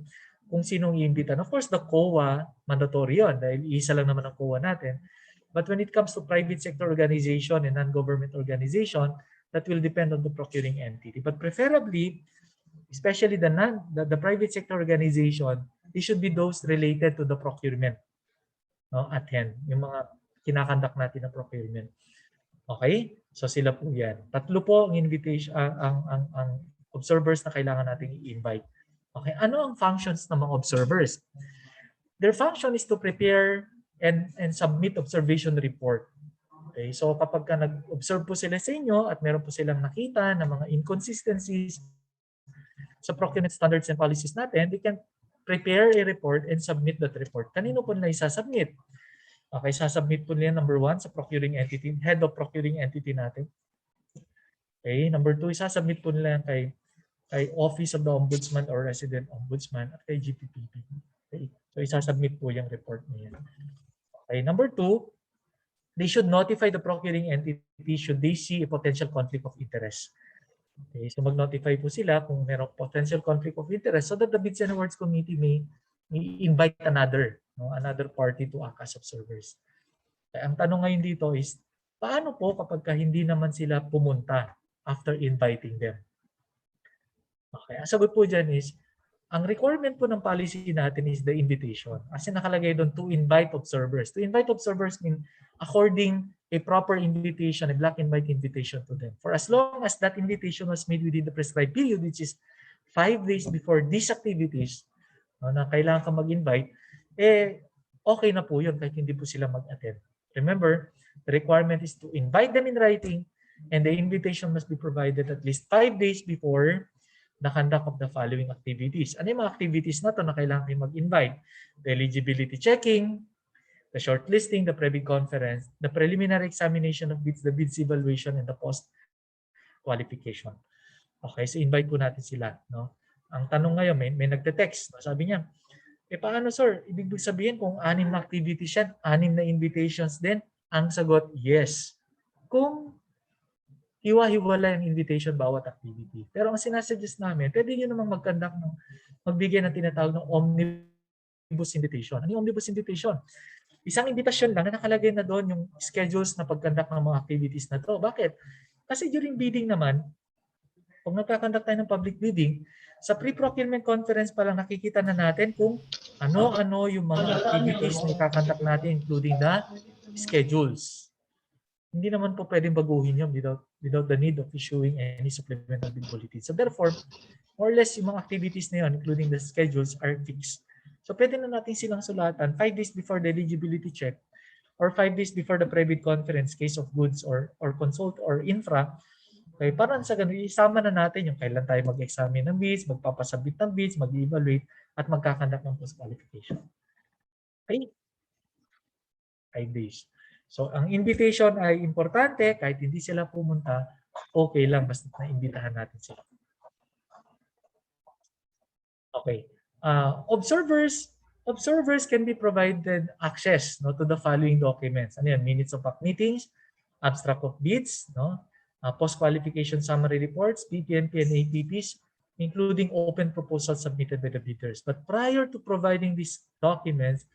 Kung sinong iimbitan. Of course, the COA, mandatory yun dahil isa lang naman ang COA natin. But when it comes to private sector organization and non-government organization, that will depend on the procuring entity. But preferably, especially the private sector organization, they should be those related to the procurement, no, at hand, yung mga kinakandak natin na procurement. Okay? So sila po yan. Tatlo po ang invitation, ang observers na kailangan nating i-invite. Okay, ano ang functions ng mga observers? Their function is to prepare and submit observation report. Okay, so kapag ka nag-observe po sila sa inyo at meron po silang nakita na mga inconsistencies sa procurement standards and policies natin, they can prepare a report and submit that report. Kanino po nila isasubmit? Okay, sasubmit po nila number 1 sa procuring entity, head of procuring entity natin. Okay, number 2, isasubmit po nila kay Office of the Ombudsman or Resident Ombudsman at kay GPPP. Okay. So isasubmit po yung report niya. Okay. Number 2, they should notify the procuring entity should they see a potential conflict of interest. Okay. So mag-notify po sila kung merong potential conflict of interest so that the Bids and Awards Committee may invite another party to act as observers. Okay. Ang tanong ngayon dito is, paano po kapag hindi naman sila pumunta after inviting them? Okay, ang sagot po dyan is, ang requirement po ng policy natin is the invitation. Kasi nakalagay doon to invite observers. To invite observers mean according a proper invitation, a black and white invitation to them. For as long as that invitation was made within the prescribed period, which is 5 days before these activities, na kailangan ka mag-invite, okay na po yun kahit hindi po sila mag-attend. Remember, the requirement is to invite them in writing and the invitation must be provided at least 5 days before the conduct of the following activities. Ano yung mga activities na ito na kailangan kayo mag-invite? The eligibility checking, the shortlisting, the pre-bid conference, the preliminary examination of bids, the bids evaluation, and the post-qualification. Okay, so invite po natin sila. No? Ang tanong ngayon, may nagte-text. No? Sabi niya, paano sir? Ibig sabihin kung 6 na activities yan, 6 na invitations din? Ang sagot, yes. Kung hiwa-hiwala yung invitation bawat activity. Pero ang sinasuggest namin, pwede nyo namang magbigay ng tinatawag ng omnibus invitation. Ano yung omnibus invitation? Isang invitation lang na nakalagay na doon yung schedules na pag-conduct ng mga activities na to. Bakit? Kasi during bidding naman, kung nagkakandak tayo ng public bidding, sa pre-procurement conference pa lang nakikita na natin kung ano-ano yung mga activities na ikakandak natin including the schedules. Hindi naman po pwedeng baguhin yun without the need of issuing any supplemental bid bulletin. So therefore, more or less yung mga activities na yun, including the schedules, are fixed. So pwede na natin silang sulatan 5 days before the eligibility check or 5 days before the pre-bid conference, case of goods or consult or infra. Okay, parang sa ganun, isama na natin yung kailan tayo mag-examine ng bids, magpapasabit ng bids, mag-evaluate, at magkakandak ng post-qualification. Okay? 5 days. So, ang invitation ay importante kahit hindi sila pumunta okay lang basta naimbitahan natin sila. Okay. Observers can be provided access, no, to the following documents. Ano yan? Minutes of meetings, abstract of bids, no, post-qualification summary reports, PPNP and APPs, including open proposals submitted by the bidders. But prior to providing these documents,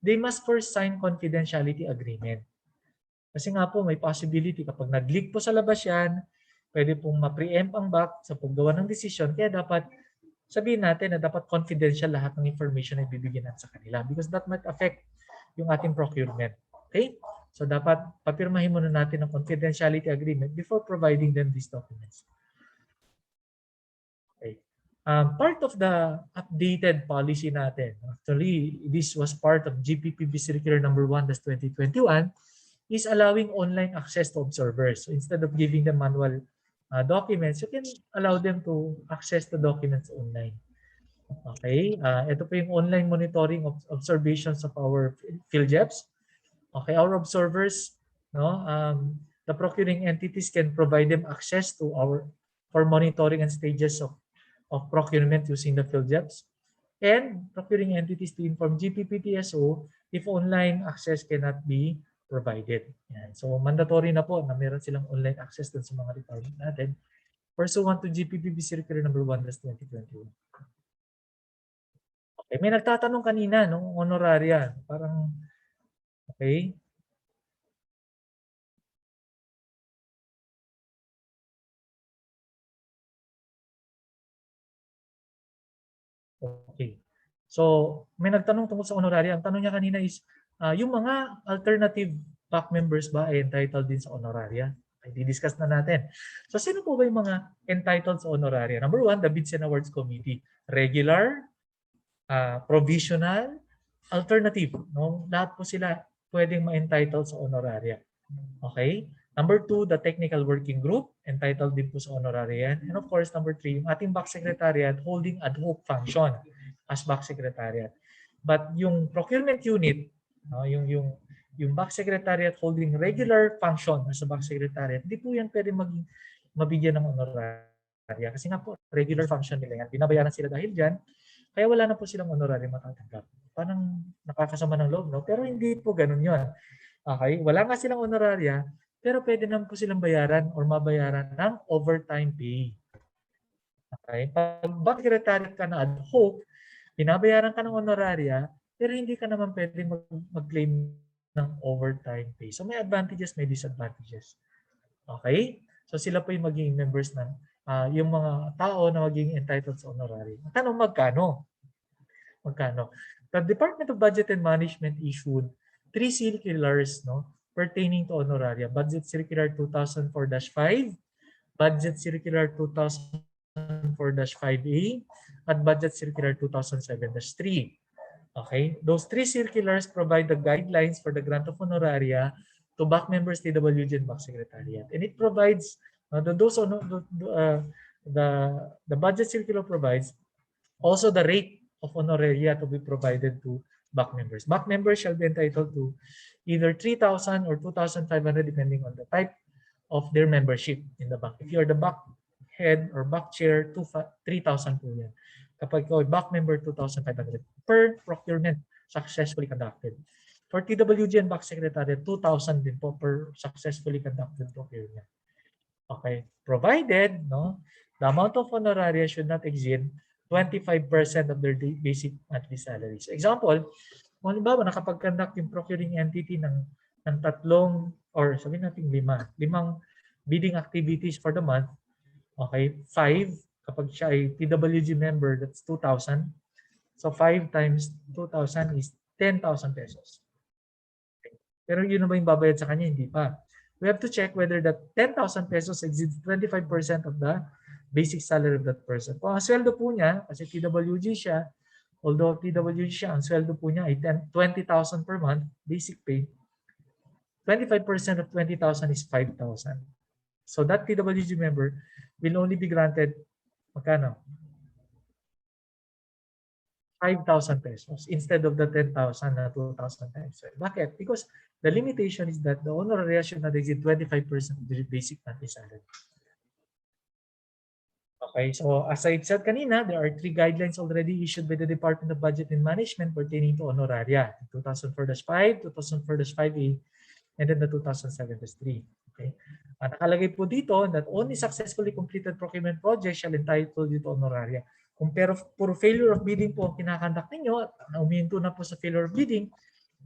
they must first sign confidentiality agreement. Kasi nga po may possibility kapag nag-leak po sa labas yan, pwede pong ma-preempt ang back sa paggawa ng desisyon. Kaya dapat sabihin natin na dapat confidential lahat ng information na ibibigay natin sa kanila because that might affect yung ating procurement. Okay? So dapat papirmahin muna natin ang confidentiality agreement before providing them these documents. Okay. Part of the updated policy natin, actually this was part of GPPB Circular number 1/2021, is allowing online access to observers. So instead of giving them manual documents, you can allow them to access the documents online. Okay, ito po yung online monitoring of observations of our PhilJeps. Okay, our observers, no, the procuring entities can provide them access to our for monitoring and stages of procurement using the PhilJeps. And procuring entities to inform GPPTSO if online access cannot be provided. Yan. So mandatory na po na meron silang online access dun sa mga department natin pursuant to GPPB Circular number 1/2021. Okay, may nagtatanong kanina no, honoraria, parang okay. Okay. So, may nagtanong tungkol sa honoraria. Ang tanong niya kanina is, yung mga alternative back members ba ay entitled din sa honoraria? Ay, di-discuss na natin. So, sino po ba yung mga entitled sa honoraria? Number 1, the Bids and Awards Committee. Regular, provisional, alternative. No? Lahat po sila pwedeng ma-entitled sa honoraria. Okay? Number 2, the Technical Working Group. Entitled din po sa honoraria. And of course, number 3, yung ating back secretariat holding ad hoc function as back secretariat. But yung procurement unit, no, yung back secretariat holding regular function as a back secretariat, hindi po yan pwede mabigyan ng honoraria. Kasi nga po, regular function nila yan. Binabayaran sila dahil dyan, kaya wala na po silang honoraria matatanggap. Parang nakakasama ng loob, no? Pero hindi po ganun yun. Okay? Wala nga silang honoraria, pero pwede naman po silang bayaran or mabayaran ng overtime pay. Okay? Pag back secretariat ka na ad hoc, binabayaran ka ng honoraria, pero hindi ka naman pwede mag-claim ng overtime pay. So may advantages, may disadvantages. Okay? So sila po yung magiging members ng yung mga tao na magiging entitled sa honoraria. Tanong magkano? Magkano? The Department of Budget and Management issued 3 circulars, no, pertaining to honoraria. Budget Circular 2004-5, Budget Circular 2004-5A, at Budget Circular 2007-3. Okay? Those 3 circulars provide the guidelines for the grant of honoraria to back members, TWG, and back secretariat. And it provides, the Budget Circular provides also the rate of honoraria to be provided to back members. Back members shall be entitled to either 3,000 or 2,500 depending on the type of their membership in the back. If you are the back head or back chair, 3,000 po yan. Kapag ikaw ay back member, 2,500 per procurement successfully conducted. For TWG and back secretariat, 2,000 din po per successfully conducted procurement. Okay. Provided, no, the amount of honoraria should not exceed 25% of their basic monthly salaries. Example, kung halimbawa nakapag-conduct yung procuring entity ng tatlong or sabihin natin limang bidding activities for the month, okay, 5 kapag siya ay TWG member, that's 2,000. So 5 times 2,000 is 10,000 pesos. Okay. Pero yun na ba yung babayad sa kanya? Hindi pa. We have to check whether that 10,000 pesos exceeds 25% of the basic salary of that person. Kung ang sweldo po niya, kasi TWG siya, although TWG siya, ang sweldo po niya ay 20,000 per month, basic pay, 25% of 20,000 is 5,000. So that TWG member will only be granted, magkano? 5,000 pesos instead of the 10,000 na 2,000 times. Bakit? Because the limitation is that the honoraria should not exceed 25% of the basic monthly salary. Okay, so as I said kanina, there are 3 guidelines already issued by the Department of Budget and Management pertaining to honoraria, 2004-5, 2004-5A, and then the 2007-3. Okay. Nakalagay po dito that only successfully completed procurement projects shall entitle you to honoraria. Kung pero puro failure of bidding po ang kinakandak ninyo at umihinto na po sa failure of bidding,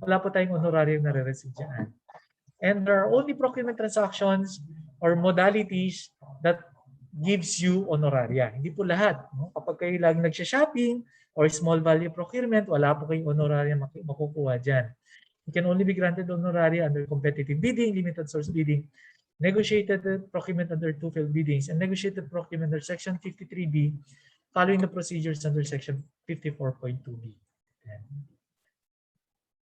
wala po tayong honoraria na re-receive dyan. And there are only procurement transactions or modalities that gives you honoraria. Hindi po lahat. No? Kapag kayo laging nagsha-shopping or small value procurement, wala po kayong honoraria makukuha dyan. You can only be granted honoraria under competitive bidding, limited source bidding, negotiated procurement under two-field biddings, and negotiated procurement under Section 53B following the procedures under Section 54.2B.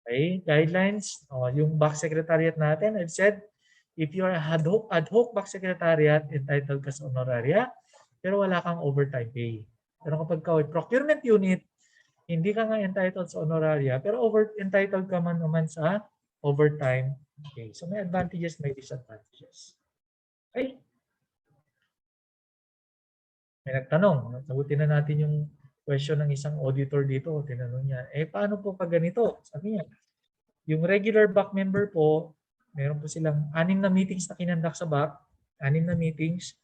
Okay, guidelines. Yung back secretariat natin, I've said, if you are a ad hoc back secretariat, entitled ka sa honoraria, pero wala kang overtime pay. Pero kapag ka procurement unit, hindi ka nga entitled sa honoraria, pero entitled ka man naman sa overtime pay. So may advantages, may disadvantages. Okay? May nagtanong. Sagutin na natin yung question ng isang auditor dito. Tinanong niya, paano po pag ganito? Sabi niya, yung regular back member po, meron po silang 6 na meetings na kinandak sa back, 6 na meetings.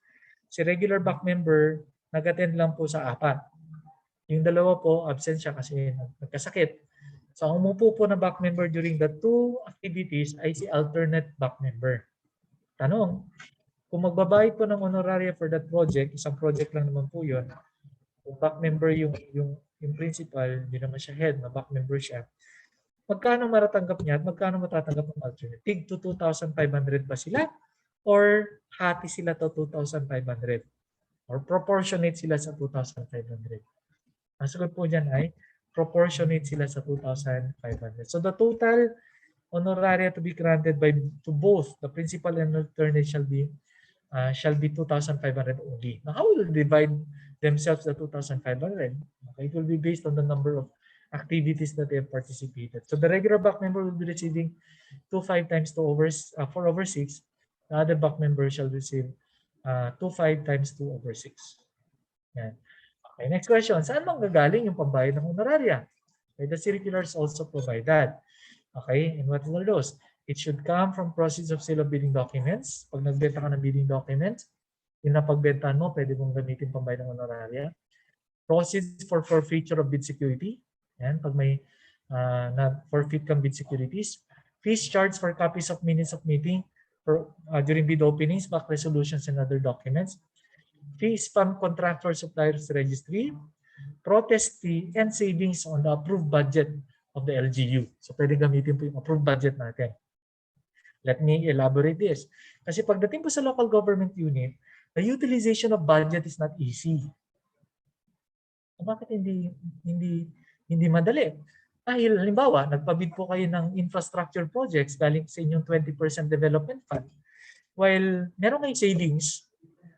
Si regular back member, nag-attend lang po sa 4. Yung 2 po, absent siya kasi nagkasakit. So, ang umupo po na back member during the 2 activities ay si alternate back member. Tanong, kung magbabayad po ng honoraria for that project, isang project lang naman po yun, kung back member yung principal, hindi naman siya head, na back member siya, magkano matatanggap niya at magkano matatanggap ng alternate? Tig to 2,500 ba sila? Or hati sila to 2,500? Or proportionate sila sa 2,500? Ang sagot po dyan ay proportionate sila sa 2,500. So the total honoraria to be granted to both the principal and alternate shall be 2,500 only. Now, how will they divide themselves the 2,500? Okay, it will be based on the number of activities that they have participated. So the regular back member will be receiving 2.5 times 4 over 6. The other back member shall receive 2.5 times 2 over 6. Yan. Okay, next question. Saan manggagaling yung pambayad ng honoraria? Okay, the circulars also provide that. Okay, and what are those? It should come from proceeds of sale of bidding documents. Pag nagbenta ka ng bidding documents, yung napagbentahan mo, pwede mong gamitin pambayad ng honoraria. Proceeds for forfeiture of bid security. Yan, pag may na-forfeit kang bid securities. Fees charged for copies of minutes of meeting during bid openings, back resolutions, and other documents. Fees from contractor suppliers registry. Protest fee and savings on the approved budget of the LGU. So pwede gamitin po yung approved budget natin. Let me elaborate this. Kasi pagdating po sa local government unit, the utilization of budget is not easy. Bakit hindi madali? Dahil halimbawa, nagpabid po kayo ng infrastructure projects galing sa inyong 20% development fund. While meron kayong savings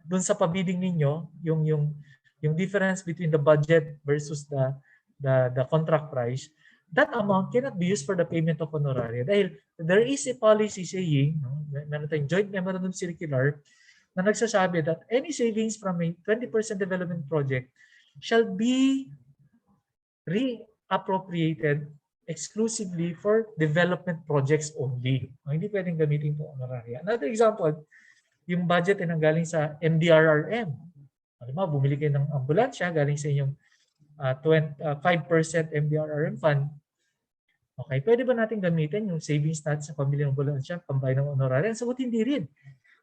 doon sa pabidding ninyo, yung difference between the budget versus the contract price, that amount cannot be used for the payment of honoraria. Dahil there is a policy saying, meron tayong joint memorandum circular na nagsasabi that any savings from a 20% development project shall be reappropriated exclusively for development projects only. Hindi pwedeng gamitin po honoraria. Another example, yung budget ay nanggaling sa MDRRM. Halimbawa, bumili kayo ng ambulansya galing sa inyong 5% MDRRM fund. Okay, pwede ba natin gamitin yung savings natin sa pambili ng ambulansya, pambayad ng honoraria? Ang sagot, hindi rin.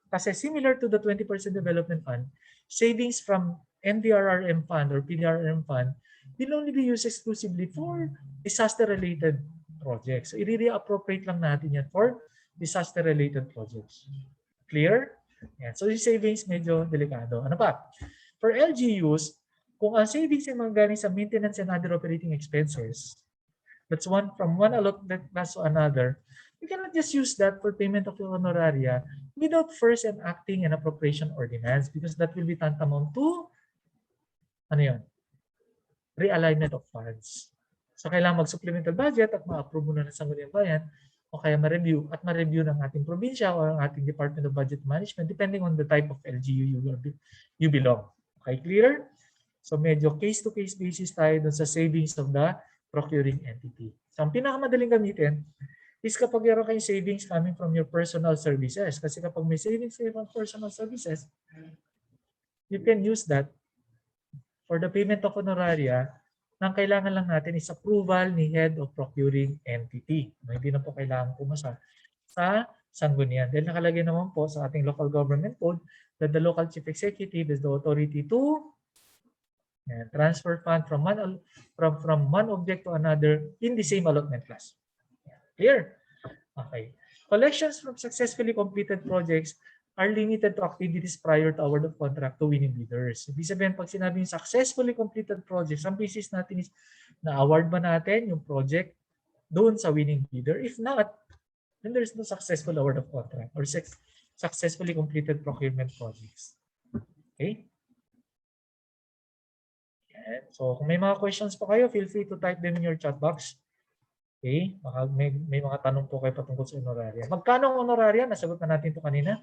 Kasi similar to the 20% development fund, savings from MDRRM fund or PDRRM fund will only be used exclusively for disaster-related projects. So, i-reappropriate lang natin yan for disaster-related projects. Clear? Yan. So, yung savings medyo delikado. Ano pa? For LGUs, kung ang savings ay manggaling sa maintenance and other operating expenses, that's from one allotment class to another, you cannot just use that for payment of your honoraria without first enacting an appropriation ordinance because that will be tantamount to realignment of funds. So, kailangan mag-supplemental budget at ma-approve muna ng Sangguniang Bayan o kaya ma-review ng ating probinsya o ng ating Department of Budget Management depending on the type of LGU you belong. Okay, clear? So medyo case-to-case basis tayo dun sa savings of the procuring entity. So ang pinakamadaling gamitin is kapag meron kayong savings coming from your personal services. Kasi kapag may savings kayo from personal services, you can use that for the payment of honoraria. Nang kailangan lang natin is approval ni head of procuring entity. Hindi na po kailangan pumasa sa sanggunian. Dahil nakalagay naman po sa ating local government code that the local chief executive is the authority to transfer fund from one object to another in the same allotment class. Clear? Okay. Collections from successfully completed projects are limited to activities prior to award of contract to winning bidders. Ibig sabihin, pag sinabing successfully completed projects, ang basis natin is na-award ba natin yung project doon sa winning bidder? If not, then there is no successful award of contract or successfully completed procurement projects. Okay? So kung may mga questions po kayo, feel free to type them in your chat box. Okay? Baka may mga tanong po kayo patungkol sa honoraria. Magkano ang honoraria? Nasagot na natin ito kanina.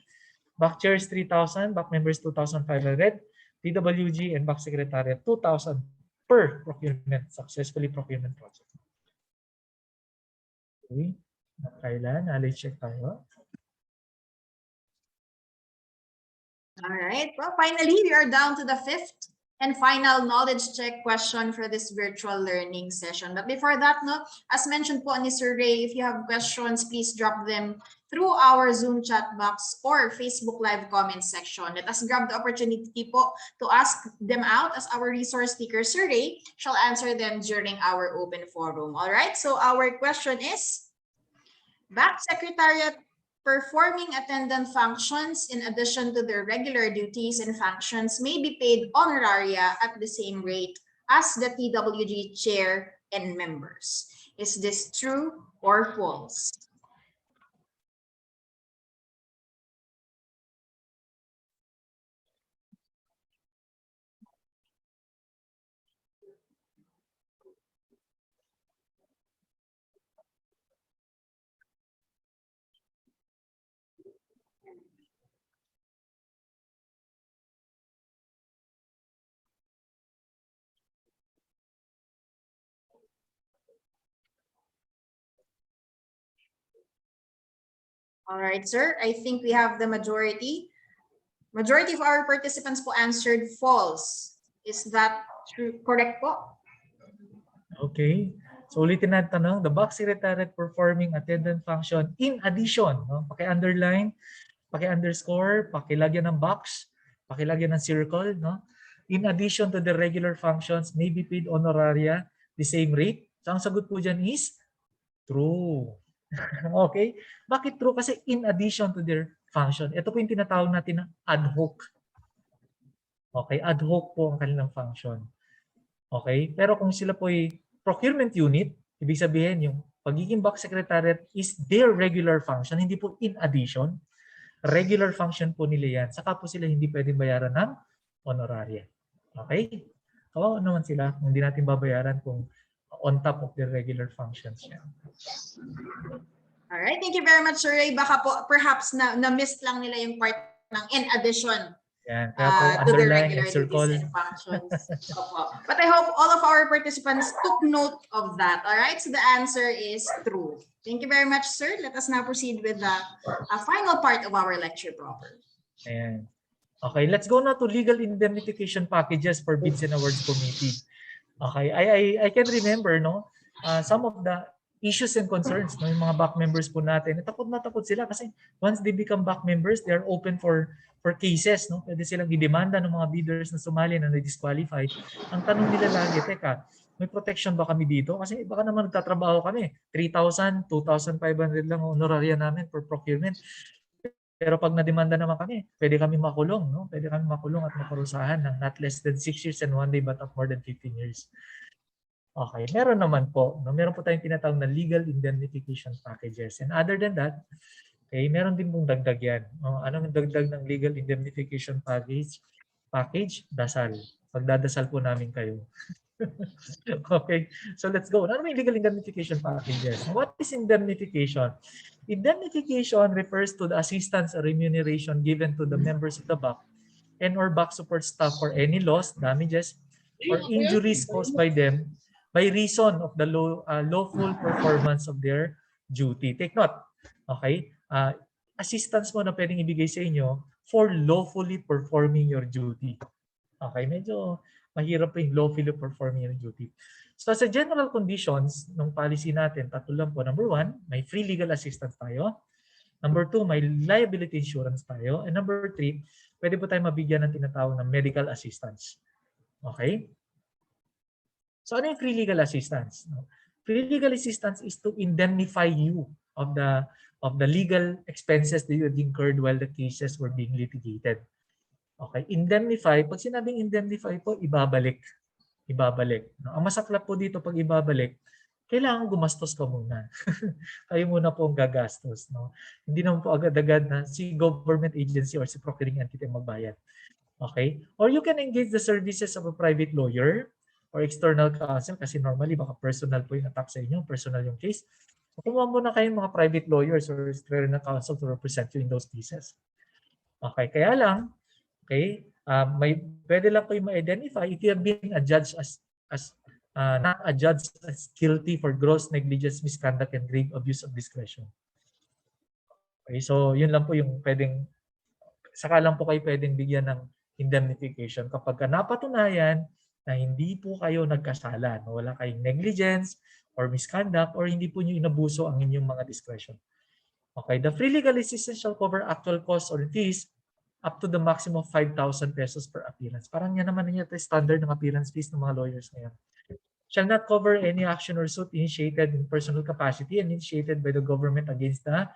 Back chairs 3,000, back members 2,500, TWG and back secretariat 2,000 per procurement, successfully procurement project. Okay? Kailan? Knowledge check tayo. All right. Well, finally, we are down to the 5th and final knowledge check question for this virtual learning session. But before that, no, as mentioned po ni Sir Ray, if you have questions, please drop them through our Zoom chat box or Facebook Live comment section. Let us grab the opportunity po to ask them out as our resource speaker, Sir Ray, shall answer them during our open forum. All right. So our question is, back secretariat performing attendant functions in addition to their regular duties and functions may be paid honoraria at the same rate as the TWG chair and members. Is this true or false? All right, sir. I think we have the majority. Majority of our participants po answered false. Is that true? Correct po? Okay. So ulitin natin tanong, the back secretariat performing attendant function in addition, no? Paki-underline, paki-underscore, pakilagyan ng box, pakilagyan ng circle, no? In addition to the regular functions, may be paid honoraria the same rate. So ang sagot po dyan is true. Okay? Bakit true? Kasi in addition to their function. Ito po yung tinatawag natin na ad hoc. Okay? Ad hoc po ang kanilang function. Okay? Pero kung sila po ay procurement unit, ibig sabihin yung pagiging back secretariat is their regular function, hindi po in addition. Regular function po nila yan. Saka po sila hindi pwedeng bayaran ng honoraria. Okay? Kawawa naman sila kung hindi natin babayaran kung on top of their regular functions yan. All right. Thank you very much, Sir Ray. Baka po perhaps na-miss lang nila yung part ng in addition. Yan. Kaya po, To the underline regular and circle. duties and functions. Opo. But I hope all of our participants took note of that. All right. So the answer is true. Thank you very much, sir. Let us now proceed with the final part of our lecture proper. Ayan. Okay, let's go now to legal indemnification packages for Bids and Awards Committee. Okay, I can remember, no, some of the issues and concerns, no, yung mga back members po natin, takot na takot sila kasi once they become back members, they are open for cases, no? Pwede silang i-demanda ng mga bidders na sumali na na-disqualify. Ang tanong nila lagi, teka, may protection ba kami dito? Kasi baka naman nagtatrabaho kami, 3,000, 2,500 lang honoraria namin for procurement. Pero pag na-demanda naman kami, pwede kami makulong, no? Pwede kami makulong at maparusahan ng not less than 6 years and 1 day but of more than 15 years. Okay, meron naman po. No? Meron po tayong tinatawag na legal indemnification packages. And other than that, okay, meron din pong dagdag yan. Anong dagdag ng legal indemnification package? Dasal. Pagdadasal po namin kayo. Okay, so let's go. Ano yung legal indemnification packages? What is indemnification? Indemnification refers to the assistance or remuneration given to the members of the BAC and or back support staff for any loss, damages, or injuries caused by them by reason of the lawful performance of their duty. Take note, okay? Assistance mo na pwedeng ibigay sa inyo for lawfully performing your duty. Okay, medyo mahirap pa yung lawfully performing your duty. So sa general conditions ng policy natin, tatlo lang po. Number 1, may free legal assistance tayo. Number 2, may liability insurance tayo. And number 3, pwede po tayo mabigyan ng tinatawag na medical assistance. Okay? So ano yung free legal assistance? Free legal assistance is to indemnify you of the legal expenses that you had incurred while the cases were being litigated. Okay, indemnify, pag sinabing indemnify po, ibabalik. Ibabalik. No? Ang masaklap po dito pag ibabalik, kailangan gumastos ka muna. Kayo muna po ang gagastos. No? Hindi naman po agad-agad na si government agency or si procuring entity ang magbayad. Okay? Or you can engage the services of a private lawyer or external counsel kasi normally baka personal po yung attack sa inyo, personal yung case. Kumuha muna kayong mga private lawyers or external counsel to represent you in those cases. Okay, kaya lang, okay, pwede lang kayo ma-identify if you have been adjudged not adjudged as guilty for gross negligence, misconduct, and grave abuse of discretion. Okay, so yun lang po yung pwedeng, saka lang po kayo pwedeng bigyan ng indemnification kapag napatunayan na hindi po kayo nagkasala, no? Wala kayong negligence or misconduct or hindi po nyo inabuso ang inyong mga discretion. Okay, the free legal assistance shall cover actual costs or fees up to the maximum of 5,000 pesos per appearance. Parang yan naman yung standard ng appearance fees ng mga lawyers ngayon. Shall not cover any action or suit initiated in personal capacity and initiated by the government against the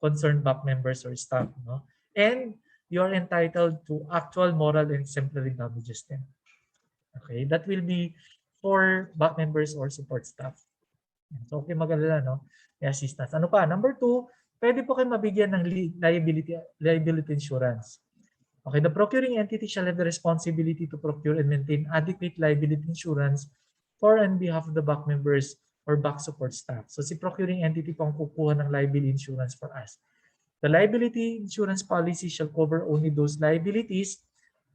concerned BAC members or staff. No? And you are entitled to actual moral and exemplary damages then. Okay, that will be for BAC members or support staff. So okay, mag-alala, no? May assistance. Ano pa? Number 2, pwede po kayo mabigyan ng liability insurance. Okay, the procuring entity shall have the responsibility to procure and maintain adequate liability insurance for and behalf of the BAC members or BAC support staff. So si procuring entity po ang kukuha ng liability insurance for us. The liability insurance policy shall cover only those liabilities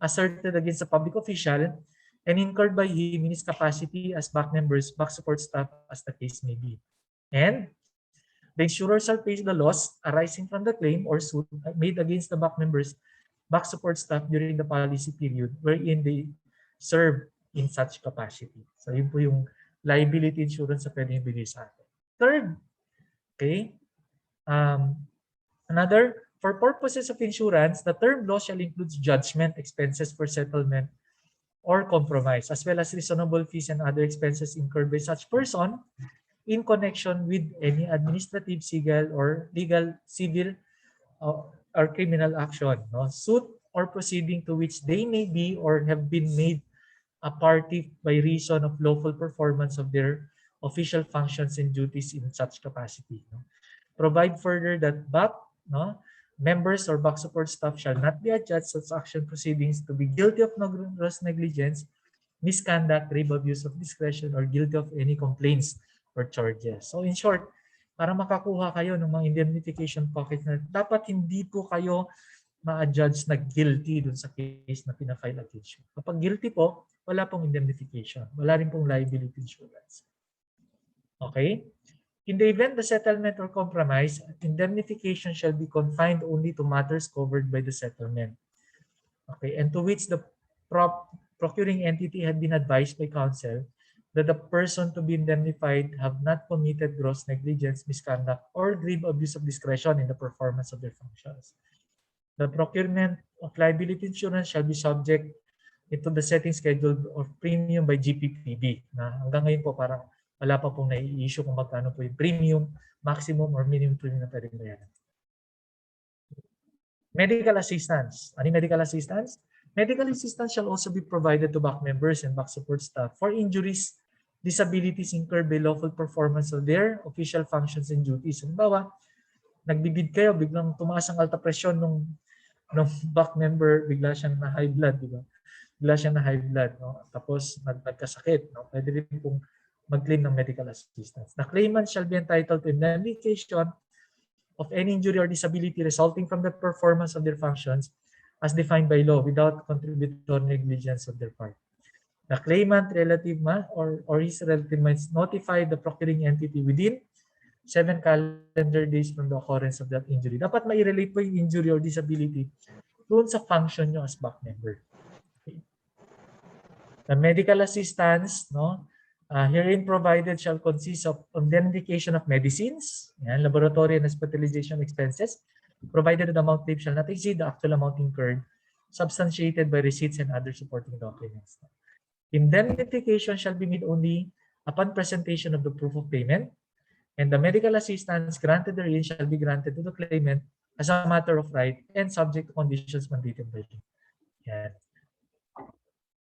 asserted against a public official and incurred by him in his capacity as BAC members, BAC support staff, as the case may be. And the insurer shall pay the loss arising from the claim or suit made against the BAC members, BAC support staff during the policy period wherein they serve in such capacity. So yun po yung liability insurance na pwedeng ibigay sa atin. Third, okay, for purposes of insurance, the term loss shall include judgment, expenses for settlement, or compromise, as well as reasonable fees and other expenses incurred by such person in connection with any administrative, civil, or criminal action, no? Suit or proceeding to which they may be or have been made a party by reason of lawful performance of their official functions and duties in such capacity. No? Provide further that BAC, no, members or BAC support staff shall not be adjudged such action proceedings to be guilty of gross negligence, misconduct, grave abuse of discretion, or guilty of any complaints or charges. So in short, para makakuha kayo ng mga indemnification package na dapat hindi po kayo ma-adjudge na guilty dun sa case na pinafile against you. Kapag guilty po, wala pong indemnification. Wala rin pong liability insurance. Okay? In the event the settlement or compromise, indemnification shall be confined only to matters covered by the settlement. Okay, and to which the procuring entity had been advised by counsel that the person to be indemnified have not committed gross negligence, misconduct, or grave abuse of discretion in the performance of their functions. The procurement of liability insurance shall be subject into the setting schedule of premium by GPPB. Na hanggang ngayon po parang wala pa pong nai-issue kung magkano po yung premium, maximum or minimum premium na pwedeng bayaran. Medical assistance. Ano yung medical assistance? Medical assistance shall also be provided to BAC members and BAC support staff for injuries, disabilities incurred by lawful performance of their official functions and duties. Halimbawa, nagbibid kayo, biglang tumaas ang alta presyon ng BAC member, bigla siyang na high blood, di ba? Bigla siyang na high blood, no? Tapos nagkasakit, no? Pwede rin pong mag-claim ng medical assistance. The claimant shall be entitled to indemnification of any injury or disability resulting from the performance of their functions as defined by law without contributory negligence on their part. The claimant relative or his relative must notify the procuring entity within 7 calendar days from the occurrence of that injury. Dapat mai-relate po yung injury or disability doon sa function nyo as back member. Okay. The medical assistance, no, herein provided shall consist of indemnification of medicines, yan, laboratory and hospitalization expenses, provided the amount claimed shall not exceed the actual amount incurred, substantiated by receipts and other supporting documents. Indemnification shall be made only upon presentation of the proof of payment, and the medical assistance granted therein shall be granted to the claimant as a matter of right and subject to conditions mandated by law. Yan.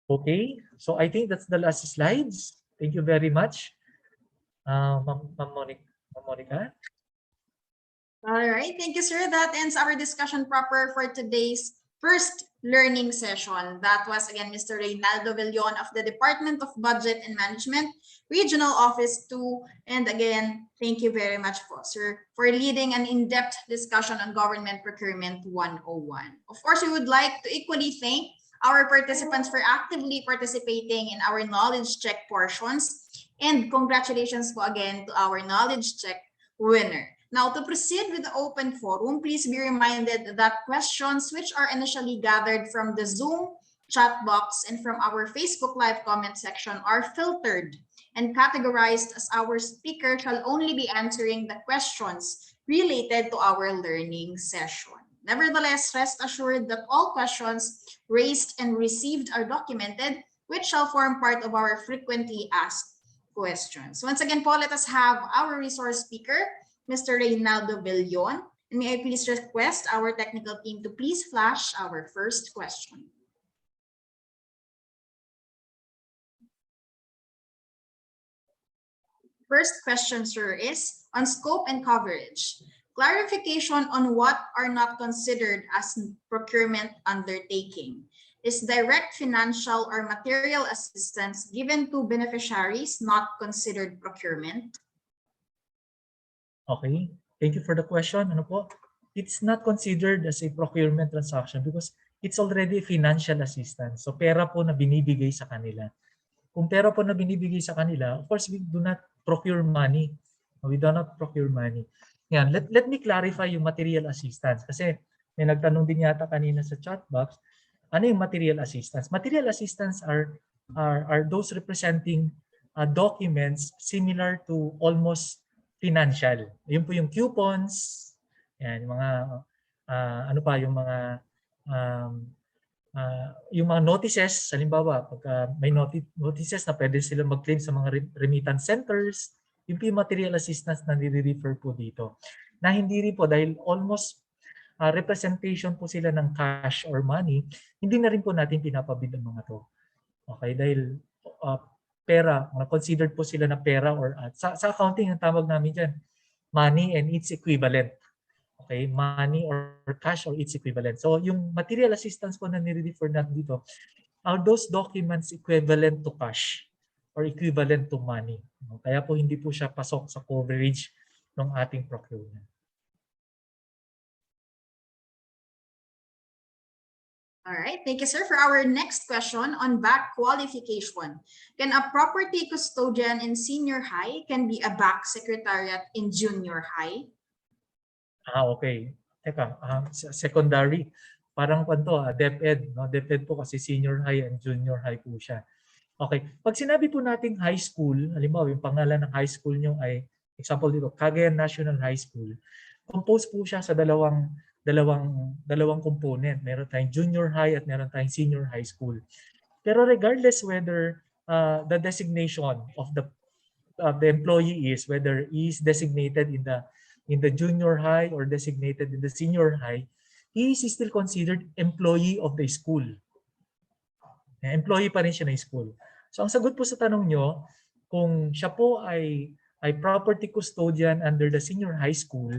Okay, so I think that's the last slides. Thank you very much, Ma'am Monica. All right, thank you, sir. That ends our discussion proper for today's first learning session. That was again Mr. Reynaldo Villon of the Department of Budget and Management, Regional Office 2. And again, thank you very much, sir, for leading an in-depth discussion on Government Procurement 101. Of course, we would like to equally thank our participants for actively participating in our knowledge check portions. And congratulations po again to our knowledge check winner. Now, to proceed with the open forum, please be reminded that questions which are initially gathered from the Zoom chat box and from our Facebook Live comment section are filtered and categorized, as our speaker shall only be answering the questions related to our learning session. Nevertheless, rest assured that all questions raised and received are documented, which shall form part of our frequently asked questions. Once again, po, let us have our resource speaker, Mr. Reynaldo Villon. And may I please request our technical team to please flash our first question. First question, sir, is on scope and coverage. Clarification on what are not considered as procurement undertaking. Is direct financial or material assistance given to beneficiaries not considered procurement? Okay, thank you for the question. Ano po? It's not considered as a procurement transaction because it's already financial assistance. So pera po na binibigay sa kanila. Kung pera po na binibigay sa kanila, of course, we do not procure money. We do not procure money. Yan, let me clarify yung material assistance. Kasi may nagtanong din yata kanina sa chat box, ano yung material assistance? Material assistance are those representing documents similar to almost financial. Yun po yung coupons, yan, yung mga ano pa yung mga yung mga notices, halimbawa pag may notices na pwede sila mag-claim sa mga remittance centers, yun po yung material assistance na nire-refer po dito. Na hindi rin po dahil almost representation po sila ng cash or money, hindi na rin po natin pinapabid ang mga to. Okay, dahil pera, considered po sila na pera or sa accounting ang tawag namin dyan, money and its equivalent. Okay, money or cash or its equivalent. So yung material assistance po na nire-refer natin dito are those documents equivalent to cash or equivalent to money. Kaya po hindi po siya pasok sa coverage ng ating procurement. All right, thank you, sir. For our next question on back qualification, can a property custodian in senior high can be a back secretariat in junior high? Okay. Teka, secondary. Parang kwanto, DepEd. No? DepEd po kasi senior high and junior high po siya. Okay. Pag sinabi po nating high school, halimbawa yung pangalan ng high school nyo ay, example dito, Cagayan National High School. Composed po siya sa dalawang component. Meron tayong junior high at meron tayong senior high school. Pero regardless whether the designation of the employee is, whether he is designated in the junior high or designated in the senior high, he is still considered employee of the school. Employee pa rin siya ng school. So ang sagot po sa tanong nyo, kung siya po ay property custodian under the senior high school,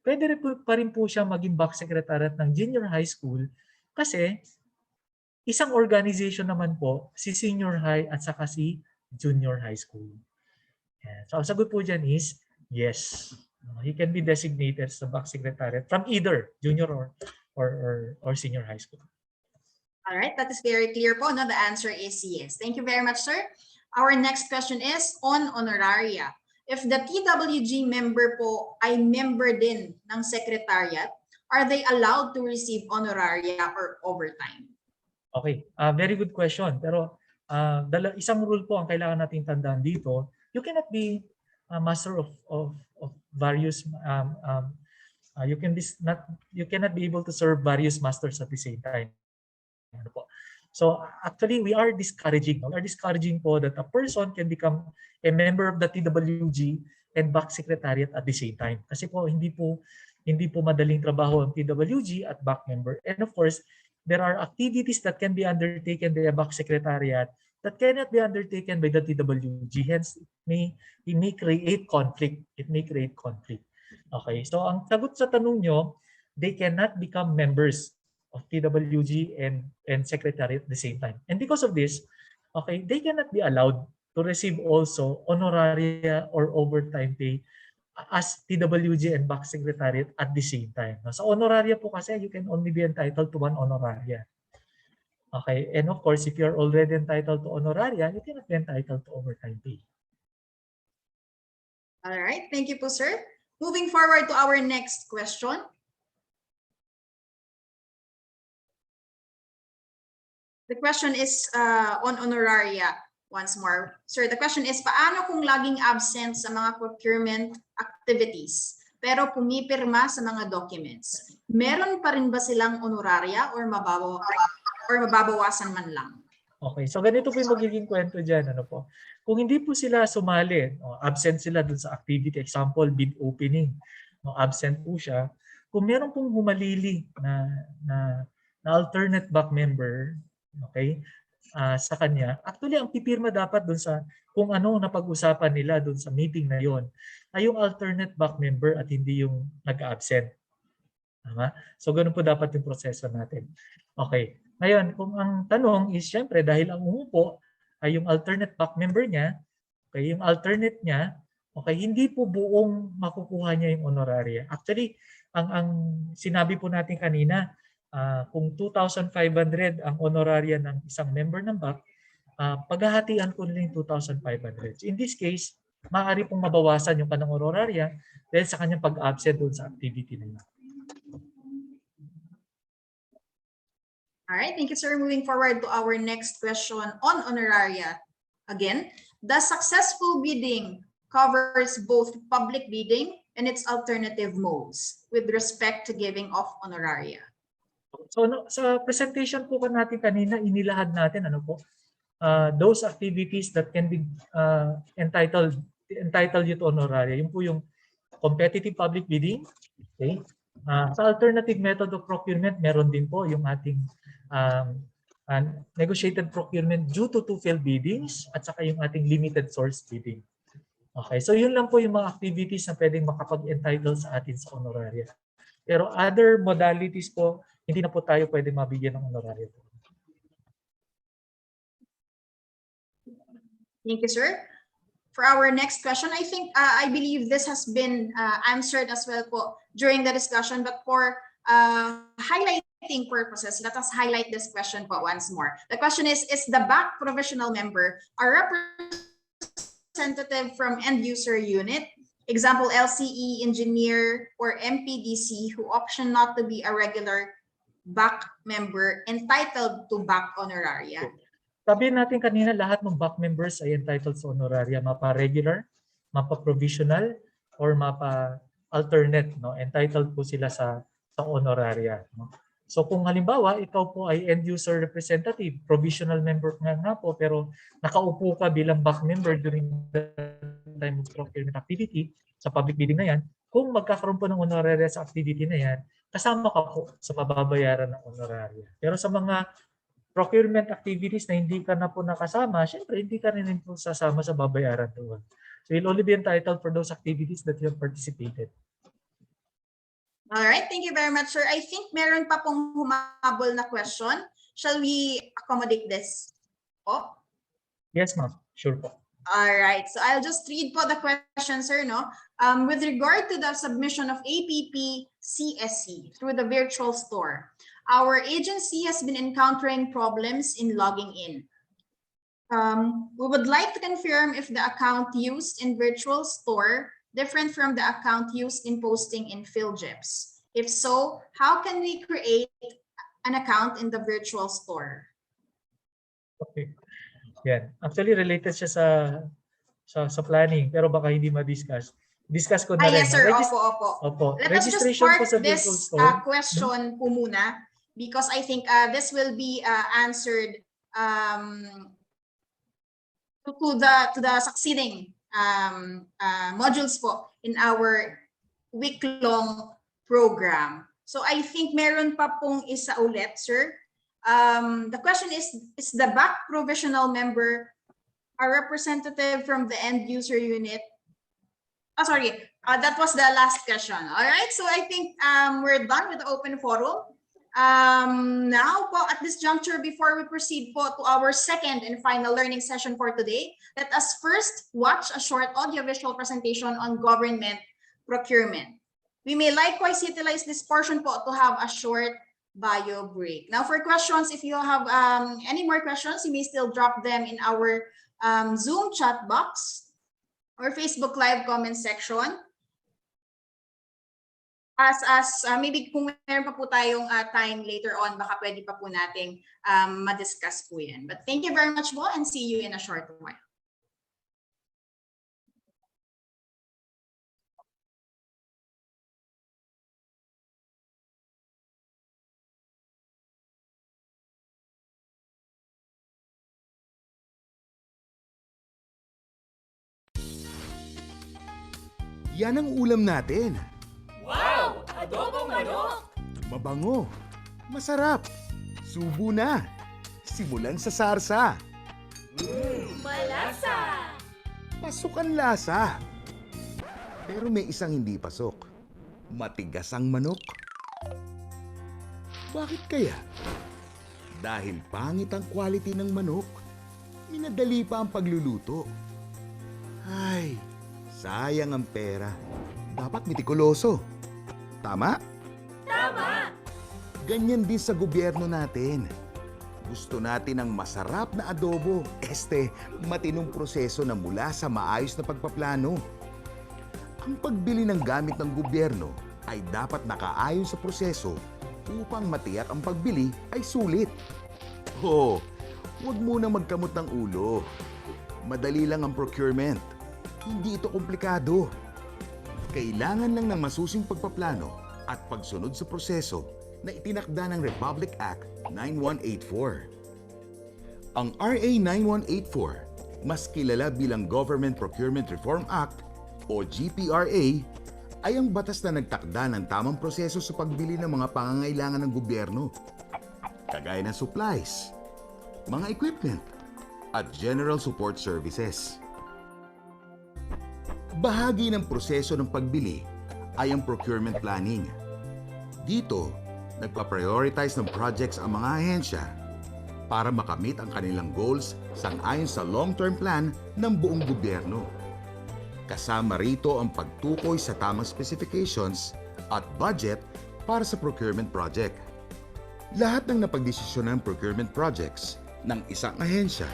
pwede rin pa rin po siya maging back secretariat ng junior high school kasi isang organization naman po si senior high at saka si junior high school. So ang sagot po dyan is yes. He can be designated as a back secretariat from either junior or or senior high school. All right, that is very clear po. No, the answer is yes. Thank you very much, sir. Our next question is on honoraria. If the TWG member po ay member din ng secretariat, are they allowed to receive honoraria or overtime? Okay, very good question. Pero isang rule po ang kailangan nating tandaan dito. You cannot be a master of various you cannot be able to serve various masters at the same time. Ano po? So actually we are discouraging. We are discouraging po that a person can become a member of the TWG and back secretariat at the same time. Kasi po hindi po madaling trabaho ang TWG at back member. And of course, there are activities that can be undertaken by a back secretariat that cannot be undertaken by the TWG. Hence, it may create conflict. It may create conflict. Okay, so ang sagot sa tanong nyo, they cannot become members of TWG and secretariat at the same time. And because of this, okay, they cannot be allowed to receive also honoraria or overtime pay as TWG and back secretariat at the same time. Sa honoraria po kasi, you can only be entitled to one honoraria. Okay, and of course, if you're already entitled to honoraria, you cannot be entitled to overtime pay. All right, thank you po, sir. Moving forward to our next question. The question is on honoraria once more. Sir, the question is, paano kung laging absent sa mga procurement activities pero pumipirma sa mga documents? Meron pa rin ba silang honoraria or mababawasan man lang? Okay, so ganito po yung magiging kwento dyan. Ano po? Kung hindi po sila sumali, absent sila dun sa activity, example, bid opening, absent po siya, kung meron pong humalili na alternate back member, okay, sa kanya, actually ang pipirma dapat dun sa kung ano napag-usapan nila dun sa meeting na yon ay yung alternate back member at hindi yung nag-absent. Tama? So ganun po dapat yung proseso natin. Okay. Ngayon, kung ang tanong is syempre dahil ang umupo ay yung alternate back member niya, okay, yung alternate niya, okay, hindi po buong makukuha niya yung honoraria. Actually, ang sinabi po natin kanina, kung 2,500 ang honoraria ng isang member ng back, paghahatian ko nila yung 2,500. So in this case, maaari pong mabawasan yung kanyang honoraria dahil sa kanyang pag-absent doon sa activity na yun. All right, thank you, sir. Moving forward to our next question on honoraria. Again, the successful bidding covers both public bidding and its alternative modes with respect to giving of honoraria. So sa presentation po natin kanina, inilahad natin ano po, those activities that can be entitled you to honoraria. Yung po yung competitive public bidding, okay? Sa alternative method of procurement, meron din po yung ating negotiated procurement due to two-field biddings at saka yung ating limited source bidding. Okay, so yun lang po yung mga activities na pwedeng makapag-entitle sa atin sa honoraria. Pero other modalities po, hindi na po tayo pwede mabigyan ng honoraria. Thank you, sir. For our next question, I think I believe this has been answered as well po during the discussion, but for highlighting purposes, let us highlight this question po once more. The question is the back provisional member a representative from end user unit, example LCE, engineer, or MPDC who option not to be a regular back member entitled to back honoraria? Sabi natin kanina, lahat ng back members ay entitled sa honoraria, mapa-regular, mapa-provisional, or mapa-alternate. No? Entitled po sila sa honoraria. No? So kung halimbawa, ikaw po ay end-user representative, provisional member nga po, pero nakaupo ka bilang back member during the time of procurement activity, sa public bidding na yan, kung magkakaroon po ng honoraria sa activity na yan, kasama ka po sa mababayaran ng honoraria. Pero sa mga procurement activities na hindi ka na po nakasama, syempre hindi ka rin po sasama sa babayaran doon. So you'll only be entitled for those activities that you have participated. All right, thank you very much, sir. I think meron pa pong humabol na question. Shall we accommodate this? Oh? Yes, ma'am. Sure po. All right, so I'll just read po the question, sir, no? With regard to the submission of APP CSC through the virtual store, our agency has been encountering problems in logging in. We would like to confirm if the account used in virtual store different from the account used in posting in PhilGips. If so, how can we create an account in the virtual store? Okay. Yan. Actually, related siya sa planning, pero baka hindi ma-discuss. Discuss ko na rin. Yes, sir. Opo. Opo. Let us just Registration po park sa virtual this store. question po muna because I think this will be answered to the succeeding modules po in our week-long program. So I think meron pa pong isa ulit, sir. The question is the back provisional member a representative from the end user unit? Oh, sorry, that was the last question. All right, so I think we're done with the open forum. Now po, at this juncture, before we proceed po to our second and final learning session for today, let us first watch a short audiovisual presentation on government procurement. We may likewise utilize this portion po to have a short bio break. Now for questions, if you have any more questions, you may still drop them in our Zoom chat box or Facebook Live comment section. Maybe kung meron pa po tayong time later on, baka pwede pa po nating ma-discuss po yan. But thank you very much po and see you in a short while. Yan ang ulam natin. Wow! Adobong manok! Mabango. Masarap. Subo na. Simulan sa sarsa. Malasa! Pasukan lasa. Pero may isang hindi pasok. Matigas ang manok. Bakit kaya? Dahil pangit ang quality ng manok. Minadali pa ang pagluluto. Ay, sayang ang pera. Dapat mitikuloso. Tama? Tama! Ganyan din sa gobyerno natin. Gusto natin ng masarap na adobo. Matinong proseso na mula sa maayos na pagpaplano. Ang pagbili ng gamit ng gobyerno ay dapat nakaayon sa proseso upang matiyak ang pagbili ay sulit. Huwag munang magkamot ng ulo. Madali lang ang procurement. Hindi ito komplikado. Kailangan lang ng masusing pagpaplano at pagsunod sa proseso na itinakda ng Republic Act 9184. Ang RA 9184, mas kilala bilang Government Procurement Reform Act o GPRA, ay ang batas na nagtakda ng tamang proseso sa pagbili ng mga pangangailangan ng gobyerno, kagaya ng supplies, mga equipment, at general support services. Bahagi ng proseso ng pagbili ay ang procurement planning. Dito, nagpa-prioritize ng projects ang mga ahensya para makamit ang kanilang goals sang-ayon sa long-term plan ng buong gobyerno. Kasama rito ang pagtukoy sa tamang specifications at budget para sa procurement project. Lahat ng napagdesisyon ng procurement projects ng isang ahensya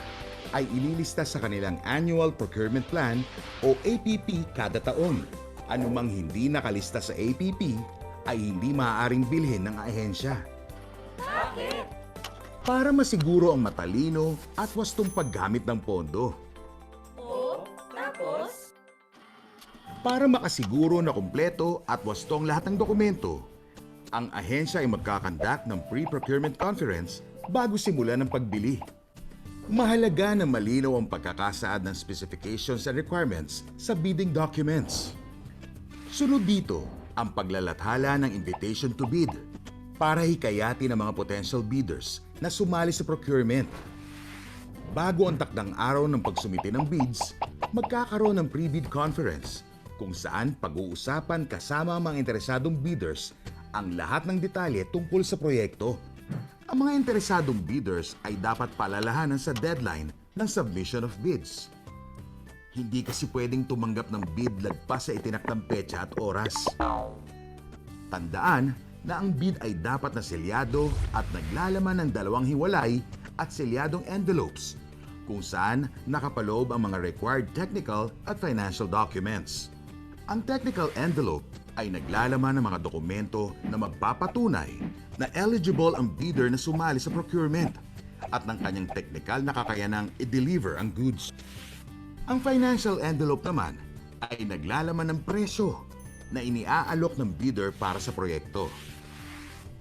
ay ililista sa kanilang Annual Procurement Plan o APP kada taon. Anumang hindi nakalista sa APP ay hindi maaaring bilhin ng ahensya. Bakit? Para masiguro ang matalino at wastong paggamit ng pondo. Tapos? Para makasiguro na kumpleto at wastong lahat ng dokumento, ang ahensya ay magkakandak ng pre-procurement conference bago simulan ang pagbili. Mahalaga na malinaw ang pagkakasaad ng specifications and requirements sa bidding documents. Sunod dito ang paglalathala ng invitation to bid para hikayatin ang mga potential bidders na sumali sa procurement. Bago ang takdang araw ng pagsumite ng bids, magkakaroon ng pre-bid conference kung saan pag-uusapan kasama ang mga interesadong bidders ang lahat ng detalye tungkol sa proyekto. Ang mga interesadong bidders ay dapat paalalahanan sa deadline ng submission of bids. Hindi kasi pwedeng tumanggap ng bid lagpas sa itinakdang petsa at oras. Tandaan na ang bid ay dapat na selyado at naglalaman ng dalawang hiwalay at selyadong envelopes kung saan nakapaloob ang mga required technical at financial documents. Ang technical envelope ay naglalaman ng mga dokumento na magpapatunay na eligible ang bidder na sumali sa procurement at ng kanyang technical na kakayanang i-deliver ang goods. Ang financial envelope naman ay naglalaman ng presyo na iniaalok ng bidder para sa proyekto.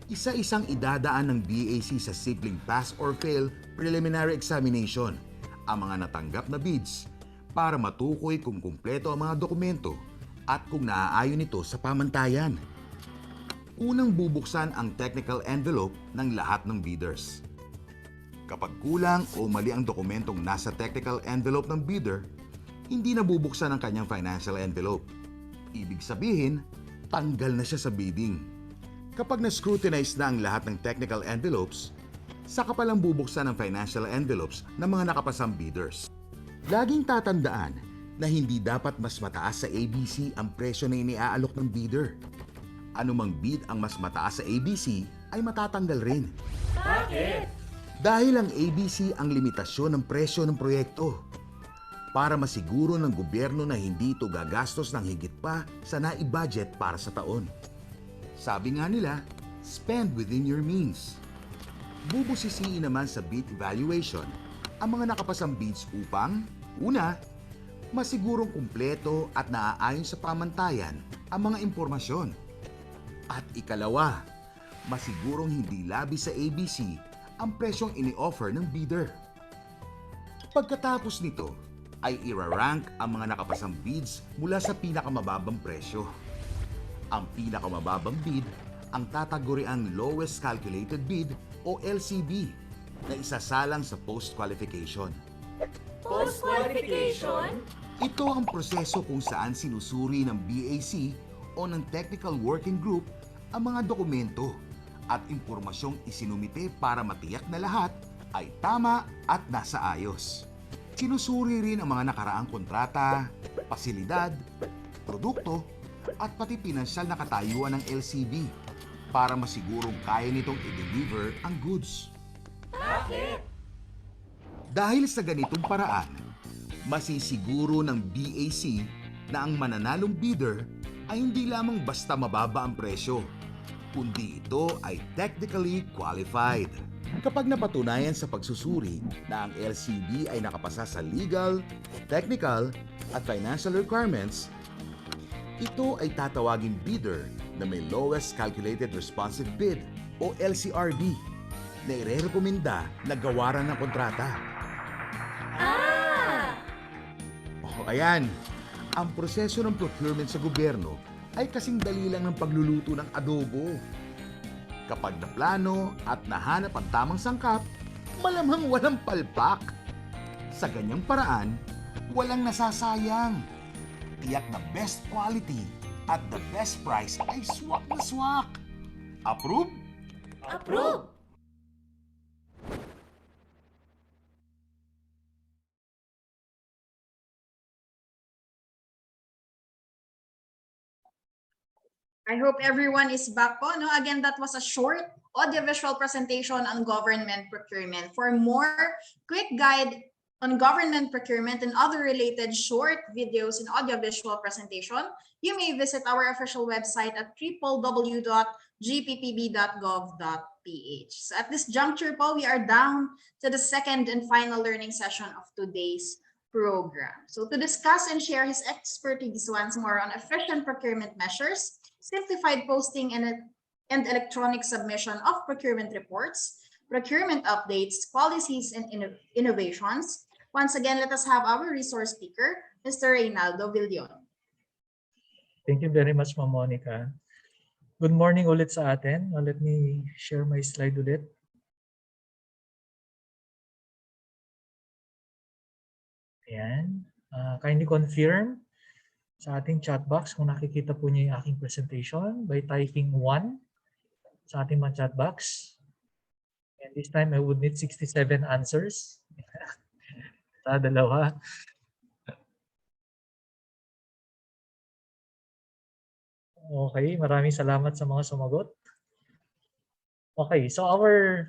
Isa-isang idadaan ng BAC sa simpleng pass or fail preliminary examination ang mga natanggap na bids para matukoy kung kumpleto ang mga dokumento at kung naaayon ito sa pamantayan. Unang bubuksan ang technical envelope ng lahat ng bidders. Kapag kulang o mali ang dokumentong nasa technical envelope ng bidder, hindi na bubuksan ang kanyang financial envelope. Ibig sabihin, tanggal na siya sa bidding. Kapag na-scrutinize na ang lahat ng technical envelopes, saka palang bubuksan ang financial envelopes ng mga nakapasang bidders. Laging tatandaan na hindi dapat mas mataas sa ABC ang presyo na iniaalok ng bidder. Anumang bid ang mas mataas sa ABC ay matatanggal rin. Bakit? Dahil ang ABC ang limitasyon ng presyo ng proyekto. Para masiguro ng gobyerno na hindi ito gagastos ng higit pa sa nai-budget para sa taon. Sabi nga nila, spend within your means. Bubusisiin naman sa bid evaluation ang mga nakapasang bids upang, una, masigurong kumpleto at naaayon sa pamantayan ang mga impormasyon. At ikalawa, masigurong hindi labis sa ABC ang presyong ini-offer ng bidder. Pagkatapos nito, ay irarank ang mga nakapasang bids mula sa pinakamababang presyo. Ang pinakamababang bid ang tataguriang lowest calculated bid o LCB na isasalang sa post-qualification. Post-qualification? Ito ang proseso kung saan sinusuri ng BAC o ng Technical Working Group ang mga dokumento at impormasyong isinumite para matiyak na lahat ay tama at nasa ayos. Sinusuri rin ang mga nakaraang kontrata, pasilidad, produkto, at pati pinansyal na katayuan ng LCB para masigurong kaya nitong i-deliver ang goods. Bakit? Dahil sa ganitong paraan, masisiguro ng BAC na ang mananalong bidder ay hindi lamang basta mababa ang presyo, kundi ito ay technically qualified. Kapag napatunayan sa pagsusuri na ang LCB ay nakapasa sa legal, technical, at financial requirements, ito ay tatawaging bidder na may lowest calculated responsive bid o LCRB na irerekomenda na gawaran ng kontrata. Ah! O ayan, ang proseso ng procurement sa gobyerno ay kasing dali lang ng pagluluto ng adobo. Kapag naplano at nahanap ang tamang sangkap, malamang walang palpak. Sa ganyang paraan, walang nasasayang. Tiyak na best quality at the best price ay swak na swak. Approve? Approve! I hope everyone is back po. No? Again, that was a short audiovisual presentation on government procurement. For more quick guide on government procurement and other related short videos and audiovisual presentation, you may visit our official website at www.gppb.gov.ph. So at this juncture po, we are down to the second and final learning session of today's program. So to discuss and share his expertise once more on efficient procurement measures, simplified posting and electronic submission of procurement reports, procurement updates, policies, and innovations. Once again, let us have our resource speaker, Mr. Reynaldo Villon. Thank you very much, Ma'am Monica. Good morning ulit sa atin. Let me share my slide ulit. Ayan. Kindly confirm sa ating chat box kung nakikita po niyo yung aking presentation by typing 1 sa ating mga chat box. And this time I would need 67 answers. Sa dalawa. Okay, maraming salamat sa mga sumagot. Okay, so our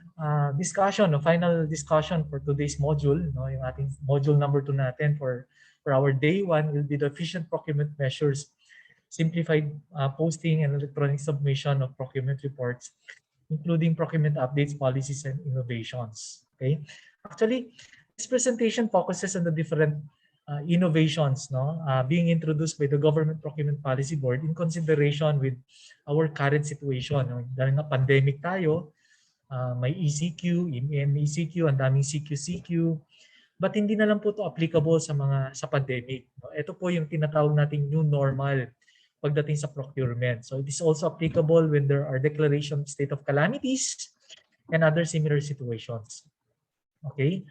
discussion, no, final discussion for today's module, no, yung ating module number 2 natin for our day 1 will be the efficient procurement measures, simplified posting and electronic submission of procurement reports, including procurement updates, policies, and innovations. Okay, actually, this presentation focuses on the different innovations, no, being introduced by the Government Procurement Policy Board in consideration with our current situation. No? Dahil nga pandemic tayo, may ECQ, may ECQ, ang daming CQ, but hindi na lang po ito applicable sa pandemic. No? Ito po yung tinatawag nating new normal pagdating sa procurement. So it is also applicable when there are declaration of state of calamities and other similar situations. Okay?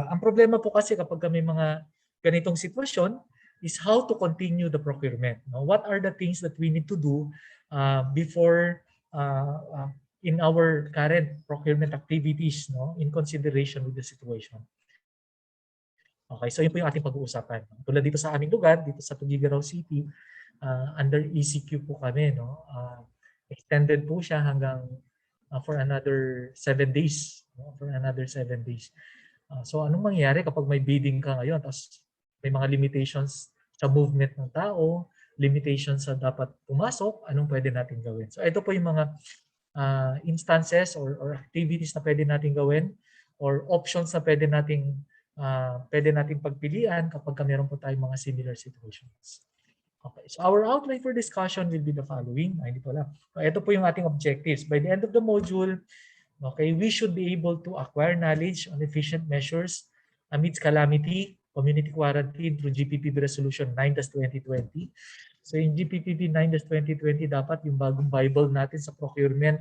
Ang problema po kasi kapag may mga ganitong sitwasyon is how to continue the procurement. No? What are the things that we need to do before in our current procurement activities, no, in consideration with the situation. Okay, so yun po yung ating pag-uusapan. Tulad dito sa aming lugar, dito sa Tuguegarao City, under ECQ po kami, no? Extended po siya hanggang for another 7 days, no? For another 7 days. So anong mangyayari kapag may bidding ka ngayon, tapos may mga limitations sa movement ng tao, limitations sa dapat pumasok, anong pwede natin gawin? So ito po yung mga instances or activities na pwede natin gawin or options na pwede nating pagpilian kapag meron po tayong mga similar situations. Okay, so our outline for discussion will be the following. Dito lang. So ito po yung ating objectives. By the end of the module, okay, we should be able to acquire knowledge on efficient measures amidst calamity, community quarantine through GPPB Resolution 9-2020. So yung GPPB 9-2020 dapat yung bagong Bible natin sa procurement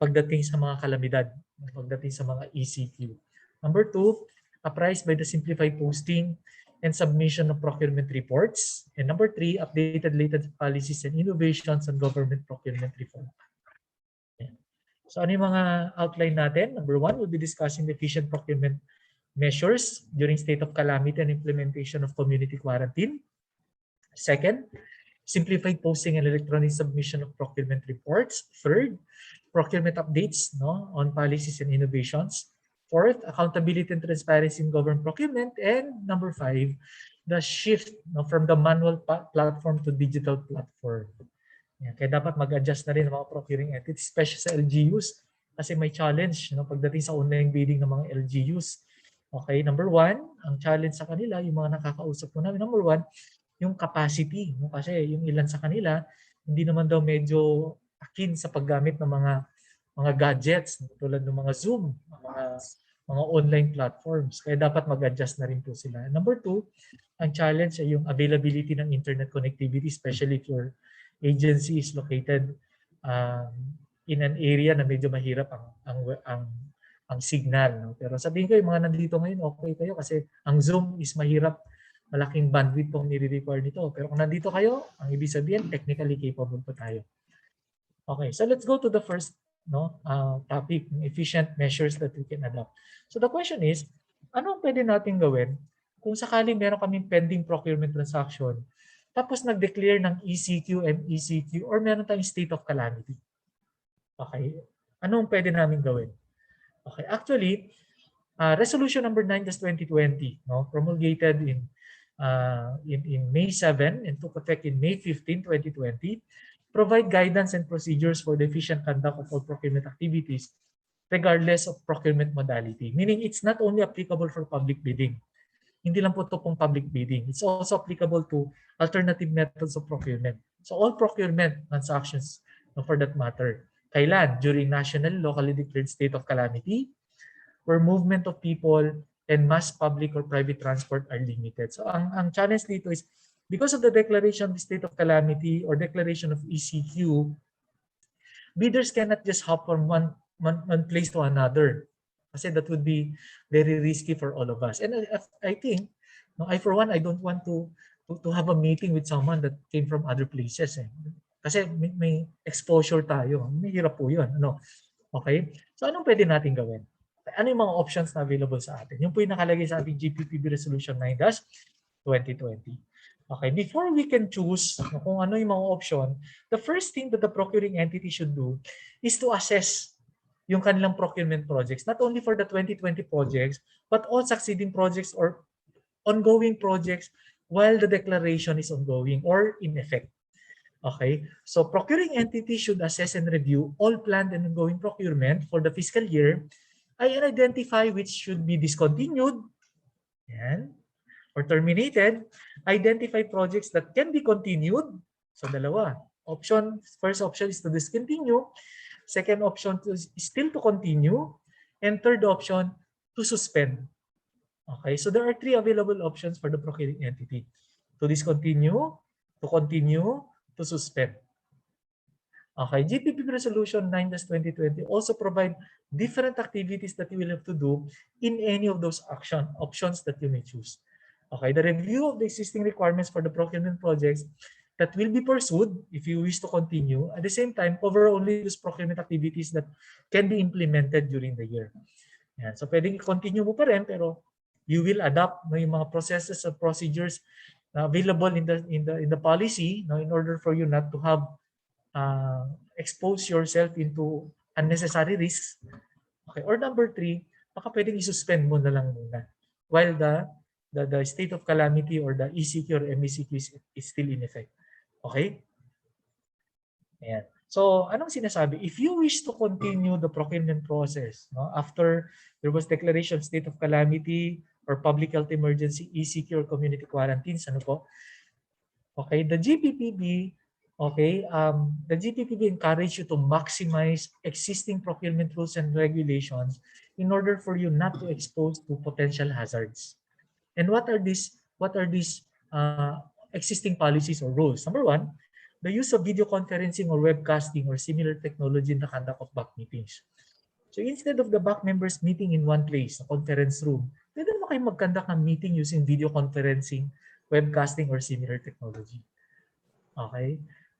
pagdating sa mga kalamidad, pagdating sa mga ECQ. Number 2, apprised by the simplified posting and submission of procurement reports. And number 3, updated latest policies and innovations on government procurement reform. So ano yung mga outline natin? Number 1, we'll be discussing the efficient procurement measures during state of calamity and implementation of community quarantine. Second, simplified posting and electronic submission of procurement reports. Third, procurement updates, no, on policies and innovations. Fourth, accountability and transparency in government procurement. And number 5, the shift, no, from the manual platform to digital platform. Yan, kaya dapat mag-adjust na rin ang mga procuring entities, especially sa LGUs, kasi may challenge, no, pagdating sa online bidding ng mga LGUs. Okay, number 1, ang challenge sa kanila, yung mga nakakausap ko namin, number 1, yung capacity. No? Kasi yung ilan sa kanila, hindi naman daw medyo akin sa paggamit ng mga gadgets, tulad ng mga Zoom, mga online platforms. Kaya dapat mag-adjust na rin po sila. Number 2, ang challenge ay yung availability ng internet connectivity, especially if your agency is located in an area na medyo mahirap ang signal. No? Pero sabihin ko yung mga nandito ngayon, okay kayo kasi ang Zoom is mahirap, malaking bandwidth pong nire-require nito. Pero kung nandito kayo, ang ibig sabihin, technically capable po tayo. Okay, so let's go to the first, no, topic, efficient measures that we can adopt. So the question is, ano ang pwede natin gawin kung sakaling meron kaming pending procurement transaction, tapos nag-declare ng ECQ and ECQ or meron tayong state of calamity? Okay, ano ang pwede namin gawin? Okay, actually, Resolution number 9-2020, no, promulgated in May 7 and took effect in May 15, 2020, provide guidance and procedures for the efficient conduct of all procurement activities regardless of procurement modality. Meaning it's not only applicable for public bidding. Hindi lang po ito pong public bidding. It's also applicable to alternative methods of procurement. So all procurement transactions, no, for that matter. Kailan? During national, locally declared state of calamity, where movement of people and mass public or private transport are limited. So ang challenge dito is because of the declaration of state of calamity or declaration of ECQ, bidders cannot just hop from one place to another. Kasi that would be very risky for all of us. And I think, no, I for one, I don't want to have a meeting with someone that came from other places. Kasi may exposure tayo. May hirap po yun. Ano? Okay? So anong pwede natin gawin? Ano yung mga options na available sa atin? Yung po yung nakalagay sa ating GPPB Resolution 9-2020 2020. Okay, before we can choose kung ano yung mga option, the first thing that the procuring entity should do is to assess yung kanilang procurement projects, not only for the 2020 projects, but all succeeding projects or ongoing projects while the declaration is ongoing or in effect. Okay, so procuring entity should assess and review all planned and ongoing procurement for the fiscal year and identify which should be discontinued, yan, or terminated, identify projects that can be continued. So dalawa. First option is to discontinue. Second option is still to continue. And third option, to suspend. Okay, so there are three available options for the procuring entity. To discontinue, to continue, to suspend. Okay, GPP Resolution 9-2020 also provide different activities that you will have to do in any of those options that you may choose. Okay, the review of the existing requirements for the procurement projects that will be pursued if you wish to continue. At the same time, cover only those procurement activities that can be implemented during the year. Yan. So pwedeng i-continue mo pa rin, pero you will adapt yung mga processes and procedures available in the policy, in order for you not to have expose yourself into unnecessary risks. Okay, or number 3, baka pwedeng i-suspend mo na lang muna while the state of calamity or the ECQ or MECQ is still in effect. Okay? Ayan. So, anong sinasabi? If you wish to continue the procurement process, after there was declaration of state of calamity or public health emergency, ECQ or community quarantines, ano po? Okay, the GPPB encourage you to maximize existing procurement rules and regulations in order for you not to expose to potential hazards. And what are these existing policies or rules? Number 1, the use of video conferencing or webcasting or similar technology in the conduct of back meetings. So instead of the back members meeting in one place, a conference room, pwede naman kayo mag-conduct ng meeting using video conferencing, webcasting, or similar technology. Okay?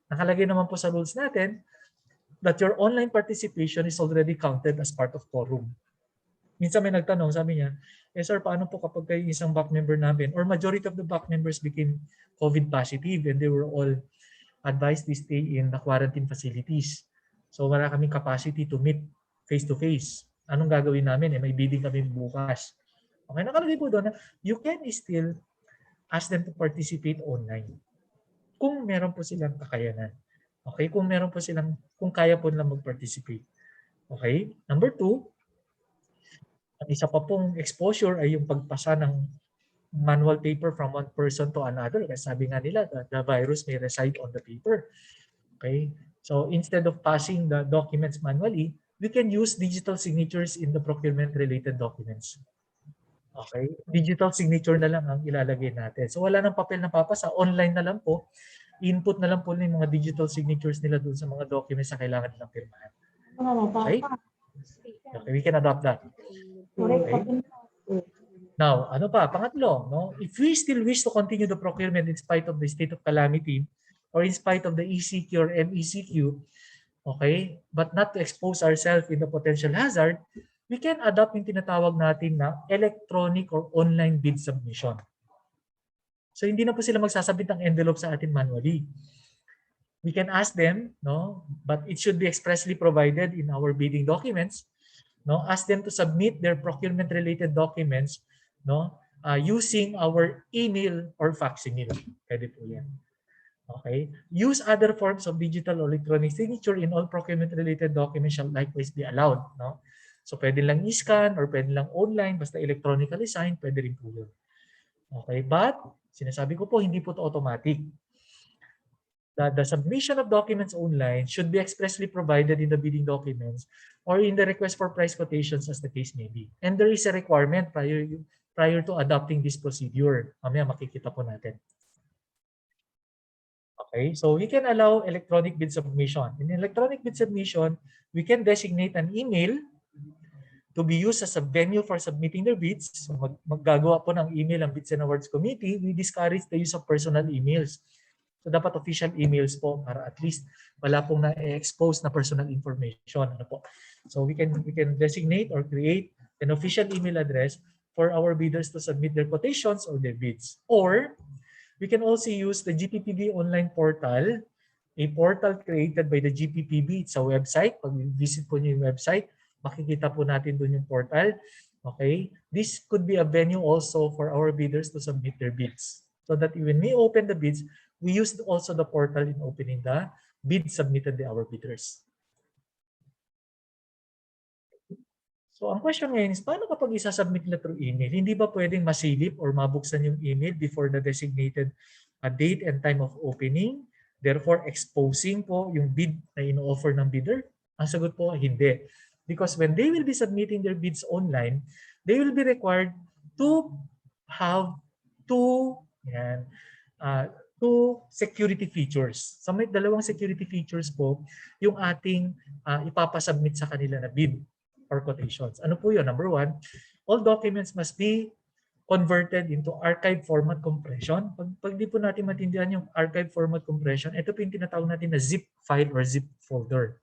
Nakalagay naman po sa rules natin that your online participation is already counted as part of quorum. Minsan may nagtanong, sabi niya, sir, paano po kapag kayo isang back member namin or majority of the back members became COVID positive and they were all advised to stay in the quarantine facilities. So wala kaming capacity to meet face-to-face. Anong gagawin namin? May bidding kami bukas. Okay, nakalagay po doon na you can still ask them to participate online kung meron po silang kakayanan. Okay, kung kaya po nilang mag-participate. Okay, number 2, ang isa pa pong exposure ay yung pagpasa ng manual paper from one person to another. Kasi sabi nga nila, the virus may reside on the paper. Okay, so instead of passing the documents manually, we can use digital signatures in the procurement-related documents. Okay, digital signature na lang ang ilalagay natin. So wala nang papel na papasa, online na lang po. Input na lang po yung mga digital signatures nila doon sa mga documents na kailangan nilang pirmahan. Okay? Okay, we can adopt that. Okay. Now, ano pa? Pangatlo, if we still wish to continue the procurement in spite of the state of calamity or in spite of the ECQ or MECQ, okay, but not to expose ourselves in the potential hazard, we can adopt yung tinatawag natin na electronic or online bid submission. So hindi na po sila magsasabit ng envelope sa atin manually. We can ask them, but it should be expressly provided in our bidding documents. Ask them to submit their procurement-related documents, using our email or facsimile. Pwede po yan. Okay. Use other forms of digital or electronic signature in all procurement-related documents shall likewise be allowed. So pwede lang i-scan or pwede lang online, basta electronically signed, pwede rin po yun. Okay, but sinasabi ko po, hindi po ito automatic. The submission of documents online should be expressly provided in the bidding documents or in the request for price quotations as the case may be. And there is a requirement prior to adopting this procedure. Mamaya makikita po natin. Okay, so we can allow electronic bid submission. In electronic bid submission, we can designate an email to be used as a venue for submitting their bids. So maggagawa po ng email ang Bids and Awards Committee. We discourage the use of personal emails. So dapat official emails po para at least wala pong na-expose na personal information. Ano po? So we can designate or create an official email address for our bidders to submit their quotations or their bids. Or we can also use the GPPB online portal, a portal created by the GPPB. It's a website. Pag visit po niyo yung website, makikita po natin doon yung portal. Okay? This could be a venue also for our bidders to submit their bids. So that when we open the bids, we use also the portal in opening the bid submitted by our bidders. So ang question ngayon is, paano kapag isasubmit nila through email? Hindi ba pwedeng masilip or mabuksan yung email before the designated date and time of opening? Therefore, exposing po yung bid na ino-offer ng bidder? Ang sagot po, hindi. Because when they will be submitting their bids online, they will be required to have two security features. So may dalawang security features po yung ating ipapasubmit sa kanila na bid or quotations. Ano po yun? Number one, all documents must be converted into archive format compression. Pag di po natin matindihan yung archive format compression, ito po yung tinatawag natin na zip file or zip folder.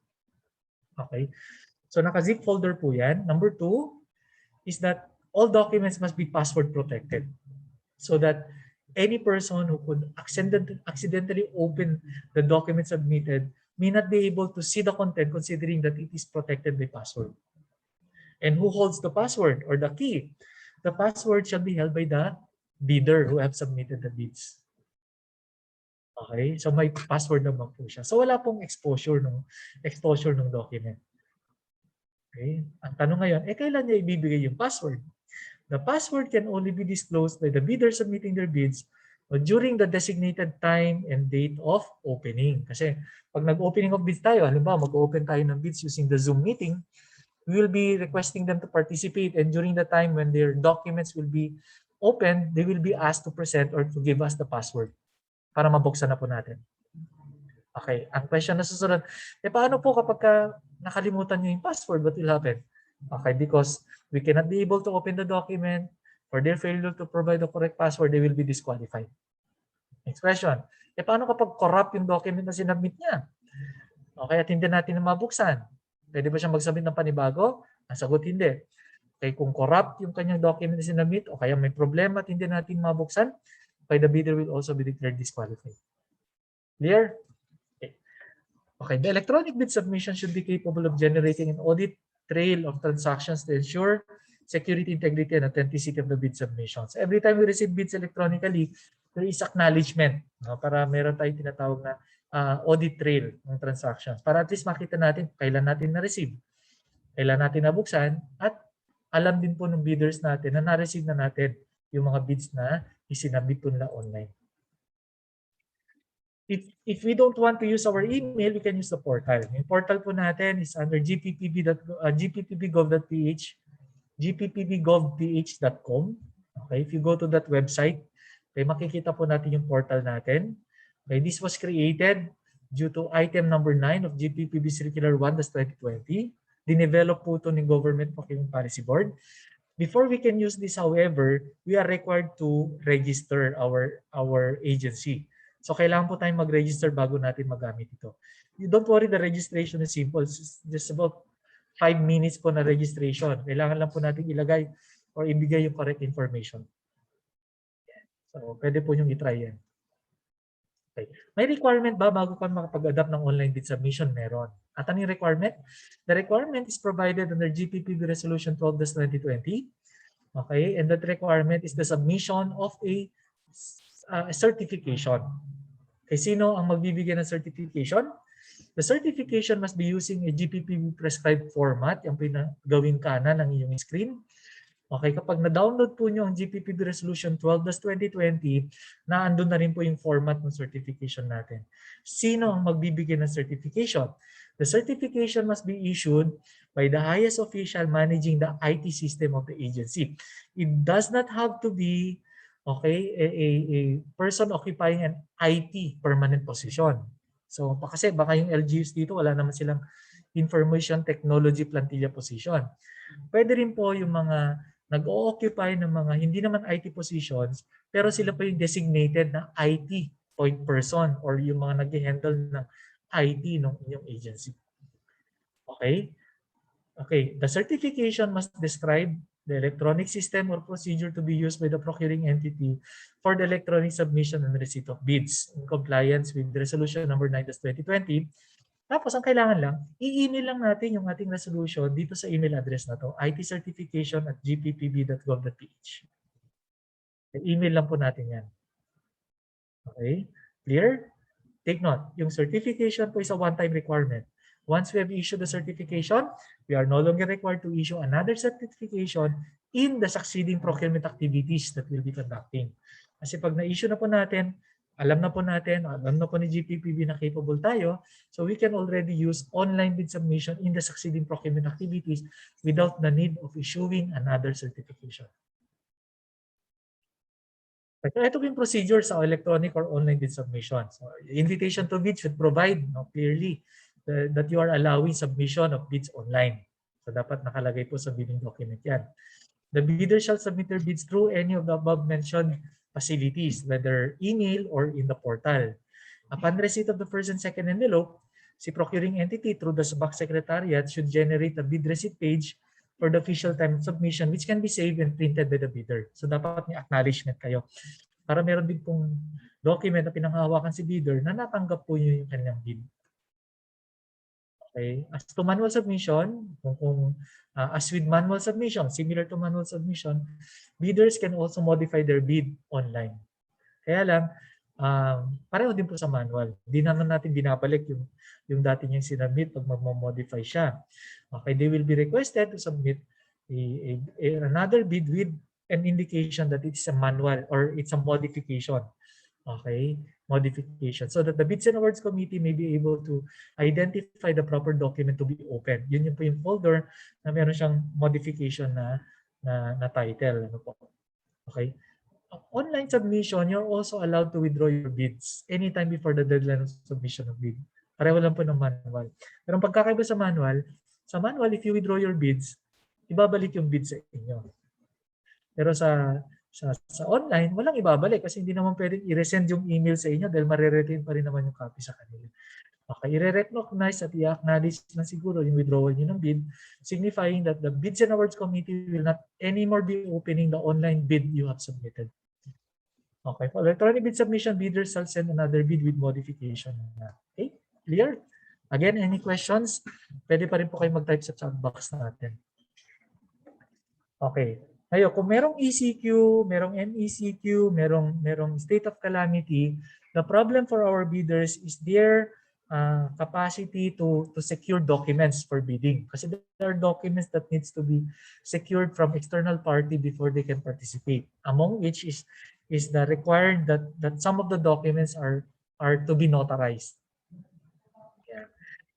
Okay? So naka-zip folder po yan. Number two is that all documents must be password protected so that any person who could accidentally open the document submitted may not be able to see the content considering that it is protected by password. And who holds the password or the key? The password shall be held by the bidder who have submitted the bids. Okay? So may password naman po siya. So wala pong exposure ng document. Okay? Ang tanong ngayon, kailan niya ibibigay yung password? The password can only be disclosed by the bidder submitting their bids during the designated time and date of opening. Kasi pag nag-opening of bids tayo, halimbawa mag-open tayo ng bids using the Zoom meeting, we will be requesting them to participate, and during the time when their documents will be open, they will be asked to present or to give us the password para mabuksan na po natin. Okay, ang question na susunod, paano po kapag nakalimutan nyo yung password, what will happen? Okay, because we cannot be able to open the document. For their failure to provide the correct password, they will be disqualified. Next question, paano kapag corrupt yung document na sinubmit niya? Okay, at hindi natin na mabuksan. Pwede ba siyang mag-submit ng panibago? Ang sagot, hindi. Okay, kung corrupt yung kanyang document na sinubmit o kaya may problema at hindi natin mabuksan, okay, the bidder will also be declared disqualified. Clear? Okay, the electronic bid submission should be capable of generating an audit trail of transactions to ensure security, integrity, and authenticity of the bid submissions. Every time we receive bids electronically, there is acknowledgement, no? Para meron tayong tinatawag na audit trail ng transactions. Para at least makita natin kailan natin na-receive, kailan natin nabuksan, at alam din po ng bidders natin na na-receive na natin yung mga bids na isinabit po nila online. If we don't want to use our email, we can use the portal. Yung portal po natin is under gppb.gov.ph, gppb.gov.ph.com. Okay, if you go to that website, okay, makikita po natin yung portal natin. Okay, this was created due to item number 9 of GPPB Circular 1-2020. Dinevelop po ito ng Government Procurement Policy Board. Before we can use this, however, we are required to register our agency. So kailangan po tayong mag-register bago natin magamit ito. You don't worry, the registration is simple. It's just about 5 minutes po na registration. Kailangan lang po natin ilagay or ibigay yung correct information. So pwede po yung itry yan. Okay. May requirement ba bago ka makapag-adapt ng online bid submission? Meron. At anong requirement? The requirement is provided under GPPB Resolution 12-2020. Okay, and that requirement is the submission of a certification. Okay, sino ang magbibigay ng certification? The certification must be using a GPPB prescribed format. Yan po yung gawing kanan ng inyong screen. Okay, kapag na-download po nyo ang GPPB Resolution 12-2020, naandun na rin po yung format ng certification natin. Sino ang magbibigay ng certification? The certification must be issued by the highest official managing the IT system of the agency. It does not have to be a person occupying an IT permanent position. So kasi baka yung LGUs dito wala naman silang information technology plantilla position. Pwede rin po yung mga nag-o-occupy ng mga hindi naman IT positions pero sila pa yung designated na IT point person or yung mga nag-handle ng IT ng inyong agency. Okay? Okay, the certification must describe the electronic system or procedure to be used by the procuring entity for the electronic submission and receipt of bids in compliance with Resolution number 9/2020. Tapos ang kailangan lang, i-email lang natin yung ating resolution dito sa email address na to, itcertification@gppb.gov.ph. Email lang po natin yan. Okay? Clear? Take note, yung certification po is a one-time requirement. Once we have issued the certification, we are no longer required to issue another certification in the succeeding procurement activities that we'll be conducting. Kasi pag na-issue na po natin, alam na po ni GPPB na capable tayo, so we can already use online bid submission in the succeeding procurement activities without the need of issuing another certification. So ito yung procedure sa electronic or online bid submission. So, invitation to bid should provide clearly that you are allowing submission of bids online. So dapat nakalagay po sa bidding document yan. The bidder shall submit their bids through any of the above mentioned facilities, whether email or in the portal. Upon receipt of the first and second envelope, si procuring entity through the SBAC Secretariat should generate a bid receipt page for the official time of submission, which can be saved and printed by the bidder. So dapat may acknowledgement kayo. Para meron din pong document na pinanghahawakan si bidder na natanggap po yung kanyang bid. Okay. As to manual submission, as with manual submission, similar to manual submission, bidders can also modify their bid online. Kaya lang, pareho din po sa manual. Hindi naman natin binabalik yung dati niyang sinubmit pag mag-modify siya. Okay, they will be requested to submit another bid with an indication that it's a manual or it's a modification. Okay, modification. So that the Bids and Awards Committee may be able to identify the proper document to be open. Yun yung po yung folder na meron siyang modification na title. Ano po? Okay. Online submission, you're also allowed to withdraw your bids anytime before the deadline of submission of bid. Pareho lang po ng manual. Pero ang pagkakaiba sa manual, if you withdraw your bids, ibabalik yung bid sa inyo. Pero sa online, walang ibabalik kasi hindi naman pwedeng i-resend yung email sa inyo dahil mariretain pa rin naman yung copy sa kanila. Okay, i-recognize at i-acknowledge na siguro yung withdrawal nyo ng bid, signifying that the Bids and Awards Committee will not anymore be opening the online bid you have submitted. Okay, for electronic bid submission, bidders shall send another bid with modification. Okay, clear? Again, any questions? Pwede pa rin po kayo mag-type sa chat box natin. Okay. Ngayon, kung merong ECQ, merong MECQ, merong state of calamity, the problem for our bidders is their capacity to secure documents for bidding. Kasi there are documents that needs to be secured from external party before they can participate. Among which is the required that some of the documents are to be notarized. Yeah.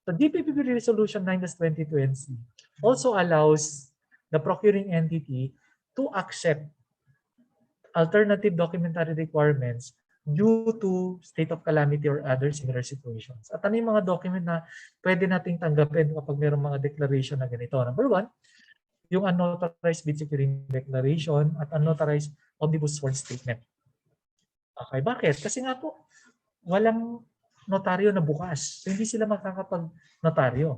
So DPPB Resolution 9/2020 also allows the procuring entity to accept alternative documentary requirements due to state of calamity or other similar situations. At ano yung mga document na pwede nating tanggapin kapag mayroong mga declaration na ganito? Number one, yung unauthorized bid securing declaration at unauthorized omnibus sworn statement. Okay, bakit? Kasi nga po, walang notaryo na bukas. So, hindi sila makakapag-notaryo.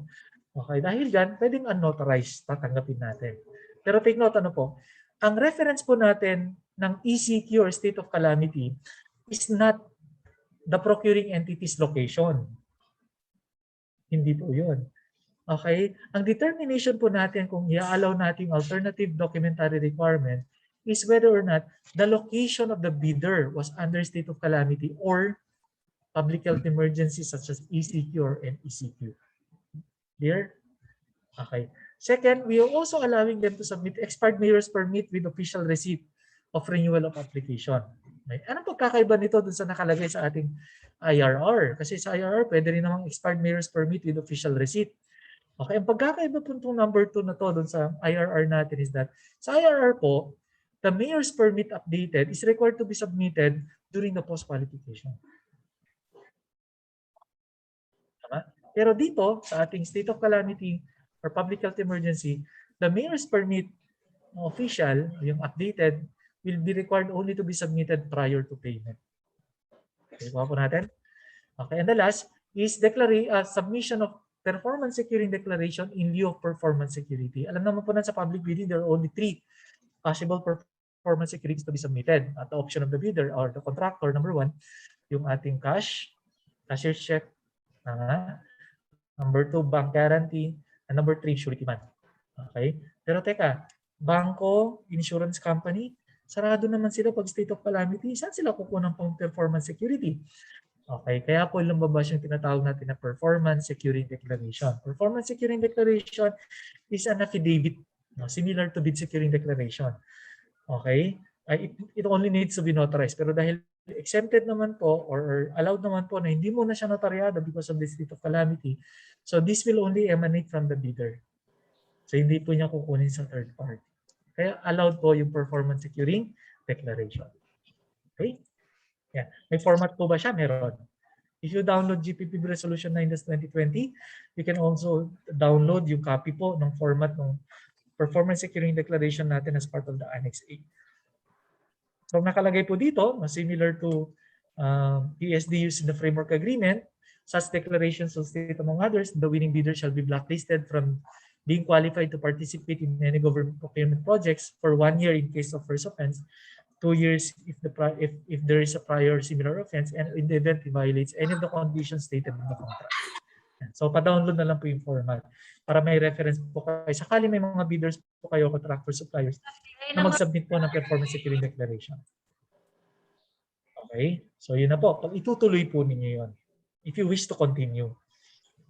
Okay, dahil dyan, pwedeng unauthorized, tatanggapin natin. Pero take note, ano po, ang reference po natin ng ECQ or state of calamity is not the procuring entity's location. Hindi po yun. Okay? Ang determination po natin kung i-allow natin alternative documentary requirement is whether or not the location of the bidder was under state of calamity or public health emergency such as ECQ or NECQ. Clear? Okay. Second, we are also allowing them to submit expired mayor's permit with official receipt of renewal of application. Okay. Anong pagkakaiba nito dun sa nakalagay sa ating IRR? Kasi sa IRR, pwede rin namang expired mayor's permit with official receipt. Okay, ang pagkakaiba po itong number 2 na to dun sa IRR natin is that sa IRR po, the mayor's permit updated is required to be submitted during the post-qualification. Tama? Pero dito, sa ating state of calamity or public health emergency, the mayor's permit official, yung updated, will be required only to be submitted prior to payment. Okay, kuha po natin. Okay, and the last is submission of performance securing declaration in lieu of performance security. Alam naman po na sa public bidding, there are only 3 possible performance securities to be submitted at the option of the bidder or the contractor. Number 1, yung ating cashier check. Number 2, bank guarantee. And number 3, surety man. Okay? Pero teka, bangko, insurance company, sarado naman sila pag state of calamity. Saan sila kukuha ng pang performance security? Okay, kaya po lumabas yung tinatawag natin na performance securing declaration. Performance securing declaration is an affidavit, no, similar to bid securing declaration. Okay? It only needs to be notarized. Pero dahil exempted naman po or allowed naman po na hindi mo na siya notaryado because of the state of calamity, so this will only emanate from the bidder. So hindi po niya kukunin sa third party. Kaya allowed po yung performance securing declaration. Okay? Yeah. May format po ba siya? Meron. If you download GPP Resolution 9-2020, you can also download yung copy po ng format ng performance securing declaration natin as part of the Annex A. So nakalagay po dito, similar to PSD used in the framework agreement, such declarations will state among others, the winning bidder shall be blacklisted from being qualified to participate in any government procurement projects for 1 year in case of first offense, 2 years if there is a prior similar offense, and in the event it violates any of the conditions stated in the contract. So pa-download na lang po yung format para may reference po kayo. Sakali may mga bidders po kayo, contractor suppliers, na mag-submit po ng performance securing declaration. Okay? So yun na po. Pag itutuloy po ninyo yun, if you wish to continue.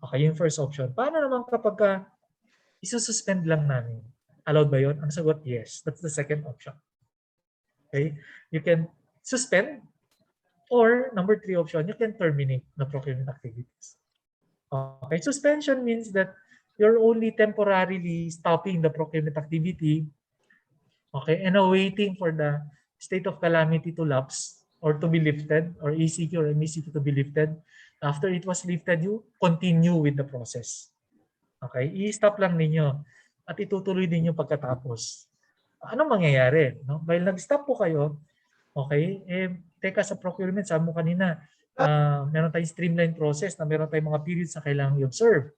Okay, yung first option. Paano naman kapag isususpend lang namin? Allowed ba yun? Ang sagot, yes. That's the second option. Okay, you can suspend, or number 3 option, you can terminate the procurement activities. Okay, suspension means that you're only temporarily stopping the procurement activity, okay, and waiting for the state of calamity to lapse or to be lifted, or ECQ or MECQ to be lifted. After it was lifted, you continue with the process. Okay, i-stop lang ninyo at itutuloy din yung pagkatapos. Anong mangyayari? No? While nag-stop po kayo, okay, teka sa procurement, sabi mo kanina, meron tayong streamline process na meron tayong mga periods na kailangan i-observe.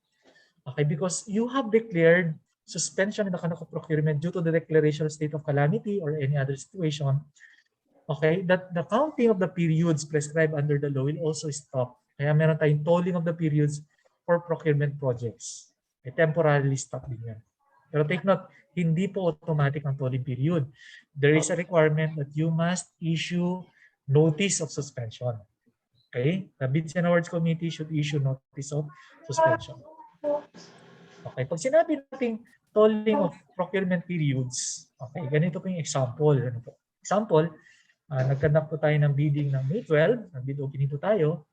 Okay, because you have declared suspension in the conduct of procurement due to the declaration of state of calamity or any other situation. Okay, that the counting of the periods prescribed under the law will also stop. Kaya meron tayong tolling of the periods for procurement projects. Temporarily stop din yan. Pero take note, hindi po automatic ang tolling period. There is a requirement that you must issue notice of suspension. Okay? The Bids and Awards Committee should issue notice of suspension. Okay, pag sinabi natin tolling of procurement periods, okay, ganito po yung example. Ano po? Example, nagkandak po tayo ng bidding ng May 12, nag-bid opening po tayo.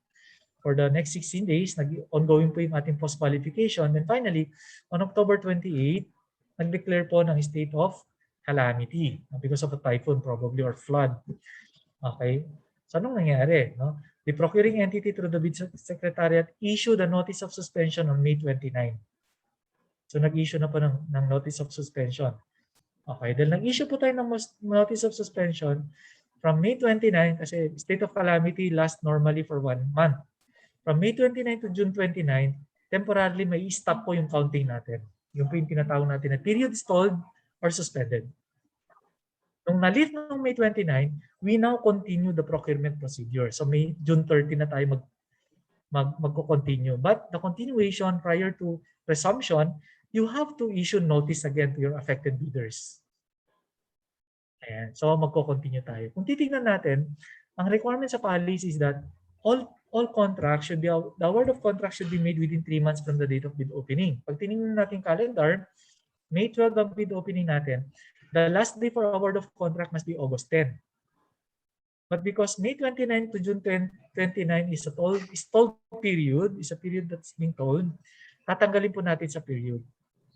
For the next 16 days, ongoing po yung ating post-qualification. Then finally, on October 28, nag-declare po ng state of calamity because of a typhoon probably or flood. Okay? So anong nangyari? No? The procuring entity through the bid secretariat issued a notice of suspension on May 29. So nag-issue na po ng notice of suspension. Okay, dahil nag-issue po tayo ng notice of suspension from May 29 kasi state of calamity lasts normally for 1 month. From May 29 to June 29, temporarily may stop po yung counting natin. Yung po yung tinatawag natin na period stalled or suspended. Nung na-lift ng May 29, we now continue the procurement procedure. So May June 30 na tayo magko-continue. But the continuation prior to resumption, you have to issue notice again to your affected bidders. Ayan. So magko-continue tayo. Kung titingnan natin, ang requirement sa policy is that all contracts should be, the award of contract should be made within 3 months from the date of bid opening. Pag tinignan natin calendar, May 12 ang bid opening natin. The last day for award of contract must be August 10. But because May 29 to June 29 is a tolled period, is a period that's being tolled, tatanggalin po natin sa period.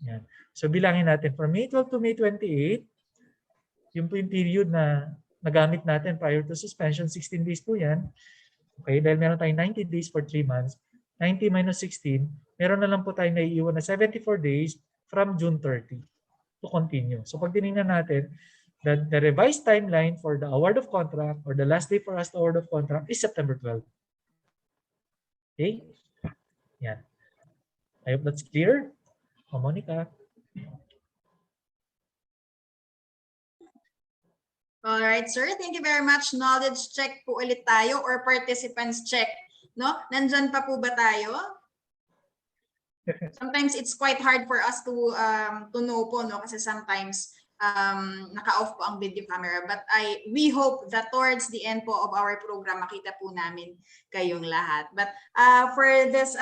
Yan. So bilangin natin from May 12 to May 28, yung po yung period na nagamit natin prior to suspension, 16 days po yan. Okay, dahil meron tayong 90 days for 3 months, 90 minus 16, meron na lang po tayong naiiwan na 74 days from June 30 to continue. So pag tinignan natin, the revised timeline for the award of contract or the last day for us to award of contract is September 12. Okay? Yan. I hope that's clear. Monica. All right, sir. Thank you very much. Knowledge check po ulit tayo or participants check. No? Nandyan pa po ba tayo? Sometimes it's quite hard for us to know po, no? Kasi sometimes naka-off po ang video camera. But we hope that towards the end po of our program, makita po namin kayong lahat. But for this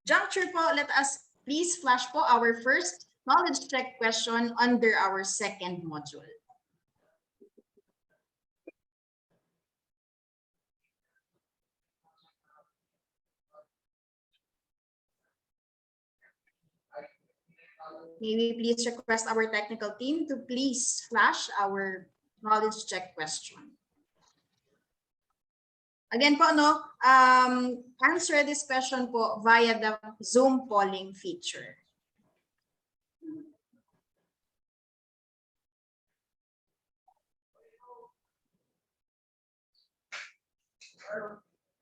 juncture po, let us please flash po our first knowledge check question under our second module. May we please request our technical team to please flash our knowledge check question. Again po, no, answer this question po via the Zoom polling feature.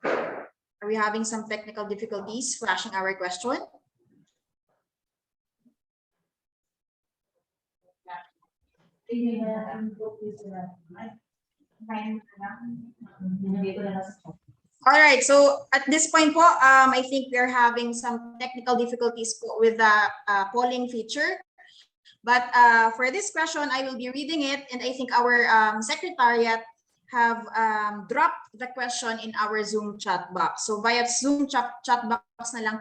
Are we having some technical difficulties flashing our question? All right, so at this point po, I think we're having some technical difficulties po with the polling feature. But for this question, I will be reading it, and I think our secretariat have dropped the question in our Zoom chat box. So via Zoom chat box na lang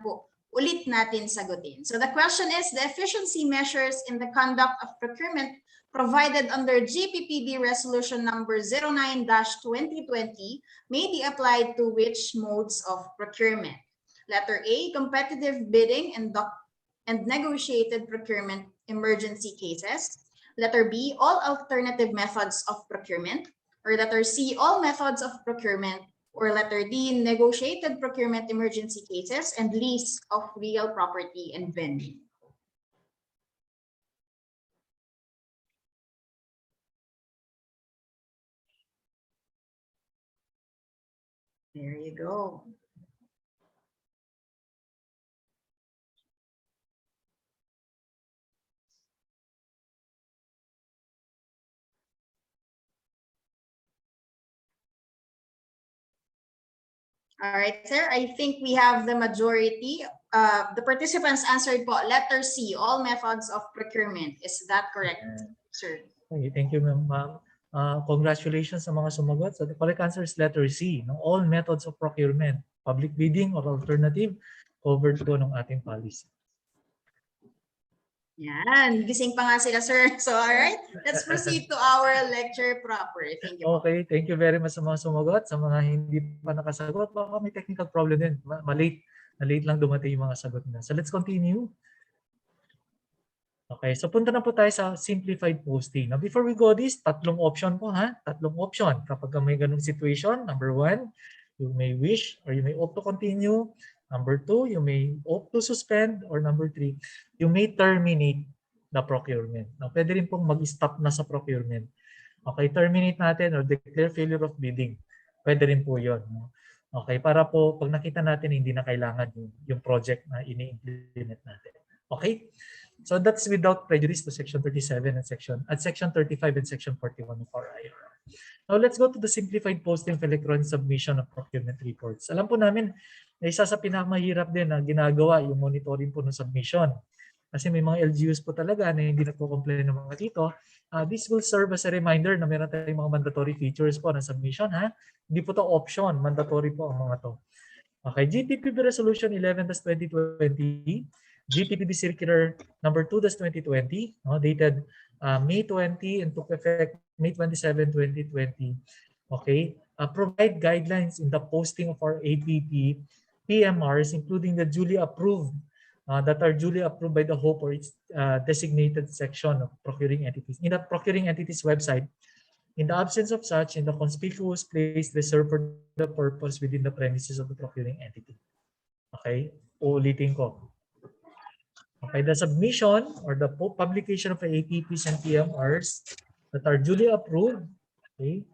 po ulit natin sagutin. So the question is, the efficiency measures in the conduct of procurement provided under GPPD Resolution number 09-2020 may be applied to which modes of procurement? Letter A, competitive bidding and negotiated procurement emergency cases. Letter B, all alternative methods of procurement. Or letter C, all methods of procurement. Or letter D, negotiated procurement emergency cases and lease of real property and venue. There you go. All right, sir. I think we have the majority. The participants answered po, letter C, all methods of procurement. Is that correct, sir? Okay, thank you, ma'am. Congratulations sa mga sumagot. So the correct answer is letter C, no? All methods of procurement, public bidding or alternative, covered po ng ating policy. Yan, gising pa nga sila, sir. So, all right, let's proceed to our lecture proper. Thank you. Okay, thank you very much sa mga sumagot. Sa mga hindi pa nakasagot, baka may technical problem din. Na-late lang dumating yung mga sagot na. So let's continue. Okay, so punta na po tayo sa simplified posting. Now, before we go this, tatlong option po ha. Tatlong option. Kapag may ganung situation, number 1, you may wish or you may opt to continue. Number 2, you may opt to suspend. Or number 3, you may terminate the procurement. Now, pwede rin pong mag-stop na sa procurement. Okay, terminate natin or declare failure of bidding. Pwede rin po yun. Okay, para po pag nakita natin hindi na kailangan yung project na ini-implement natin. Okay? So that's without prejudice to section 37 and section 35 and section 41 of our IRR. Now let's go to the simplified posting of electronic submission of procurement reports. Alam po namin na isa sa pinakamahirap din na ginagawa yung monitoring po ng submission. Kasi may mga LGUs po talaga na hindi nagko-comply ng mga dito. This will serve as a reminder na meron tayong mga mandatory features po ng submission ha. Hindi po to option, mandatory po ang mga to. Okay, GPPB Resolution 11/2020, GPPB Circular number 2/2020, dated May 20 and took effect May 27, 2020. Okay, provide guidelines in the posting of our APP PMRs, including the duly approved that are duly approved by the HOPE or its designated section of procuring entities. In the procuring entities website, in the absence of such, in the conspicuous place reserved for the purpose within the premises of the procuring entity. Okay, uulitin ko. Okay, the submission or the publication of APPs and PMRs that are duly approved, okay,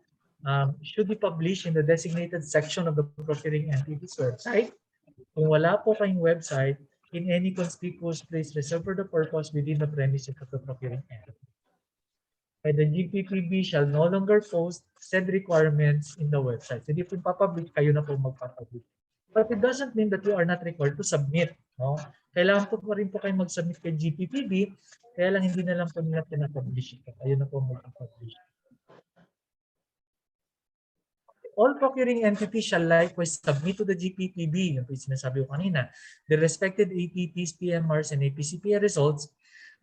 should be published in the designated section of the procuring entities website. Kung wala po kayong website, in any conspicuous place reserved for the purpose within the premises of the procuring entity. And the GPPB shall no longer post said requirements in the website. So, hindi po ipapublish, kayo na po magpapublish. But it doesn't mean that you are not required to submit. No? Kailangan po pa rin po kayo mag-submit kay GPPB, kaya lang hindi na lang po nila pinapublish. Kayo na po mag-publish. All procuring entities shall likewise submit to the GPPB, yung sinasabi ko kanina, the respected APPs, PMRs, and APCPA results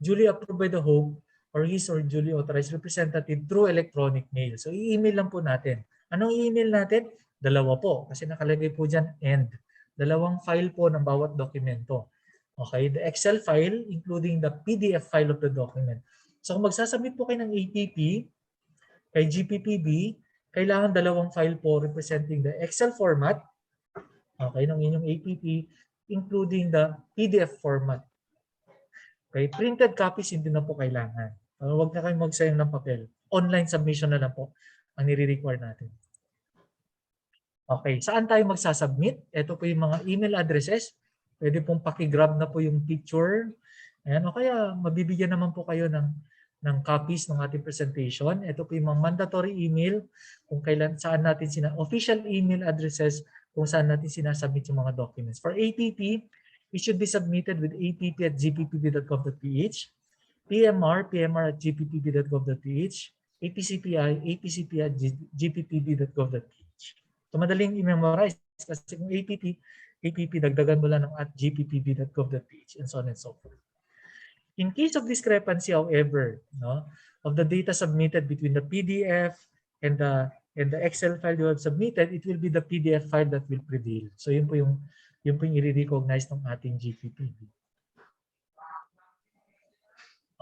duly approved by the home or his or duly authorized representative through electronic mail. So, i-email lang po natin. Anong i-email natin? Dalawa po, kasi nakalagay po dyan and. Dalawang file po ng bawat dokumento. Okay, the Excel file including the PDF file of the document. So, kung magsasubmit po kayo ng APP kay GPPB, kailangan dalawang file po representing the Excel format, okay, ng inyong APP, including the PDF format. Okay, printed copies hindi na po kailangan. Huwag na kayong magsayang ng papel. Online submission na lang po ang nire-require natin. Okay, saan tayo magsasubmit? Ito po yung mga email addresses. Pwede pong pakigrab na po yung picture. Ayan, o kaya mabibigyan naman po kayo ng copies ng ating presentation. Ito po yung mga mandatory email kung kailan, saan natin official email addresses kung saan natin sinasubmit yung mga documents. For APP, it should be submitted with app@gppb.gov.ph, PMR at gppb.gov.ph, APCPI@gppb.gov.ph. So madaling i-memorize kasi kung APP dagdagan mo lang ng @gppb.gov.ph and so on and so forth. In case of discrepancy, however, of the data submitted between the PDF and the Excel file you have submitted, it will be the PDF file that will prevail. So yun po yung i-recognize ng ating GPPB.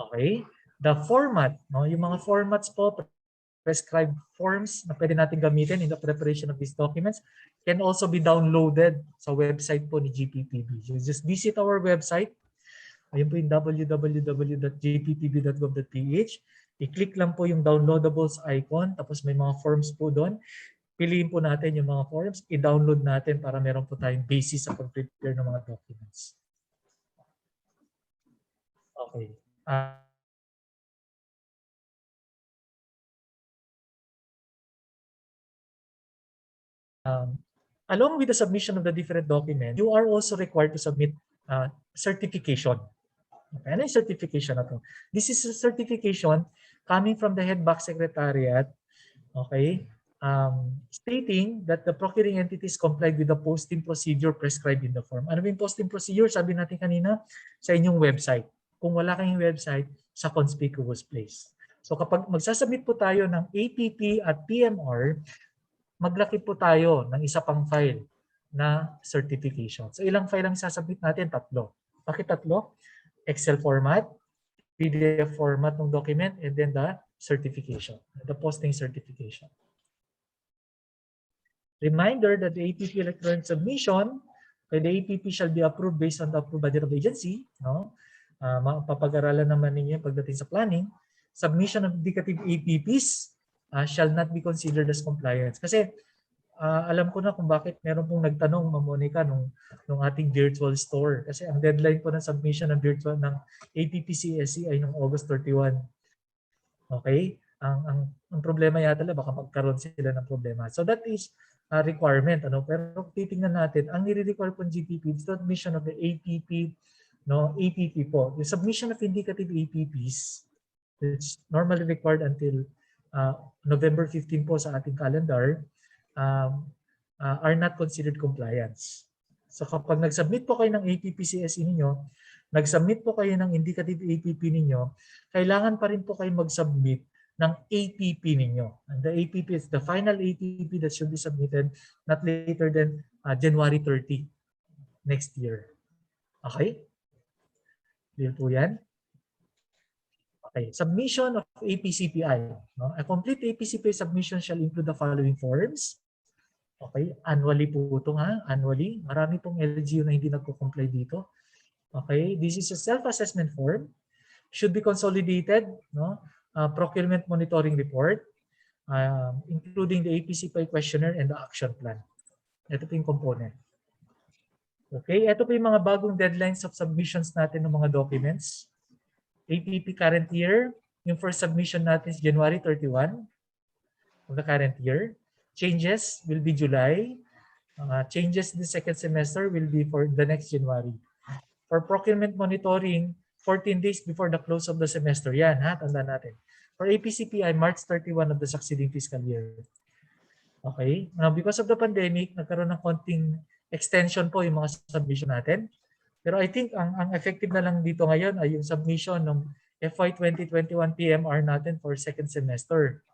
Okay? The format, yung mga formats po, prescribed forms na pwede natin gamitin in the preparation of these documents can also be downloaded sa website po ni GPPB. You just visit our website. Ayun po yung www.gppb.gov.ph. I-click lang po yung downloadables icon, tapos may mga forms po doon. Piliin po natin yung mga forms, i-download natin para meron po tayong basis sa pag-prepare ng mga documents. Okay. Along with the submission of the different documents, you are also required to submit certification. Okay, ano yung certification na to? This is a certification coming from the head box secretariat, okay, stating that the procuring entities complied with the posting procedure prescribed in the form. Ano yung posting procedure? Sabi natin kanina, sa inyong website. Kung wala kayong website, sa conspicuous place. So kapag magsasubmit po tayo ng APP at PMR, maglaki po tayo ng isa pang file na certification. So ilang file ang sasubmit natin? 3. Bakit 3? Excel format, PDF format ng document, and then the certification, the posting certification. Reminder that the APP electronic submission by the APP shall be approved based on the approved budget of the agency. Papag-aralan naman ninyo pagdating sa planning. Submission of indicative APPs shall not be considered as compliance. Kasi alam ko na kung bakit meron pong nagtanong, Ma'am Monica, nung ating virtual store. Kasi ang deadline po ng submission ng virtual ng APP-CSE ay noong August 31. Okay? Ang problema yata baka magkaroon sila ng problema. So that is a requirement. Pero titingnan natin, ang nire-require po ng GPP is the submission of the APP, APP po. The submission of indicative APPs, which normally required until November 15 po sa ating calendar, are not considered compliance. So kapag nag-submit po kayo ng APP-CSE ninyo, nag-submit po kayo ng indicative APP ninyo, kailangan pa rin po kayo mag-submit ng APP ninyo. And the APP is the final APP that should be submitted not later than January 30 next year. Okay? Clear po yan? Okay. Submission of APCPI. A complete APCPI submission shall include the following forms. Okay, annually po ito annually. Marami pong LGU na hindi nagko-comply dito. Okay, this is a self-assessment form. Should be consolidated, procurement monitoring report, including the APCPI questionnaire and the action plan. Ito po yung component. Okay, ito po yung mga bagong deadlines of submissions natin ng mga documents. APP current year, yung first submission natin is January 31 of the current year. Changes will be July. Changes in the second semester will be for the next January. For procurement monitoring, 14 days before the close of the semester. Yan, ha? Tanda natin. For APCPI, March 31 of the succeeding fiscal year. Okay? Now, because of the pandemic, nagkaroon ng konting extension po yung mga submission natin. Pero I think ang effective na lang dito ngayon ay yung submission ng FY 2021 PMR natin for second semester.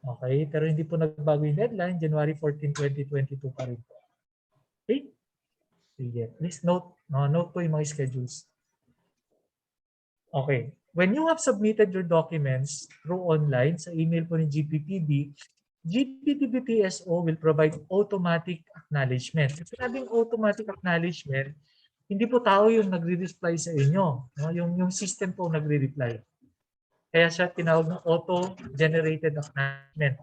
Okay? Pero hindi po nagbago yung deadline, January 14, 2022 pa rin po. Okay? Sige. Please note, note po yung mga schedules. Okay. When you have submitted your documents through online sa email po ni GPPB, GPPB PSO will provide automatic acknowledgement. Kasi sabing automatic acknowledgement, hindi po tao yung nagre-reply sa inyo. No? Yung system po nagre-reply. Kaya siya tinawag ng auto-generated acknowledgement.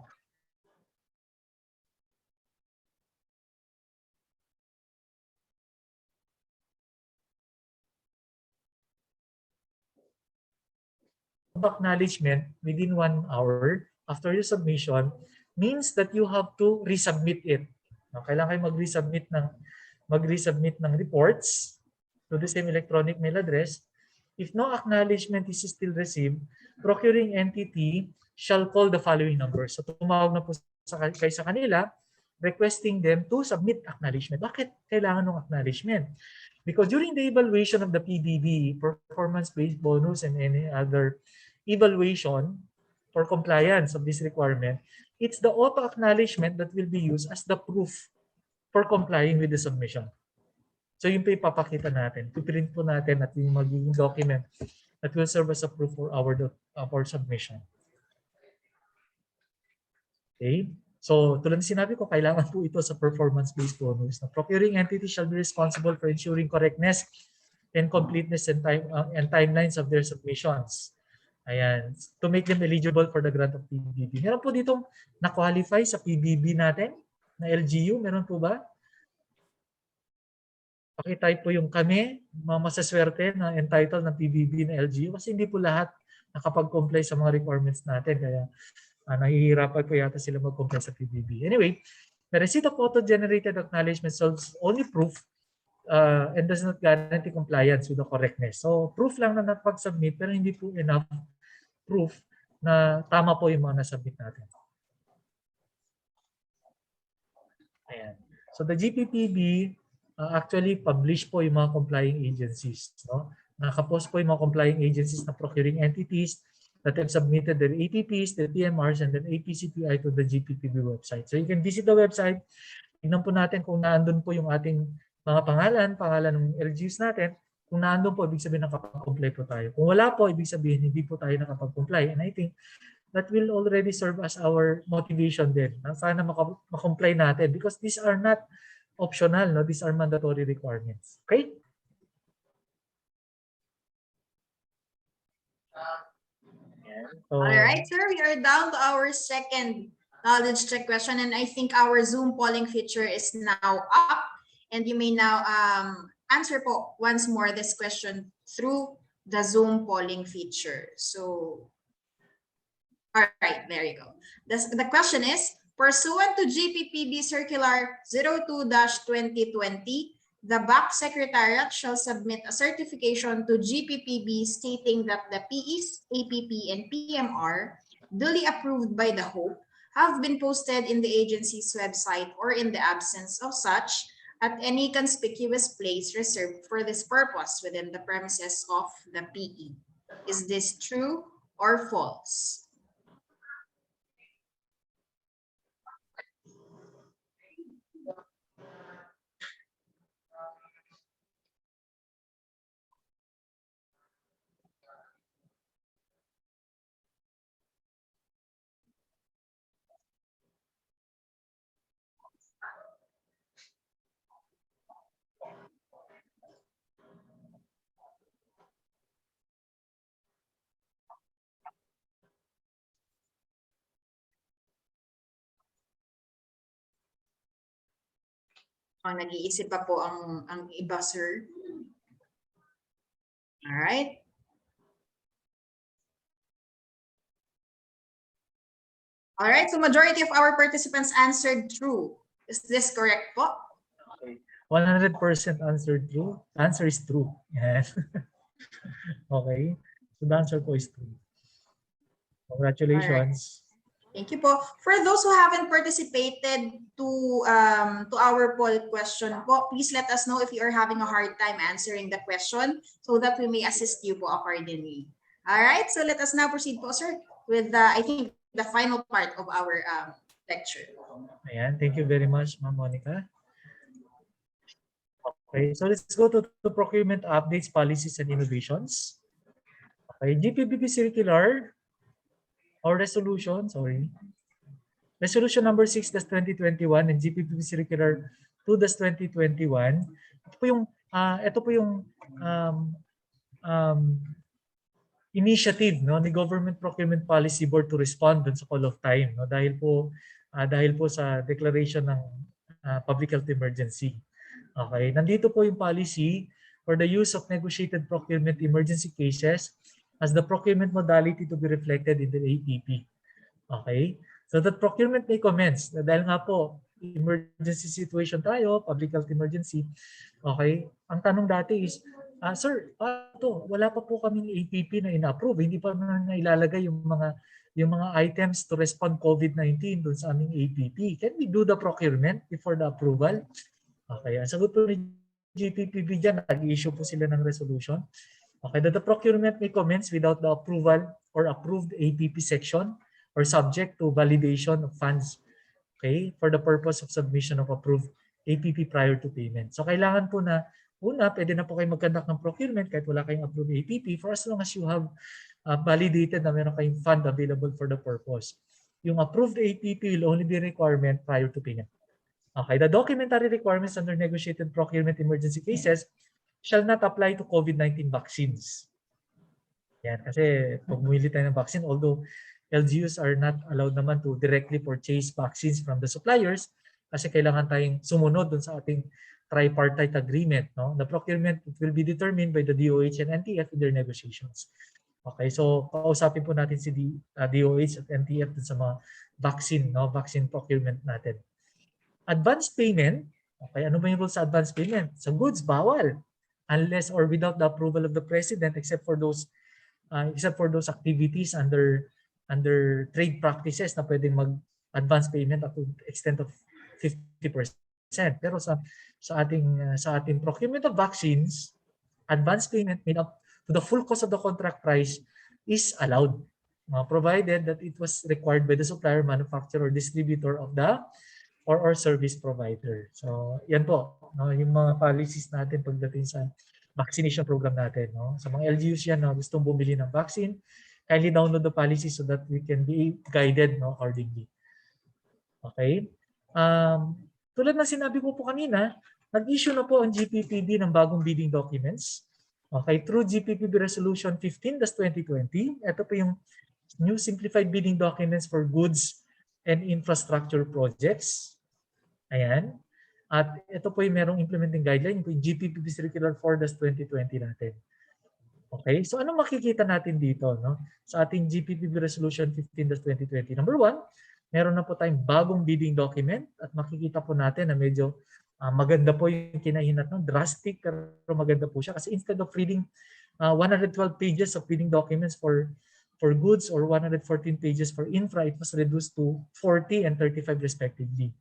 Acknowledgement within 1 hour after your submission means that you have to resubmit it. No, kailangan kayo mag-resubmit ng reports to the same electronic mail address. If no acknowledgement is still received, procuring entity shall call the following numbers. So tumawag na po kayo sa kanila requesting them to submit acknowledgement. Bakit kailangan ng acknowledgement? Because during the evaluation of the PBB, performance-based bonus and any other evaluation for compliance of this requirement, it's the auto acknowledgement that will be used as the proof for complying with the submission. So yun po ipapakita natin. Piprint po natin at yung magiging document that will serve as a proof for our submission. Okay? So tulad ng sinabi ko, kailangan po ito sa performance-based bonus. The procuring entity shall be responsible for ensuring correctness and completeness and timelines of their submissions. Ayan. To make them eligible for the grant of PBB. Meron po ditong na-qualify sa PBB natin na LGU? Meron po ba? Pakitype po yung kami, mga masaswerte na entitled ng PBB na LGU kasi hindi po lahat nakapag-comply sa mga requirements natin. Kaya nahihirapan po yata sila mag-comply sa PBB. Anyway, the receipt of auto-generated acknowledgement serves only proof and does not guarantee compliance with the correctness. So, proof lang na napag-submit pero hindi po enough proof na tama po yung mga nasubmit natin. Ayan. So, the GPPB actually publish po yung mga complying agencies. No? Nakapost po yung mga complying agencies na procuring entities that have submitted their APPs, their PMRs, and then APCPI to the GPPB website. So you can visit the website. Tingnan po natin kung naandun po yung ating mga pangalan ng LGUs natin. Kung naandun po, ibig sabihin nakapag-comply po tayo. Kung wala po, ibig sabihin hindi po tayo nakapag-comply. And I think that will already serve as our motivation din. Sana makakomply natin because these are not optional, no? These are mandatory requirements. Okay? All right, sir, we are down to our second knowledge check question, and I think our Zoom polling feature is now up, and you may now answer po once more this question through the Zoom polling feature. So, all right, there you go. The question is, pursuant to GPPB Circular 02-2020, the BAC Secretariat shall submit a certification to GPPB stating that the PEs, APP, and PMR duly approved by the HOPE have been posted in the agency's website or in the absence of such at any conspicuous place reserved for this purpose within the premises of the PE. Is this true or false? Nag-iisip pa po ang iba, sir. Alright. Alright, so majority of our participants answered true. Is this correct po? 100% answer true. Answer is true. Yan. Okay. So the answer po is true. Congratulations. Thank you po. For those who haven't participated to our poll question po, please let us know if you are having a hard time answering the question so that we may assist you po accordingly. All right, so let us now proceed po, sir, with I think the final part of our lecture. Ayan, thank you very much, Ma'am Monica. Okay, so let's go to the procurement updates, policies, and innovations. Okay, GPPP circular or resolution, sorry. Resolution number 6-2021 and GPPP circular 2-2021. Ito po yung initiative, no, ni Government Procurement Policy Board to respond dun sa call of time, no, dahil po sa declaration ng public health emergency. Okay, nandito po yung policy for the use of negotiated procurement emergency cases as the procurement modality to be reflected in the APP. Okay? So that procurement may commence. Dahil nga po, emergency situation tayo, public health emergency. Okay? Ang tanong dati is, sir, wala pa po kaming APP na ina-approve. Hindi pa na ilalagay yung mga items to respond COVID-19 dun sa aming APP. Can we do the procurement before the approval? Okay. Ang sagot po ni GPPB dyan, nag-issue po sila ng resolution. Okay, that the procurement may commence without the approval or approved APP section or subject to validation of funds, okay, for the purpose of submission of approved APP prior to payment. So kailangan po na, pwede na po kayo mag-conduct ng procurement kahit wala kayong approved APP for as long as you have validated na meron kayong fund available for the purpose. Yung approved APP will only be requirement prior to payment. Okay, the documentary requirements under negotiated procurement emergency cases shall not apply to COVID-19 vaccines. Yan, kasi pag bumili tayo ng vaccine, although LGUs are not allowed naman to directly purchase vaccines from the suppliers, kasi kailangan tayong sumunod dun sa ating tripartite agreement. No? The procurement will be determined by the DOH and NTF in their negotiations. Okay, so kausapin po natin si DOH at NTF dun sa mga vaccine, no? Vaccine procurement natin. Advance payment, okay, ano ba yung rules sa advance payment? Sa goods, bawal. Unless or without the approval of the president, except for those activities under trade practices na pwedeng mag-advance payment up to the extent of 50%. Pero sa ating procurement of vaccines, advance payment made up to the full cost of the contract price is allowed, provided that it was required by the supplier, manufacturer, or distributor of the or service provider. So, yan po, no, yung mga policies natin pagdating sa vaccination program natin. No? Sa mga LGUs yan na gustong bumili ng vaccine, kindly download the policy so that we can be guided, no, accordingly. Okay? Tulad ng sinabi ko po kanina, nag-issue na po ang GPPB ng bagong bidding documents. Okay, through GPPB Resolution 15-2020, ito po yung new simplified bidding documents for goods and infrastructure projects. Ayan. At ito po yung merong implementing guideline, yung GPPB Circular 4-2020 natin. Okay, so anong makikita natin dito, no? Sa ating GPPB Resolution 15-2020. Number 1, meron na po tayong bagong bidding document at makikita po natin na medyo maganda po yung kinahinat, no? Drastic pero maganda po siya kasi instead of reading 112 pages of bidding documents for goods or 114 pages for infra, it was reduced to 40 and 35 respectively.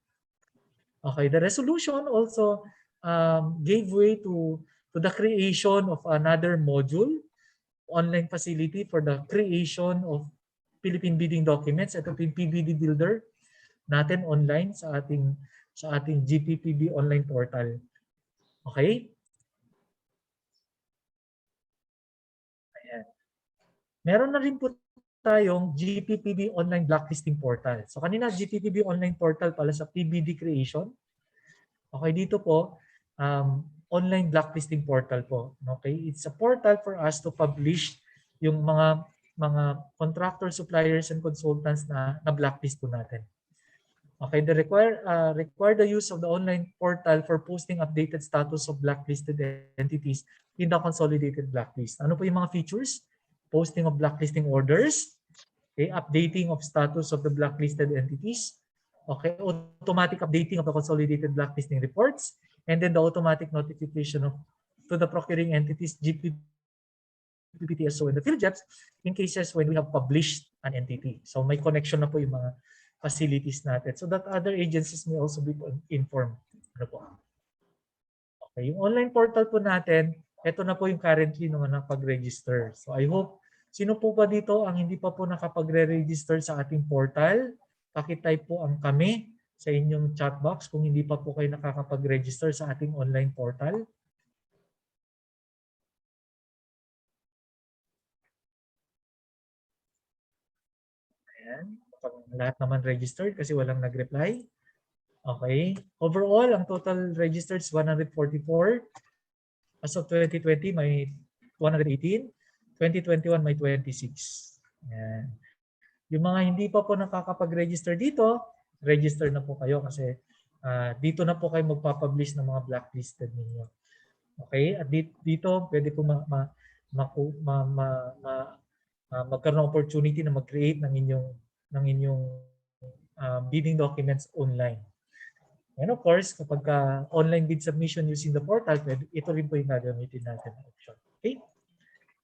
Okay, the resolution also gave way to the creation of another module, online facility for the creation of Philippine bidding documents. Ito yung PBD Builder natin online sa ating GPPB online portal. Okay? Ayan. Meron na rin po tayong GPPB online blacklisting portal. So kanina GPPB online portal pala sa PBD creation. Okay, dito po online blacklisting portal po. Okay, it's a portal for us to publish yung mga contractors, suppliers and consultants na blacklist po natin. Okay, require the use of the online portal for posting updated status of blacklisted entities in the consolidated blacklist. Ano po yung mga features? Posting of blacklisting orders, okay, updating of status of the blacklisted entities, okay, automatic updating of the consolidated blacklisting reports, and then the automatic notification of to the procuring entities, GPPTSO and the PhilJeps in cases when we have published an entity. So may connection na po yung mga facilities natin so that other agencies may also be informed. Ano po? Okay, yung online portal po natin, ito na po yung currently naman nakapag-register. So I hope, sino po pa dito ang hindi pa po nakapag-register sa ating portal? Pakitype po ang kami sa inyong chat box kung hindi pa po kayo nakakapag-register sa ating online portal. Ayan. Lahat naman registered kasi walang nag-reply. Okay. Overall, ang total registered is 144. As of 2020, may 118. 2021, may 26. Ayan. Yung mga hindi pa po nakakapag-register dito, register na po kayo kasi dito na po kayo magpapublish ng mga blacklisted ninyo. Okay? At dito, pwede po magkaroon ng opportunity na mag-create ng inyong bidding documents online. And of course, kapag online bid submission using the portal, ito rin po yung gagamitin natin na option. Okay?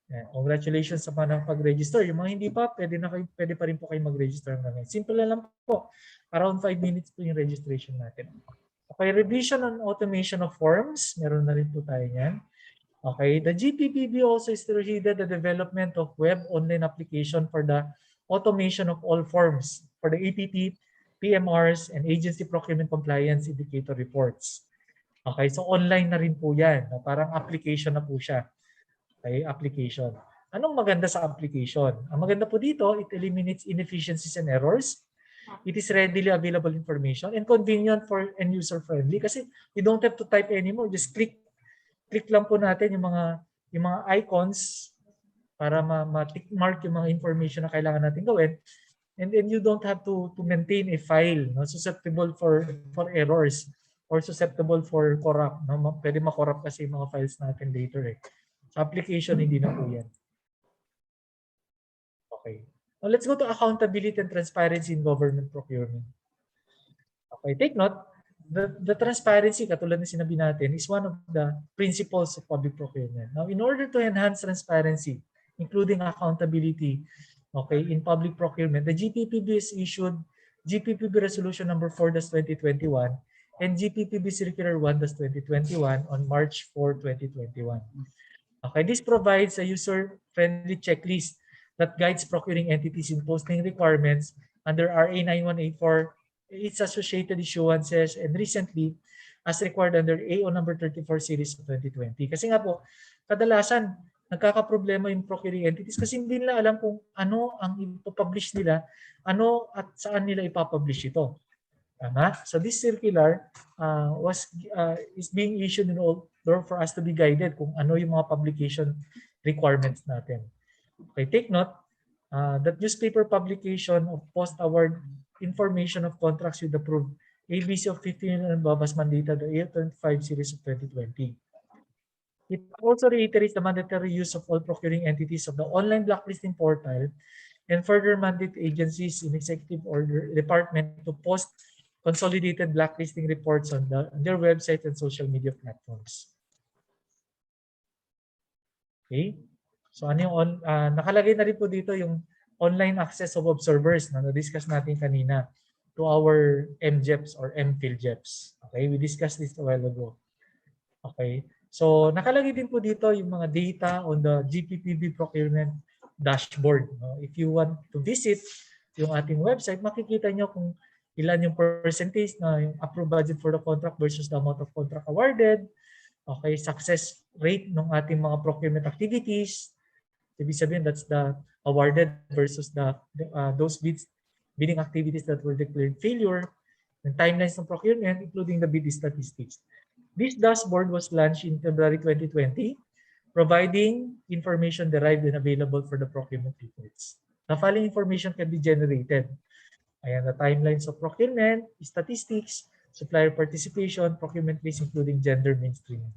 And congratulations sa mga nakapag-register. Yung mga hindi pa, pwede pa rin po kayo mag-register ngayon. Simple lang po. Around 5 minutes po yung registration natin. Okay, revision on automation of forms. Meron na rin po tayo yan. Okay, the GPPB also spearheaded the development of web online application for the automation of all forms for the APP, PMRs, and agency procurement compliance indicator reports. Okay, so online na rin po yan. Parang application na po siya. Okay, application. Anong maganda sa application? Ang maganda po dito, it eliminates inefficiencies and errors. It is readily available information and convenient for and user-friendly kasi you don't have to type anymore. Just click lang po natin yung mga icons para ma-tick mark yung mga information na kailangan natin gawin. And then you don't have to maintain a file susceptible for errors or susceptible for corrupt. Pwede ma-corrupt kasi yung mga files natin later eh. Sa application, hindi na po yan. Okay. Now let's go to accountability and transparency in government procurement. Okay, take note. The transparency, katulad na sinabi natin, is one of the principles of public procurement. Now, in order to enhance transparency, including accountability, okay, in public procurement, the GPPB has issued GPPB Resolution Number 4-2021 and GPPB Circular 1-2021 on March 4, 2021. Okay, this provides a user-friendly checklist that guides procuring entities in posting requirements under RA 9184, its associated issuances, and recently as required under AO number 34 series of 2020. Kasi nga po, kadalasan nagkakaproblema yung procuring entities kasi hindi nila alam kung ano ang ipopublish nila, ano at saan nila ipapublish ito. Tama? So this circular is being issued in order for us to be guided kung ano yung mga publication requirements natin. Okay, take note that newspaper publication of post-award information of contracts with approved ABC of 15 million and above as mandated the 825 series of 2020. It also reiterates the mandatory use of all procuring entities of the online blacklisting portal and further mandate agencies in executive order department to post consolidated blacklisting reports on their website and social media platforms. Okay? So ano yung nakalagay na rin po dito yung online access of observers na na-discuss natin kanina to our MJEPs or MPhilJeps. Okay? We discussed this a while ago. Okay? So nakalagay din po dito yung mga data on the GPPB procurement dashboard. If you want to visit yung ating website, makikita nyo kung ilan yung percentage na yung approved budget for the contract versus the amount of contract awarded. Okay, success rate ng ating mga procurement activities. Ibig sabihin, that's the awarded versus those bidding activities that were declared failure. And timelines ng procurement, including the bid statistics. This dashboard was launched in February 2020, providing information derived and available for the procurement reports. The following information can be generated. Ayan, the timelines of procurement, statistics, supplier participation, procurement list including gender mainstreaming.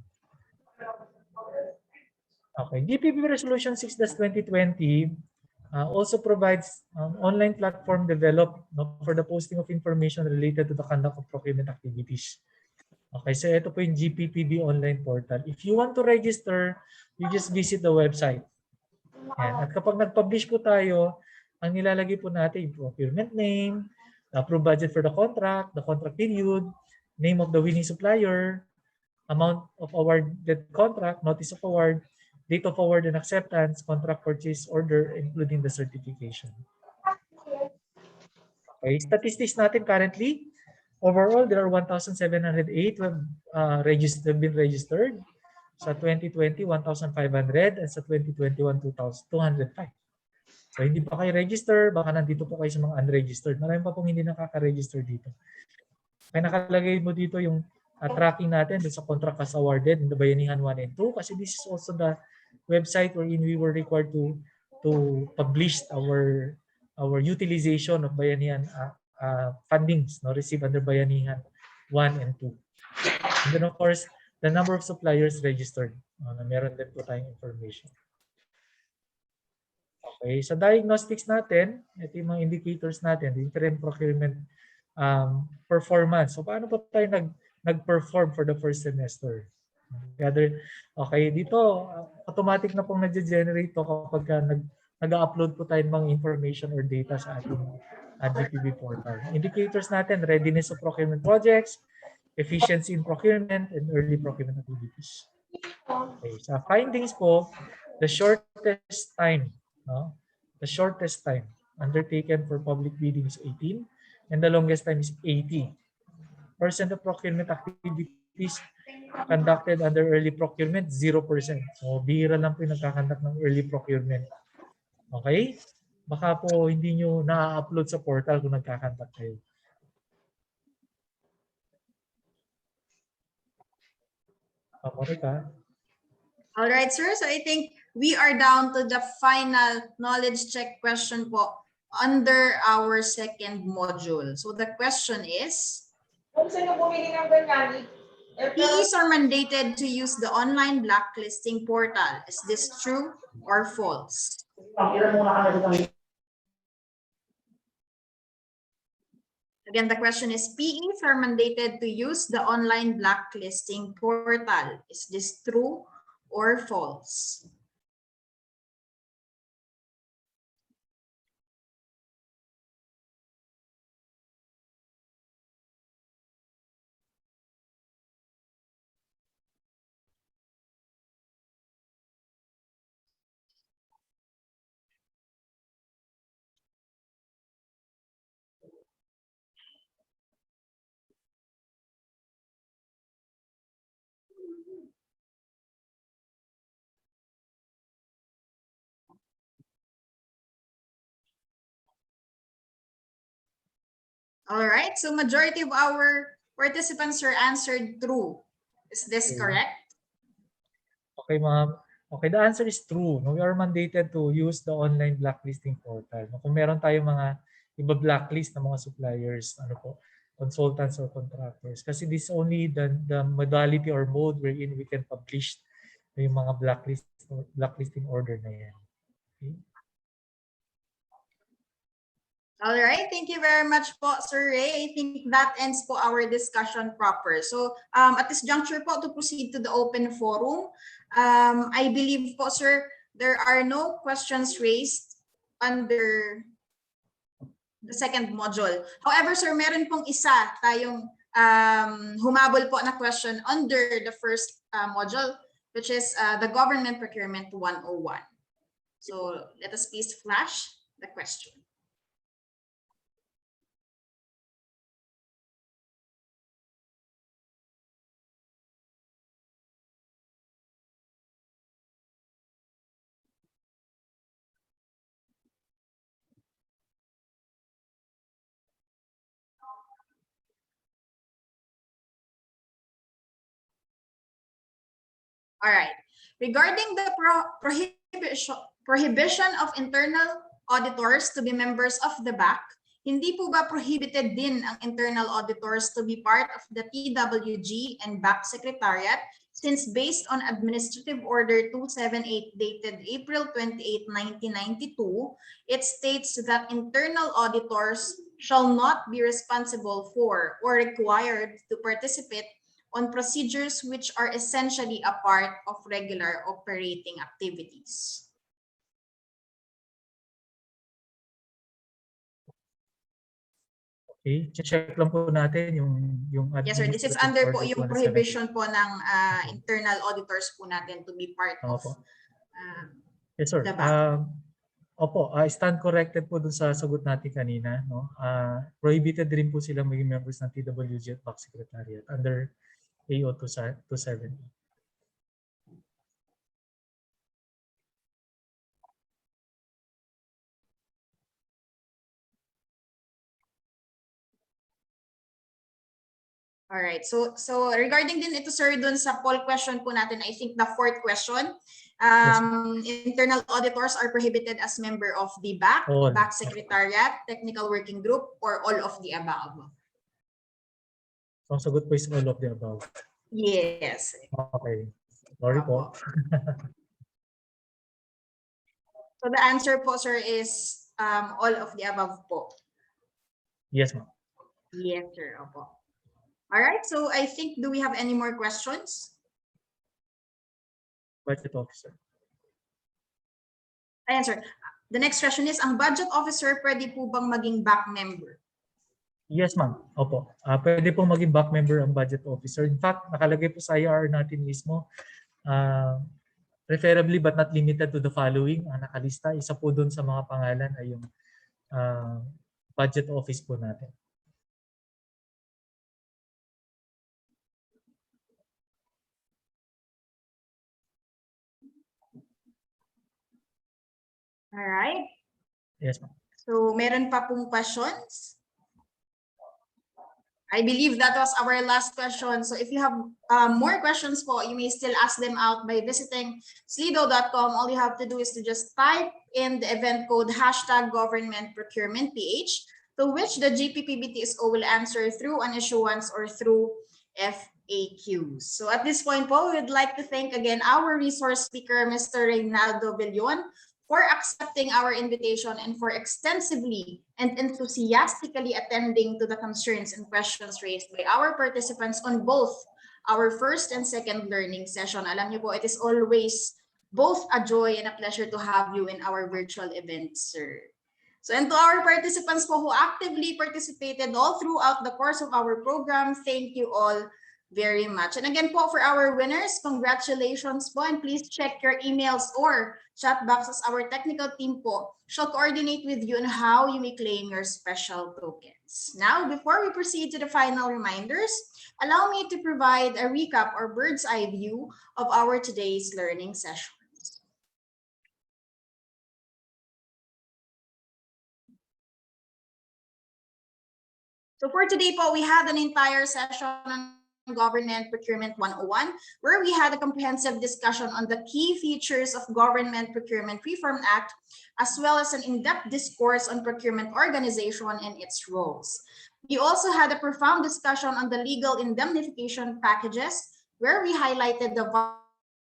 Okay, DPP Resolution 6-2020 also provides online platform developed for the posting of information related to the conduct of procurement activities. Okay, so ito po yung GPPB online portal. If you want to register, you just visit the website. Yan. At kapag nag-publish po tayo, ang nilalagay po natin yung procurement name, the approved budget for the contract period, name of the winning supplier, amount of awarded contract, notice of award, date of award and acceptance, contract purchase order, including the certification. Okay, statistics natin currently, overall, there are 1,708 who have been registered. Sa 2020, 1,500 and sa 2021, 2,205. So hindi pa kayo register, baka nandito po kayo sa mga unregistered. Marami pa pong hindi nakaka-register dito. Kaya nakalagay mo dito yung tracking natin sa contract as awarded in the Bayanihan 1 and 2 kasi this is also the website wherein we were required to publish our utilization of Bayanihan fundings received under Bayanihan 1 and 2. And then of course, the number of suppliers registered. Meron din po tayong information. Okay, sa diagnostics natin, ito yung mga indicators natin, the interim procurement performance. So paano po tayo nag-perform for the first semester? Okay, dito automatic na pong nag-generate to kapag nag-upload po tayo ng mga information or data sa ating GPB portal. Indicators natin, readiness of procurement projects, efficiency in procurement, and early procurement activities. Okay, sa findings po, the shortest time undertaken for public bidding is 18 and the longest time is 80%. Of procurement activities conducted under early procurement, 0%. So, bihira lang po yung nagkakandak ng early procurement. Okay? Baka po hindi nyo na-upload sa portal kung nagkakandak kayo. All right, sir. So I think we are down to the final knowledge check question po under our second module. So the question is, PEs are mandated to use the online blacklisting portal. Is this true or false? Again, the question is, PEs are mandated to use the online blacklisting portal. Is this true or false? All right, so majority of our participants are answered true. Is this correct? Okay, ma'am. Okay, the answer is true. We are mandated to use the online blacklisting portal. Kung meron tayong mga iba-blacklist na mga suppliers, consultants or contractors. Kasi this is only the modality or mode wherein we can publish yung mga blacklisting order na yan. Okay. All right, thank you very much po, Sir Ray. I think that ends po our discussion proper. So at this juncture po, to proceed to the open forum, I believe po, sir, there are no questions raised under the second module. However, sir, meron pong isa tayong humabol po na question under the first module, which is the Government Procurement 101. So let us please flash the question. All right. Regarding the prohibition of internal auditors to be members of the BAC, hindi po ba prohibited din ang internal auditors to be part of the TWG and BAC Secretariat since based on Administrative Order 278 dated April 28, 1992, it states that internal auditors shall not be responsible for or required to participate on procedures which are essentially a part of regular operating activities. Okay, check lang po natin yung Yes, sir. This is Administrative under po Order yung 278. prohibition po ng internal auditors po natin to be part of Opo. Yes, sir. the BAC. Opo, stand corrected po dun sa sagot natin kanina. No? Prohibited rin po sila maging members ng TWG at BAC Secretariat under AO 270. All right. So regarding din ito, sir, dun sa poll question po natin, I think the fourth question, internal auditors are prohibited as member of the BAC, All. BAC Secretariat, Technical Working Group, or all of the above? So, ang sagot po is all of the above. Yes. Okay. Sorry po. So the answer po, sir, is all of the above po. Yes, ma'am. Yes, sir. Opo. All right. So I think, do we have any more questions? Budget officer. Ayan, sir. The next question is, ang budget officer pwede po bang maging BAC member? Yes, ma'am. Opo. Pwede pong maging BAC member ang budget officer. In fact, nakalagay po sa IR natin mismo, preferably but not limited to the following, ang nakalista. Isa po dun sa mga pangalan ay yung budget office po natin. All right. Yes, ma'am. So meron pa pong questions? I believe that was our last question. So if you have more questions po, you may still ask them out by visiting slido.com. All you have to do is to just type in the event code #governmentprocurementph, to which the GPPBTSO will answer through an issuance or through FAQs. So at this point po, we would like to thank again our resource speaker, Mr. Reynaldo Villon, for accepting our invitation and for extensively and enthusiastically attending to the concerns and questions raised by our participants on both our first and second learning session. Alam niyo po, it is always both a joy and a pleasure to have you in our virtual event, sir. So, and to our participants po who actively participated all throughout the course of our program, thank you all very much. And again po, for our winners, congratulations po, and please check your emails or chat boxes. Our technical team po shall coordinate with you on how you may claim your special tokens. Now, before we proceed to the final reminders, allow me to provide a recap or bird's eye view of our today's learning sessions. So for today po, we had an entire session on Government Procurement 101, where we had a comprehensive discussion on the key features of Government Procurement Reform Act, as well as an in-depth discourse on procurement organization and its roles. We also had a profound discussion on the legal indemnification packages, where we highlighted the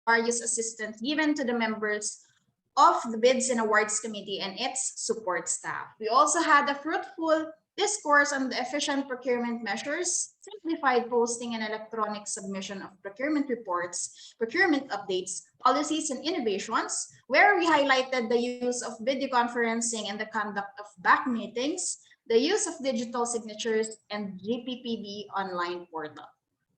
various assistance given to the members of the Bids and Awards Committee and its support staff. We also had a fruitful discourse on the efficient procurement measures, simplified posting and electronic submission of procurement reports, procurement updates, policies, and innovations, where we highlighted the use of video conferencing and the conduct of back meetings, the use of digital signatures, and GPPB online portal.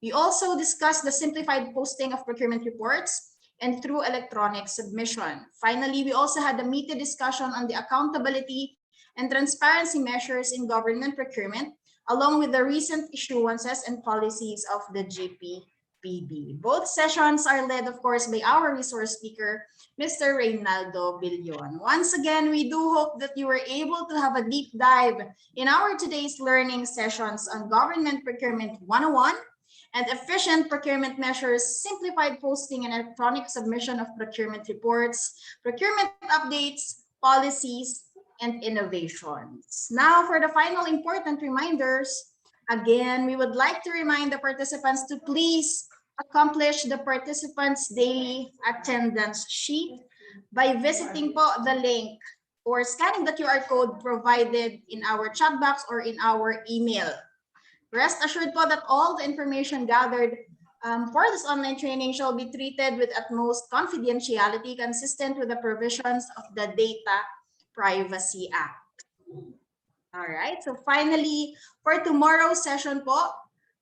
We also discussed the simplified posting of procurement reports and through electronic submission. Finally, we also had a meaty discussion on the accountability and transparency measures in government procurement, along with the recent issuances and policies of the GPPB. Both sessions are led, of course, by our resource speaker, Mr. Reynaldo Villon. Once again, we do hope that you were able to have a deep dive in our today's learning sessions on Government Procurement 101 and efficient procurement measures, simplified posting and electronic submission of procurement reports, procurement updates, policies, and innovations. Now, for the final important reminders, again, we would like to remind the participants to please accomplish the participants' daily attendance sheet by visiting po the link or scanning the QR code provided in our chat box or in our email. Rest assured po that all the information gathered for this online training shall be treated with utmost confidentiality consistent with the provisions of the Data Privacy Act. All right, so finally, for tomorrow's session po,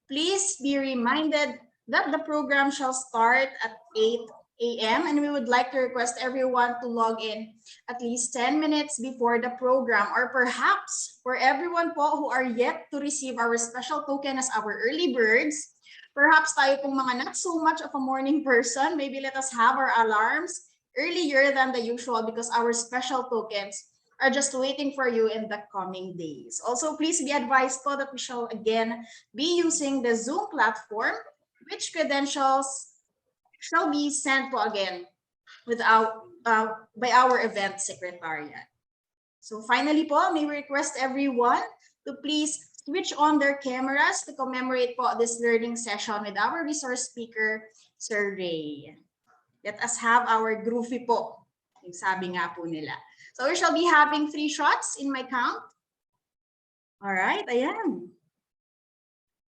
please be reminded that the program shall start at 8 a.m. and we would like to request everyone to log in at least 10 minutes before the program, or perhaps for everyone po who are yet to receive our special token as our early birds, perhaps tayo pong mga not so much of a morning person, maybe let us have our alarms earlier than the usual because our special tokens are just waiting for you in the coming days. Also, please be advised po that we shall again be using the Zoom platform, which credentials shall be sent po again by our event secretariat. So finally po, may we request everyone to please switch on their cameras to commemorate po this learning session with our resource speaker, Sir Ray. Let us have our groovy po, yung sabi nga po nila. So we shall be having 3 shots in my count. All right, ayan.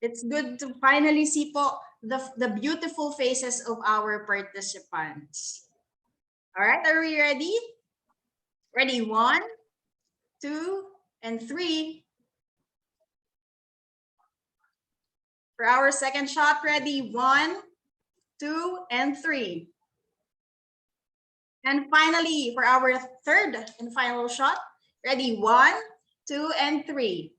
It's good to finally see po the beautiful faces of our participants. All right, are we ready? Ready, 1, 2, and 3. For our second shot, ready, 1, 2, and 3. And finally, for our third and final shot, ready, 1, 2, and 3.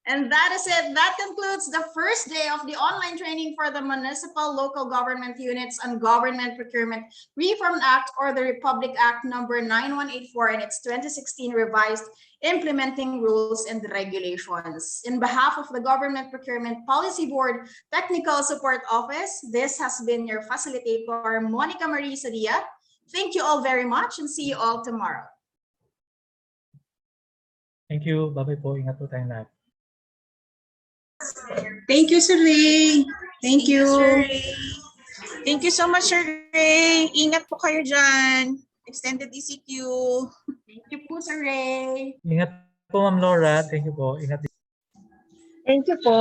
And that is it. That concludes the first day of the online training for the Municipal Local Government Units on Government Procurement Reform Act, or the Republic Act number 9184 and its 2016 revised implementing rules and regulations. In behalf of the Government Procurement Policy Board Technical Support Office, this has been your facilitator, Monica Marie Sadia. Thank you all very much and see you all tomorrow. Thank you. Bye-bye po. Ingat po tayong lahat. Thank you, Sir Ray. Thank you. Sir Ray. Thank you so much, Sir Ray. Ingat po kayo dyan. Extended ECQ. Thank you po, Sir Ray. Ingat po, Ma'am Laura. Thank you po. Ingat. Thank you po.